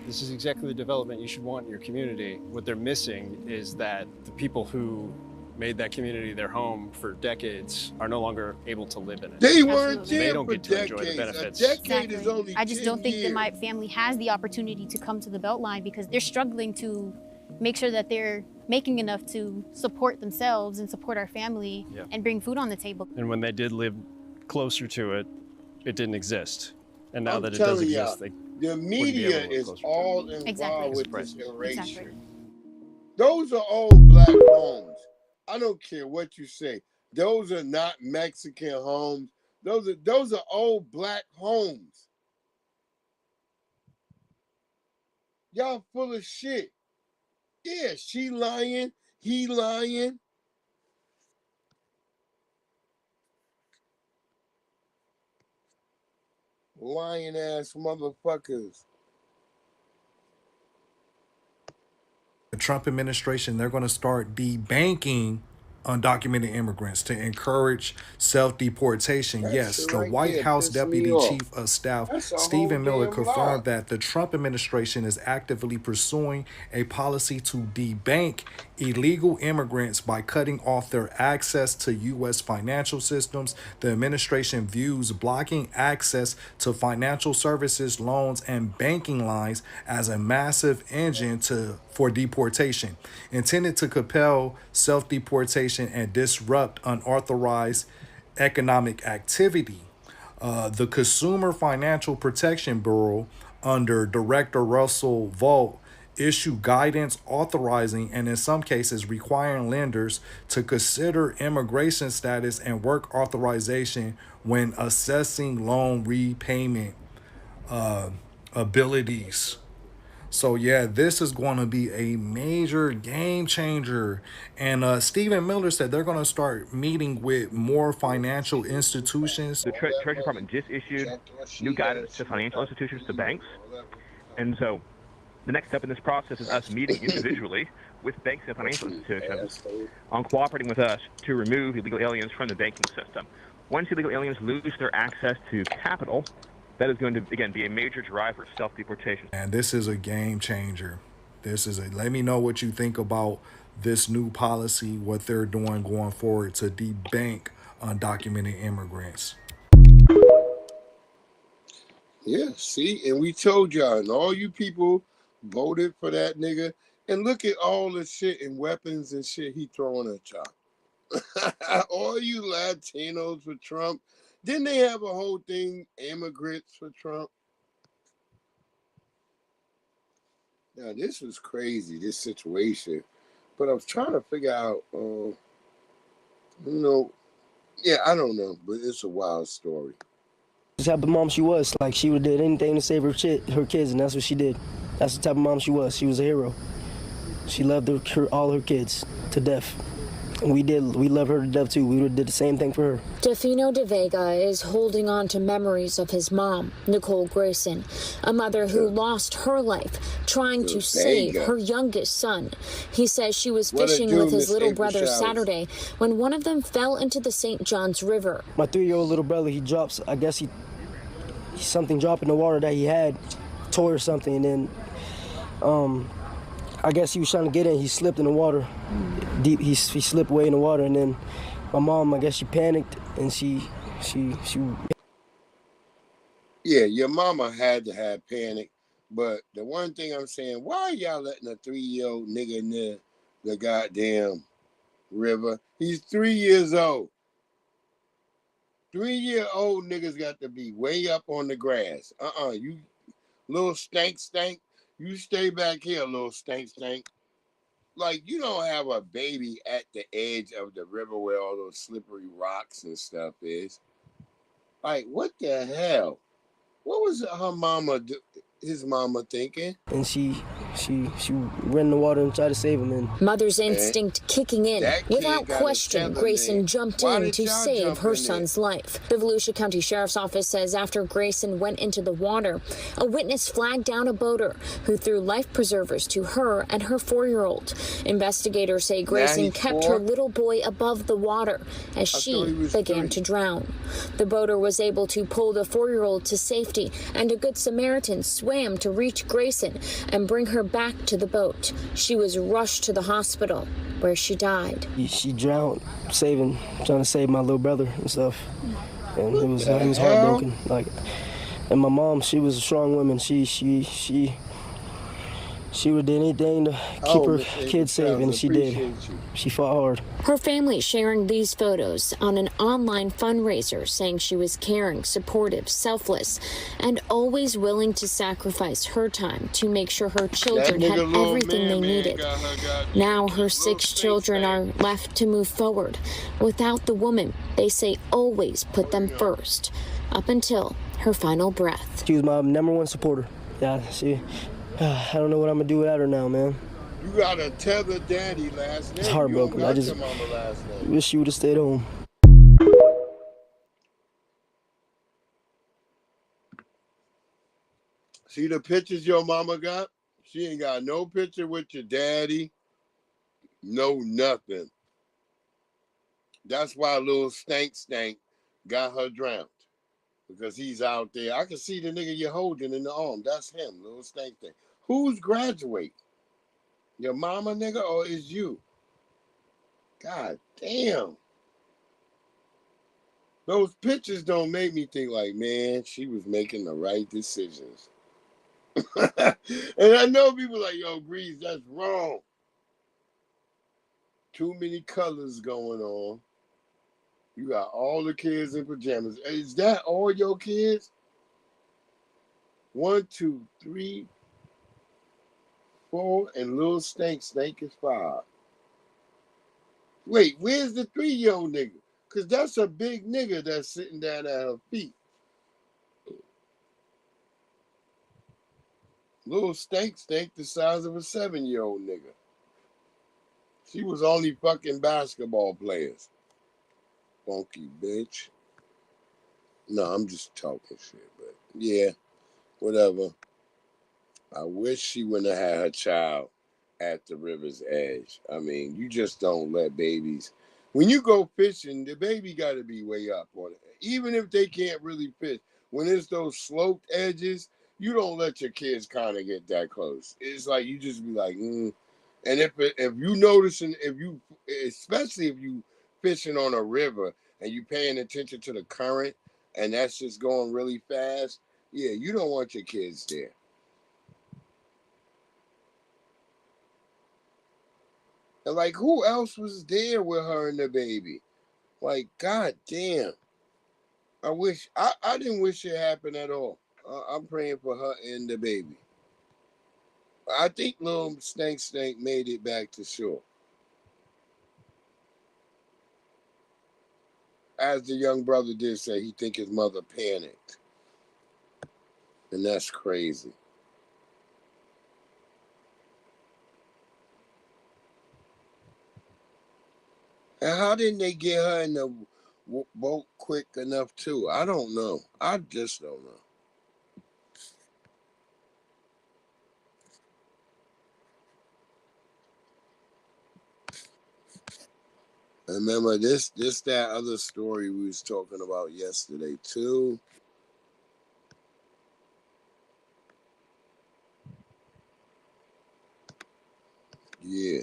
This is exactly the development you should want in your community. What they're missing is that the people who made that community their home for decades are no longer able to live in it. They weren't They there don't for get to enjoy the decades. benefits. A decade is only I just 10 don't think years. that my family has the opportunity to come to the Beltline because they're struggling to make sure that they're making enough to support themselves and support our family and bring food on the table. And when they did live closer to it, it didn't exist. And now I'm that it does telling exist, y'all, they the media live is closer to all it. involved with Right. this erasure. Exactly. Those are old black homes. I don't care what you say. Those are not Mexican homes. Those are old black homes. Y'all full of shit. Yeah, she lying. He lying. Lying ass motherfuckers. The Trump administration, they're going to start debanking undocumented immigrants to encourage self-deportation. Yes, the right White there House pissed me Deputy off. Chief of Staff That's a Stephen whole Miller damn confirmed lie. that the Trump administration is actively pursuing a policy to debank illegal immigrants by cutting off their access to U.S. financial systems. The administration views blocking access to financial services, loans, and banking lines as a massive engine for deportation, intended to compel self-deportation and disrupt unauthorized economic activity. The Consumer Financial Protection Bureau, under Director Russell Vought, issued guidance authorizing and in some cases requiring lenders to consider immigration status and work authorization when assessing loan repayment abilities. So yeah, this is going to be a major game changer. And Stephen Miller said they're going to start meeting with more financial institutions. The Treasury Department just issued new guidance to financial institutions, to banks. And so the next step in this process is us meeting individually with banks and financial institutions on cooperating with us to remove illegal aliens from the banking system. Once illegal aliens lose their access to capital, that is going to, again, be a major driver of self-deportation. And this is a game changer. Let me know what you think about this new policy, what they're doing going forward to debank undocumented immigrants. Yeah, see, and we told y'all, and all you people voted for that nigga, and look at all the shit and weapons and shit he throwing at y'all. All you Latinos for Trump. Didn't they have a whole thing, immigrants for Trump? Now, this was crazy, this situation. But I was trying to figure out, yeah, I don't know, but it's a wild story. The type of mom she was. Like, she would have did anything to save her kids, and that's what she did. That's the type of mom she was. She was a hero. She loved all her kids to death. And we love her to death too. We would have did the same thing for her. Defino de Vega is holding on to memories of his mom, Nicole Grayson, a mother who lost her life trying to save her youngest son. He says she was fishing with his little brother Saturday when one of them fell into the St. Johns River. My 3-year-old little brother, he drops, I guess he something dropped in the water that he had, toy or something, and then I guess he was trying to get in. He slipped in the water. Deep. He slipped away in the water, and then my mom, I guess she panicked, and she. Yeah, your mama had to have panic, but the one thing I'm saying, why are y'all letting a 3-year-old nigga in the goddamn river? He's 3 years old. 3-year-old niggas got to be way up on the grass. You little stank. You stay back here, little stank. Like, you don't have a baby at the edge of the river where all those slippery rocks and stuff is. Like, what the hell? What was his mama thinking? And she ran in the water and tried to save him. And mother's instinct kicking in. Without question, Grayson jumped in to save her son's life. The Volusia County Sheriff's Office says after Grayson went into the water, a witness flagged down a boater who threw life preservers to her and her 4-year-old. Investigators say Grayson kept her little boy above the water as she began to drown. The boater was able to pull the 4-year-old to safety, and a Good Samaritan swam to reach Grayson and bring her back to the boat. She was rushed to the hospital where she died. She drowned, trying to save my little brother and stuff. And he was heartbroken. And my mom, she was a strong woman. She would do anything to keep her kids safe, and she did. She fought hard. Her family sharing these photos on an online fundraiser, saying she was caring, supportive, selfless, and always willing to sacrifice her time to make sure her children had everything they needed. Now her 6 children are left to move forward without the woman they say always put them first, up until her final breath. She was my #1 supporter. Yeah, I don't know what I'm gonna do without her now, man. You gotta tell the daddy last name. It's heartbroken. I just wish she would have stayed home. See the pictures your mama got? She ain't got no picture with your daddy. No nothing. That's why little stank got her drowned. Because he's out there. I can see the nigga you're holding in the arm. That's him, little stank. Who's graduating? Your mama, nigga, or is you? God damn. Those pictures don't make me think like, man, she was making the right decisions. And I know people like, yo, Breeze, that's wrong. Too many colors going on. You got all the kids in pajamas. Is that all your kids? 1, 2, 3, 4, and little stank is 5. Wait, where's the 3-year-old nigga? Because that's a big nigga that's sitting down at her feet. Little stank the size of a 7-year-old nigga. She was only fucking basketball players. Funky bitch. No, I'm just talking shit, but yeah, whatever. I wish she wouldn't have had her child at the river's edge. I mean, you just don't let babies. When you go fishing, the baby got to be way up on it. Even if they can't really fish, when it's those sloped edges, you don't let your kids kind of get that close. It's like you just be like, And if you noticing, especially if you fishing on a river and you paying attention to the current, and that's just going really fast, Yeah, you don't want your kids there. And like, who else was there with her and the baby? Like, god damn. I didn't wish it happened at all. I'm praying for her and the baby. I think little Stank made it back to shore. As the young brother did say, he think his mother panicked. And that's crazy. And how didn't they get her in the boat quick enough too? I don't know. I just don't know. Remember that other story we was talking about yesterday too. Yeah,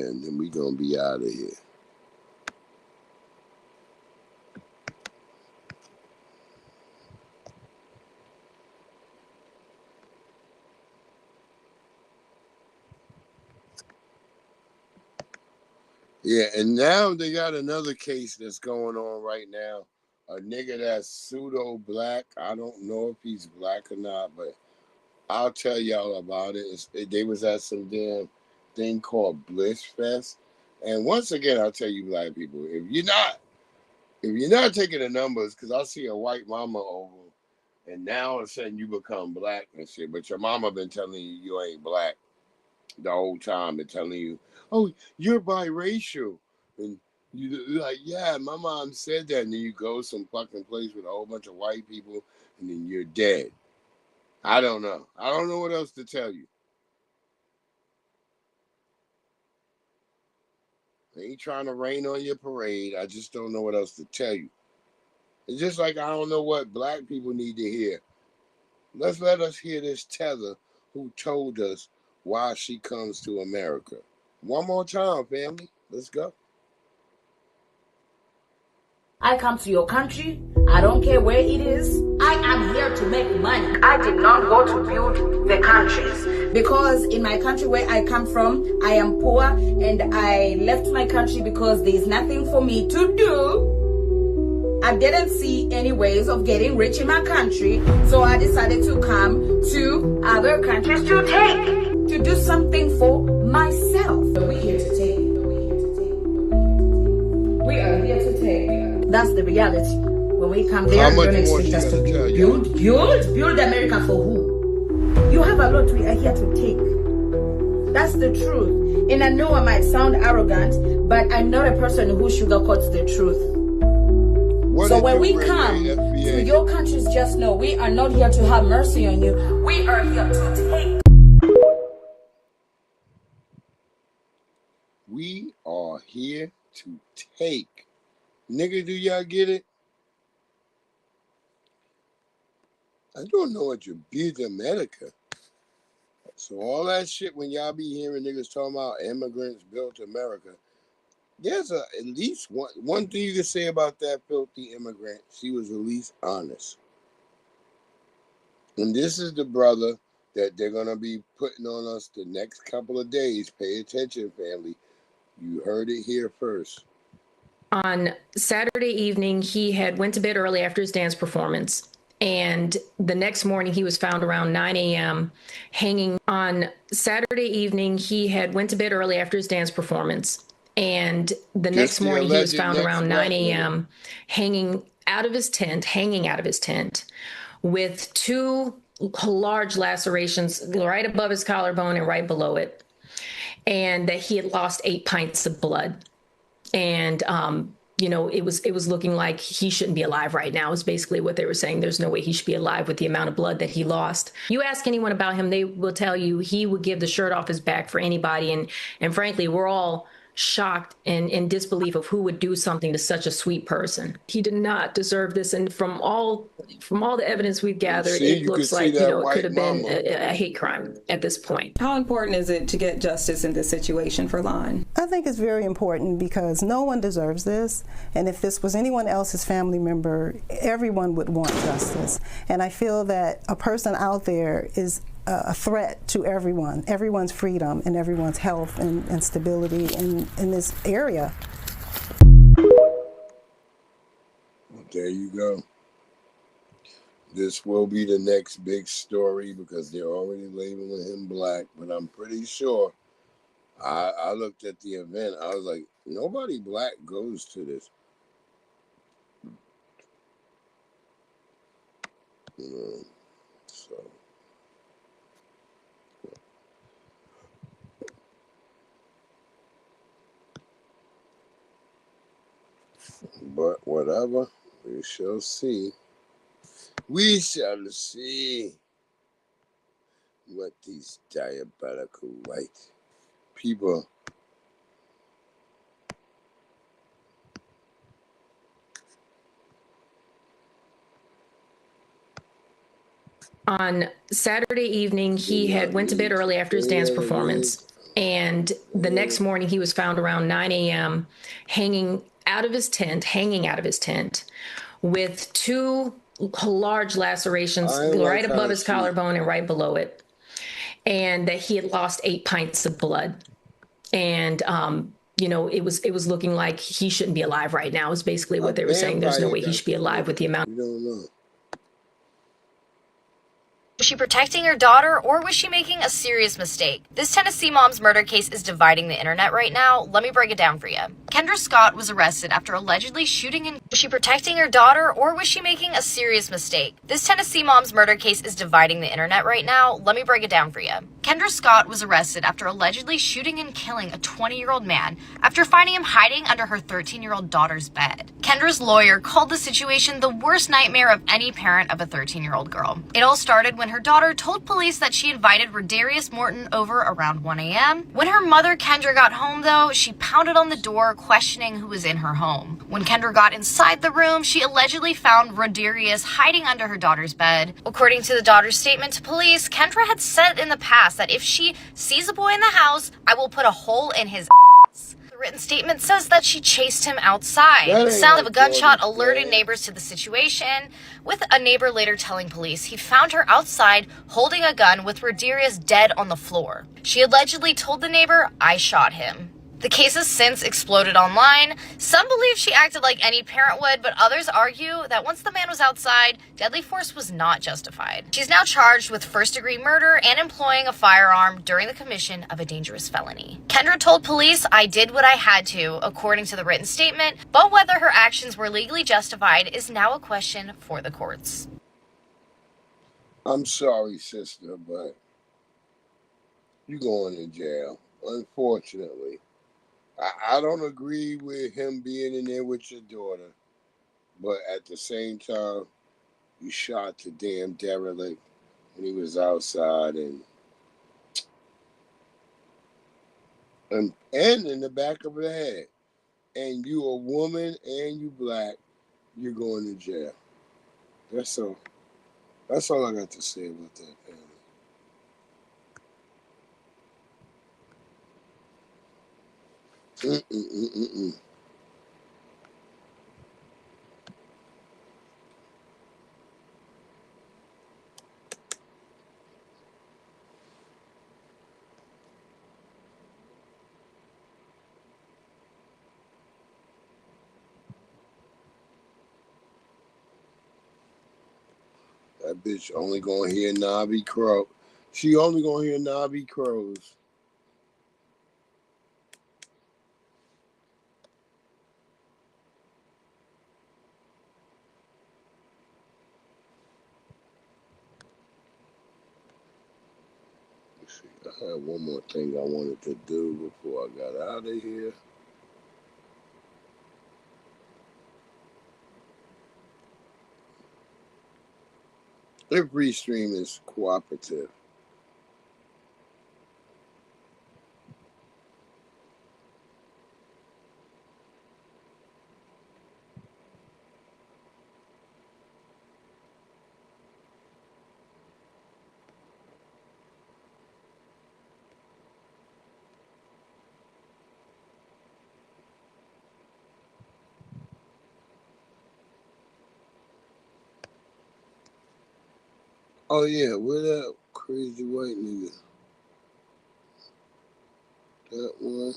and then we gonna be out of here. Yeah, and now they got another case that's going on right now. A nigga that's pseudo black. I don't know if he's black or not, but I'll tell y'all about it. They was at some damn thing called Bliss Fest. And once again, I'll tell you black people, if you're not taking the numbers, because I see a white mama over, and now all of a sudden you become black and shit, but your mama been telling you you ain't black the whole time, and telling you, oh, you're biracial. And you're like, yeah, my mom said that. And then you go some fucking place with a whole bunch of white people, and then you're dead. I don't know. I don't know what else to tell you. I ain't trying to rain on your parade. I just don't know what else to tell you. It's just like I don't know what black people need to hear. Let us hear this Tether who told us why she comes to America. One more time, family. Let's go. I come to your country. I don't care where it is. I am here to make money. I did not go to build the countries. Because in my country where I come from, I am poor and I left my country because there is nothing for me to do. I didn't see any ways of getting rich in my country. So I decided to come to other countries to do something for myself. We're here to take. We are here to take. That's the reality. When we come there, don't expect us to build America for who? You have a lot we are here to take. That's the truth. And I know I might sound arrogant, but I'm not a person who sugarcoats the truth. So when we come to your countries, just know we are not here to have mercy on you. We are here to take. We are here to take. Nigga, do y'all get it? I don't know what you build America. So all that shit when y'all be hearing niggas talking about immigrants built America, there's at least one thing you can say about that filthy immigrant. She was at least honest. And this is the brother that they're going to be putting on us the next couple of days. Pay attention, family. You heard it here first. On Saturday evening, he had went to bed early after his dance performance. And the next morning, he was found around 9 a.m. hanging. On Saturday evening, he had went to bed early after his dance performance. And the next morning, he was found around 9 a.m. hanging out of his tent with two large lacerations right above his collarbone and right below it. And that he had lost 8 pints of blood. And, it was looking like he shouldn't be alive right now is basically what they were saying. There's no way he should be alive with the amount of blood that he lost. You ask anyone about him, they will tell you he would give the shirt off his back for anybody. And frankly, we're all shocked and in disbelief of who would do something to such a sweet person. He did not deserve this. And from all the evidence we've gathered, it looks like, it could have been a hate crime at this point. How important is it to get justice in this situation for Lon? I think it's very important because no one deserves this. And if this was anyone else's family member, everyone would want justice. And I feel that a person out there is a threat to everyone's freedom and everyone's health and stability in this area. Well, there you go. This will be the next big story because they're already labeling him black, but I'm pretty sure I looked at the event, I was like, nobody black goes to this. So but whatever, we shall see. We shall see what these diabolical white people On Saturday evening, he had went to bed early after his dance performance. And the next morning he was found around 9 a.m. hanging out of his tent with two large lacerations right above his collarbone and right below it. And that he had lost 8 pints of blood. And, it was looking like he shouldn't be alive right now is basically what they were saying. There's no way he should be alive with the amount. We don't know. Was she protecting her daughter, or was she making a serious mistake? This Tennessee mom's murder case is dividing the internet right now. Let me break it down for you. Kendra Scott was arrested after allegedly shooting and... Was she protecting her daughter, or was she making a serious mistake? This Tennessee mom's murder case is dividing the internet right now. Let me break it down for you. Kendra Scott was arrested after allegedly shooting and killing a 20-year-old man after finding him hiding under her 13-year-old daughter's bed. Kendra's lawyer called the situation the worst nightmare of any parent of a 13-year-old girl. It all started when her daughter told police that she invited Rodarius Morton over around 1 a.m. When her mother, Kendra, got home, though, she pounded on the door, questioning who was in her home. When Kendra got inside the room, she allegedly found Rodarius hiding under her daughter's bed. According to the daughter's statement to police, Kendra had said in the past that if she sees a boy in the house, I will put a hole in his ass. The written statement says that she chased him outside. The sound of a gunshot alerted neighbors to the situation, with a neighbor later telling police he found her outside holding a gun with Rodarius dead on the floor. She allegedly told the neighbor, I shot him. The case has since exploded online. Some believe she acted like any parent would, but others argue that once the man was outside, deadly force was not justified. She's now charged with first-degree murder and employing a firearm during the commission of a dangerous felony. Kendra told police, I did what I had to, according to the written statement, but whether her actions were legally justified is now a question for the courts. I'm sorry, sister, but you're going to jail, unfortunately. I don't agree with him being in there with your daughter, but at the same time, you shot the damn derelict when he was outside and in the back of the head. And you a woman and you black, you're going to jail. That's all. That's all I got to say about that, family. That bitch only gonna hear Navi crow. She only gonna hear Navi crows. I had one more thing I wanted to do before I got out of here. Every stream is cooperative. Oh yeah, where that crazy white nigga? That one.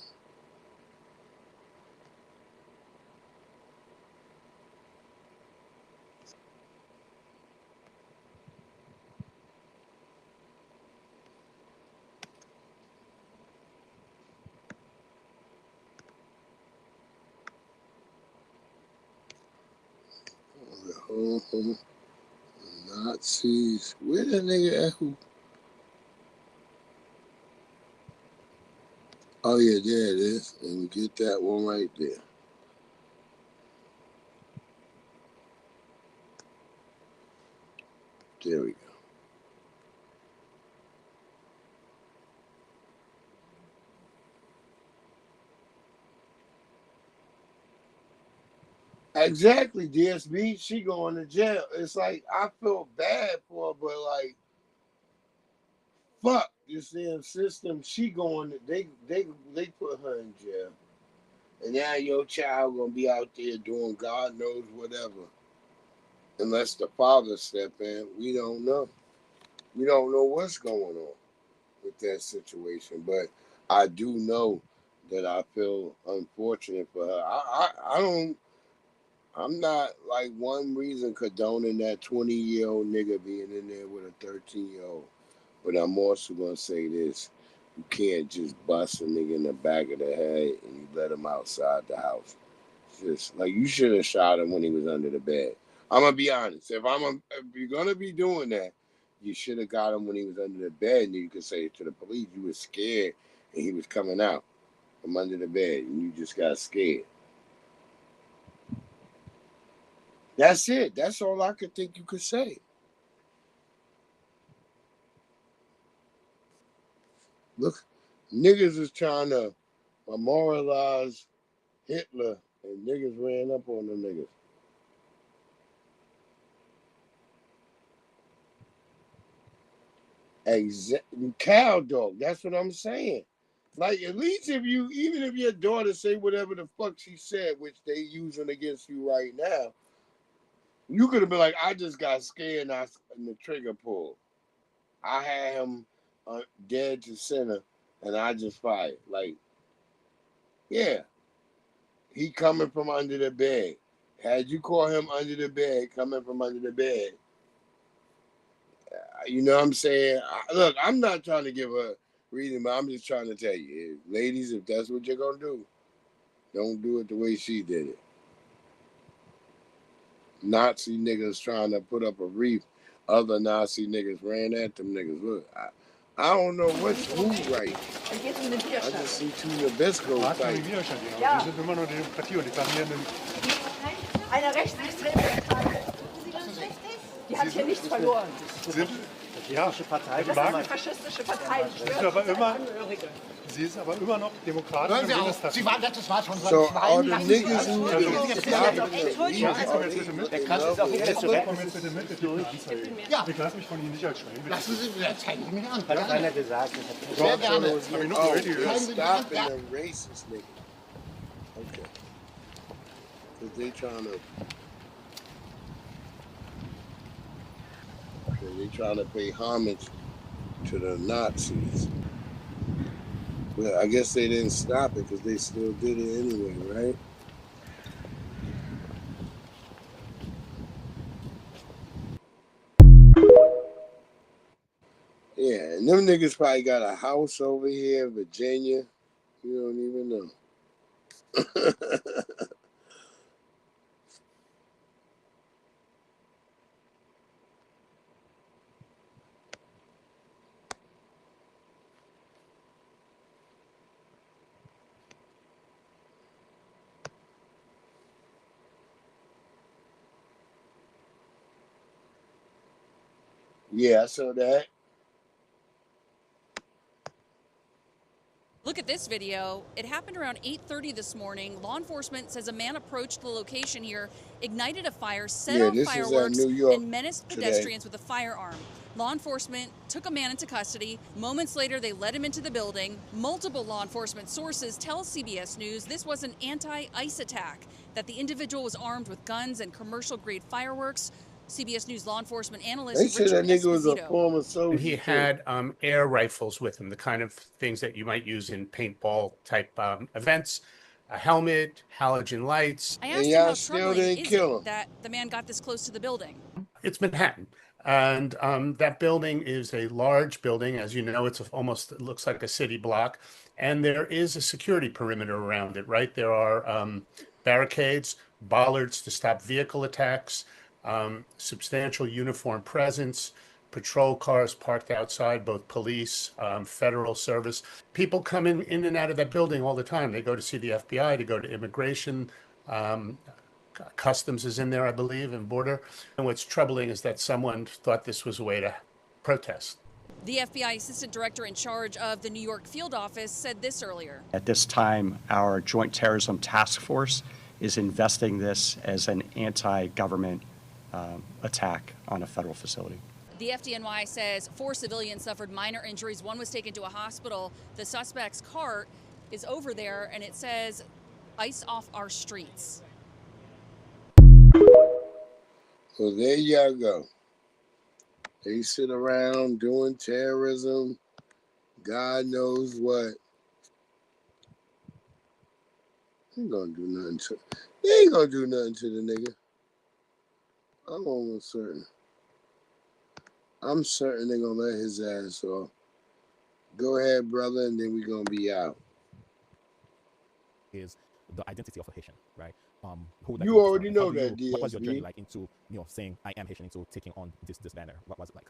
Nazis. Where that nigga at? Who? Oh yeah, there it is. And we get that one right there. There we go. Exactly, DSB. She going to jail. It's like I feel bad for her, but like, fuck this damn system. She going. They put her in jail, and now your child gonna be out there doing God knows whatever. Unless the father step in, we don't know. We don't know what's going on with that situation. But I do know that I feel unfortunate for her. I'm not like one reason condoning that 20-year-old nigga being in there with a 13-year-old. But I'm also going to say this. You can't just bust a nigga in the back of the head and you let him outside the house. It's just like you should have shot him when he was under the bed. I'm going to be honest. If you're going to be doing that, you should have got him when he was under the bed and you could say to the police you were scared and he was coming out from under the bed and you just got scared. That's it. That's all I could think you could say. Look, niggas is trying to memorialize Hitler, and niggas ran up on them niggas. Exactly. Cow dog. That's what I'm saying. Like, at least even if your daughter say whatever the fuck she said, which they using against you right now, you could have been like, I just got scared and the trigger pulled. I had him dead to center and I just fired. Like, yeah. He coming from under the bed. Had you caught him under the bed, coming from under the bed, you know what I'm saying? Look, I'm not trying to give a reason, but I'm just trying to tell you, ladies, if that's what you're going to do, don't do it the way she did it. Nazi niggas trying to put up a reef. Other Nazi niggas ran at them niggas. Look, I don't know what's who right. I just see two Nabisco type. Ja. Wir sind immer nur Demokratie und die verlieren. Eine rechtsextreme Partei. Die hat hier nichts verloren. Ja, Partei. Das ist eine faschistische Partei. Sie ist aber immer noch demokratisch. Sie waren letztes Mal schon So, all the niggas who Der Kranz ist auch wieder zurück. Ja. Ich lasse mich von Ihnen nicht als Schwein. Lassen Sie, das zeige ich mir an. Hat keiner gesagt. Sehr gerne. Stop them racist niggas. Okay. Because they trying to pay homage to the Nazis. Well, I guess they didn't stop it because they still did it anyway, right? Yeah, and them niggas probably got a house over here in Virginia. You don't even know. Yeah, I saw that. Look at this video. It happened around 8:30 this morning. Law enforcement says a man approached the location here, ignited a fire, set off fireworks, and menaced pedestrians with a firearm. Law enforcement took a man into custody. Moments later, they led him into the building. Multiple law enforcement sources tell CBS News this was an anti-ICE attack, that the individual was armed with guns and commercial-grade fireworks. CBS News law enforcement analyst They said that Richard nigga was a Esposito. former soldier. He had air rifles with him, the kind of things that you might use in paintball type events. A helmet, halogen lights. I asked him how troubling is it that the man got this close to the building. It's Manhattan. And that building is a large building. As you know, it looks like a city block. And there is a security perimeter around it, right? There are barricades, bollards to stop vehicle attacks, substantial uniform presence, patrol cars parked outside, both police, federal service. People come in and out of that building all the time. They go to see the FBI, to go to immigration, Customs is in there, I believe, and border. And what's troubling is that someone thought this was a way to protest. The FBI assistant director in charge of the New York field office said this earlier. At this time, our Joint Terrorism Task Force is investigating this as an anti-government attack on a federal facility. The FDNY says 4 civilians suffered minor injuries. One was taken to a hospital. The suspect's cart is over there, and it says, "Ice off our streets." So there y'all go. They sit around doing terrorism, God knows what. They ain't gonna do nothing to the nigga. I'm almost certain. I'm certain they're gonna let his ass off. Go ahead, brother, and then we're gonna be out. Is the identity of a Haitian, right? Who would you like already know that, DSB. What was your journey like into, saying I am Haitian, into taking on this banner? What was it like?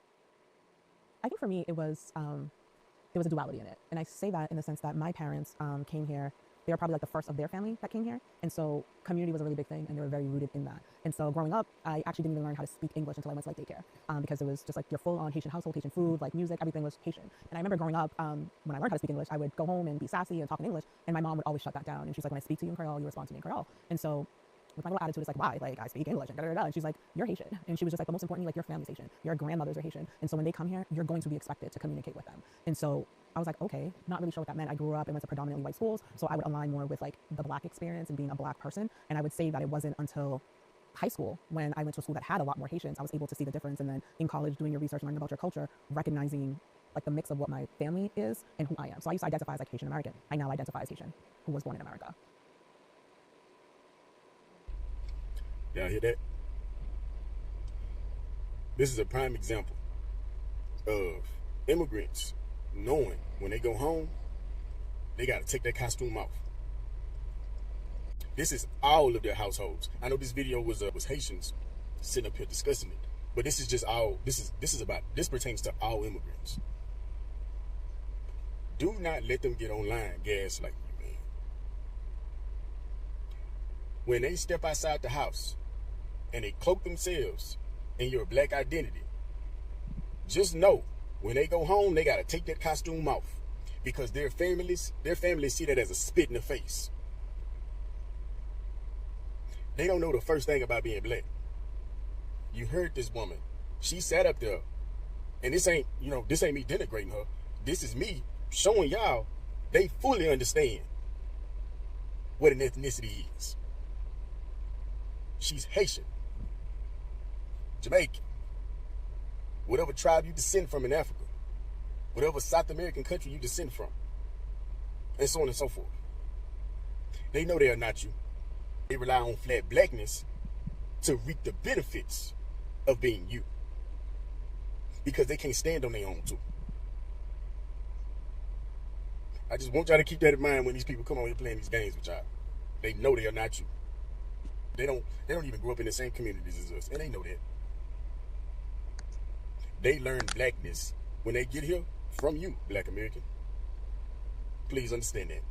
I think for me, it was there was a duality in it. And I say that in the sense that my parents came here. They were probably like the first of their family that came here. And so community was a really big thing, and they were very rooted in that. And so growing up, I actually didn't even learn how to speak English until I went to like daycare, because it was just like your full-on Haitian household, Haitian food, like music, everything was Haitian. And I remember growing up, when I learned how to speak English, I would go home and be sassy and talk in English, and my mom would always shut that down. And she's like, when I speak to you in Creole, you respond to me in Creole. And so with my little attitude, it's like, why? Like, I speak English and da-da-da-da. And she's like, you're Haitian. And she was just like, but most importantly, like, your family's Haitian. Your grandmothers are Haitian. And so when they come here, you're going to be expected to communicate with them. And so I was like, okay, not really sure what that meant. I grew up and went to predominantly white schools, so I would align more with like the Black experience and being a Black person. And I would say that it wasn't until high school, when I went to a school that had a lot more Haitians, I was able to see the difference. And then in college, doing your research, learning about your culture, recognizing like the mix of what my family is and who I am. So I used to identify as like Haitian American. I now identify as Haitian, who was born in America. Y'all hear that? This is a prime example of immigrants knowing when they go home, they got to take their costume off. This is all of their households. I know this video was Haitians sitting up here discussing it, but this is just all. This pertains to all immigrants. Do not let them get online gaslight you, man. When they step outside the house and they cloak themselves in your Black identity, just know when they go home, they got to take that costume off, because their families see that as a spit in the face. They don't know the first thing about being Black. You heard this woman. She sat up there, and this ain't me denigrating her. This is me showing y'all they fully understand what an ethnicity is. She's Haitian, Jamaican, whatever tribe you descend from in Africa, whatever South American country you descend from, and so on and so forth. They know they are not you. They rely on flat Blackness to reap the benefits of being you, because they can't stand on their own too. I just want y'all to keep that in mind when these people come on here playing these games with y'all. They know they are not you. They don't even grow up in the same communities as us, and they know that. They learn Blackness when they get here from you, Black American. Please understand that.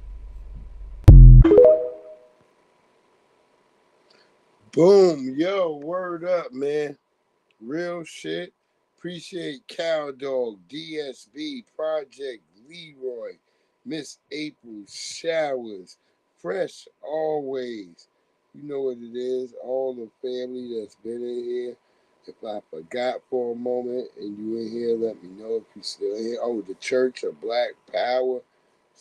Boom, yo, word up, man. Real shit. Appreciate Cowdog, DSB, Project Leroy, Miss April Showers, Fresh Always. You know what it is. All the family that's been in here. If I forgot for a moment and you in here, let me know if you still in here. Oh, the Church of Black Power.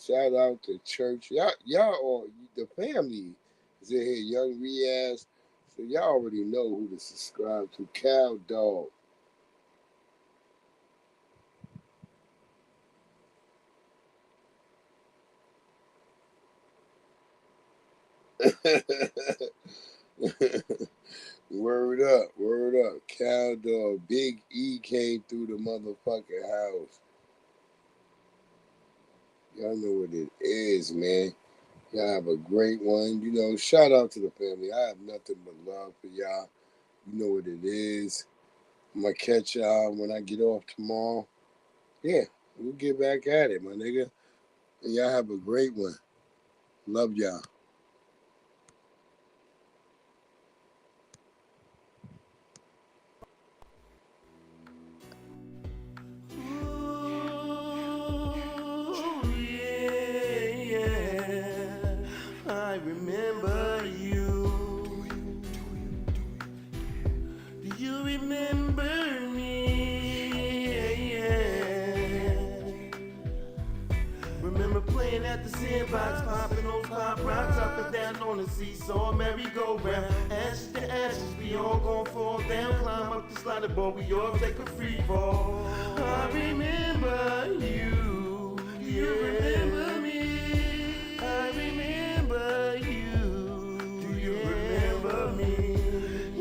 Shout out to Church. Y'all all, the family is in here. Young Riaz, So y'all already know who to subscribe to. Cow Dog. Word up, word up. Cow Dog. Big E came through the motherfucking house. Y'all know what it is, man. Y'all have a great one. You know, shout out to the family. I have nothing but love for y'all. You know what it is. I'm going to catch y'all when I get off tomorrow. Yeah, we'll get back at it, my nigga. And y'all have a great one. Love y'all. Remember you. Do you remember me? Yeah. Remember playing at the sandbox, popping those pop rocks up and down on the seesaw, merry-go-round. Ashes to ashes, we all gon' fall down, climb up the slider board, we all take a free fall. I remember you. Do you remember me? I remember you. Do you remember me?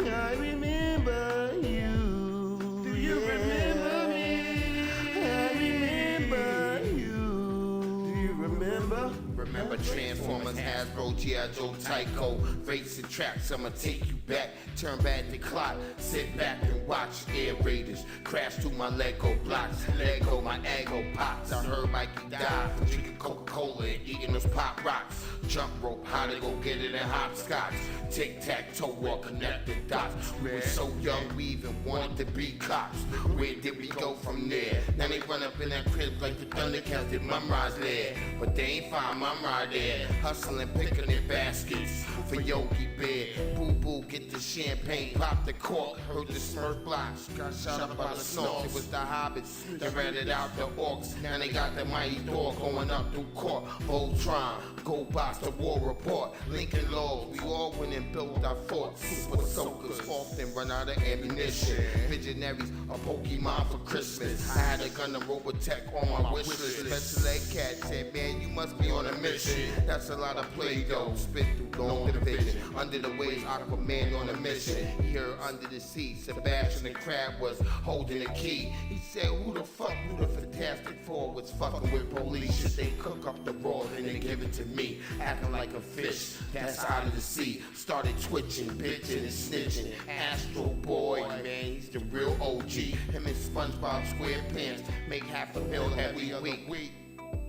I remember you. Do you remember me? I remember you. Do you remember? Remember Transformers, Hasbro, G.I. Joe, Tyco, Race and Tracks, I'ma take you back. Turn back the clock, sit back and watch Air Raiders crash through my Lego blocks. Lego, my ego pops. I heard Mikey die for drinking Coca-Cola and eating those pop rocks. Jump rope, how to go get it in hopscotch. Tic-tac-toe or connect the dots. We were so young, we even wanted to be cops. Where did we go from there? Now they run up in that crib like the Thundercats did memorize there. But they ain't find my right there. Hustling, picking their baskets for Yogi Bear. Boo-boo, get the champagne, pop the cork. Heard the Smurf blocks, got shot up by the snorks. It was the hobbits that ratted out the orcs. Now they got the mighty dog going up through court. Voltron, Go Box, the war report. Lincoln Laws, we all went and built our forts. Super soakers often run out of ammunition. Visionaries, a Pokemon for Christmas. I had a gun to Robotech on my wish list. Special Ed Cat said, man, you must be on a mission. That's a lot of Play-Doh, spit through long division. Under the waves, Aquaman on a mission. Here under the sea, Sebastian the Crab was holding the key. He said, who the Fantastic Four was fucking with police? Should they cook up the raw, then they give it to me. Acting like a fish that's out of the sea. Started twitching, bitching and snitching. Astro Boy, man, he's the real OG. Him and SpongeBob SquarePants make $500,000 every week.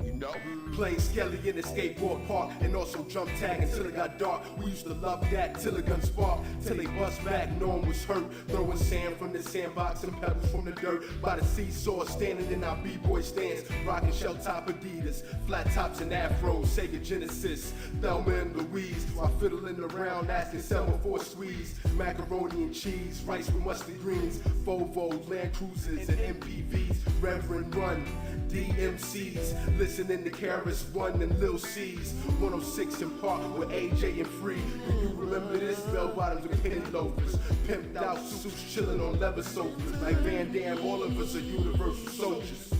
You know, playing Skelly in the skateboard park and also jump tag until it got dark. We used to love that till the gun sparked, till they bust back, no one was hurt. Throwing sand from the sandbox and pebbles from the dirt. By the seesaw, standing in our b-boy stands, rocking shell top Adidas, flat tops and afros, Sega Genesis, Thelma and Louise. While fiddling around, asking Selma for a squeeze. Macaroni and cheese, rice with mustard greens, Volvos, Land Cruisers and MPVs. Reverend Run, DMCs, listening to Karis One and Lil C's. 106 in Park with AJ and Free. Do you remember this? Bell bottoms with penny loafers, pimped out suits, chilling on leather sofas. Like Van Damme, all of us are universal soldiers.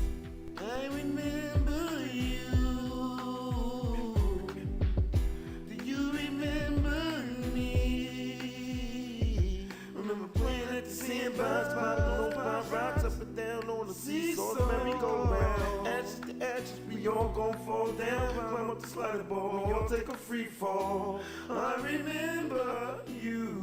I remember you. Do you remember me? Remember playing at the sandbox, popping on pop rocks up and down on the seesaw, merry-go-round. Ashes to ashes, we all gon' fall down. Climb up the slider ball, we all take a free fall. I remember you.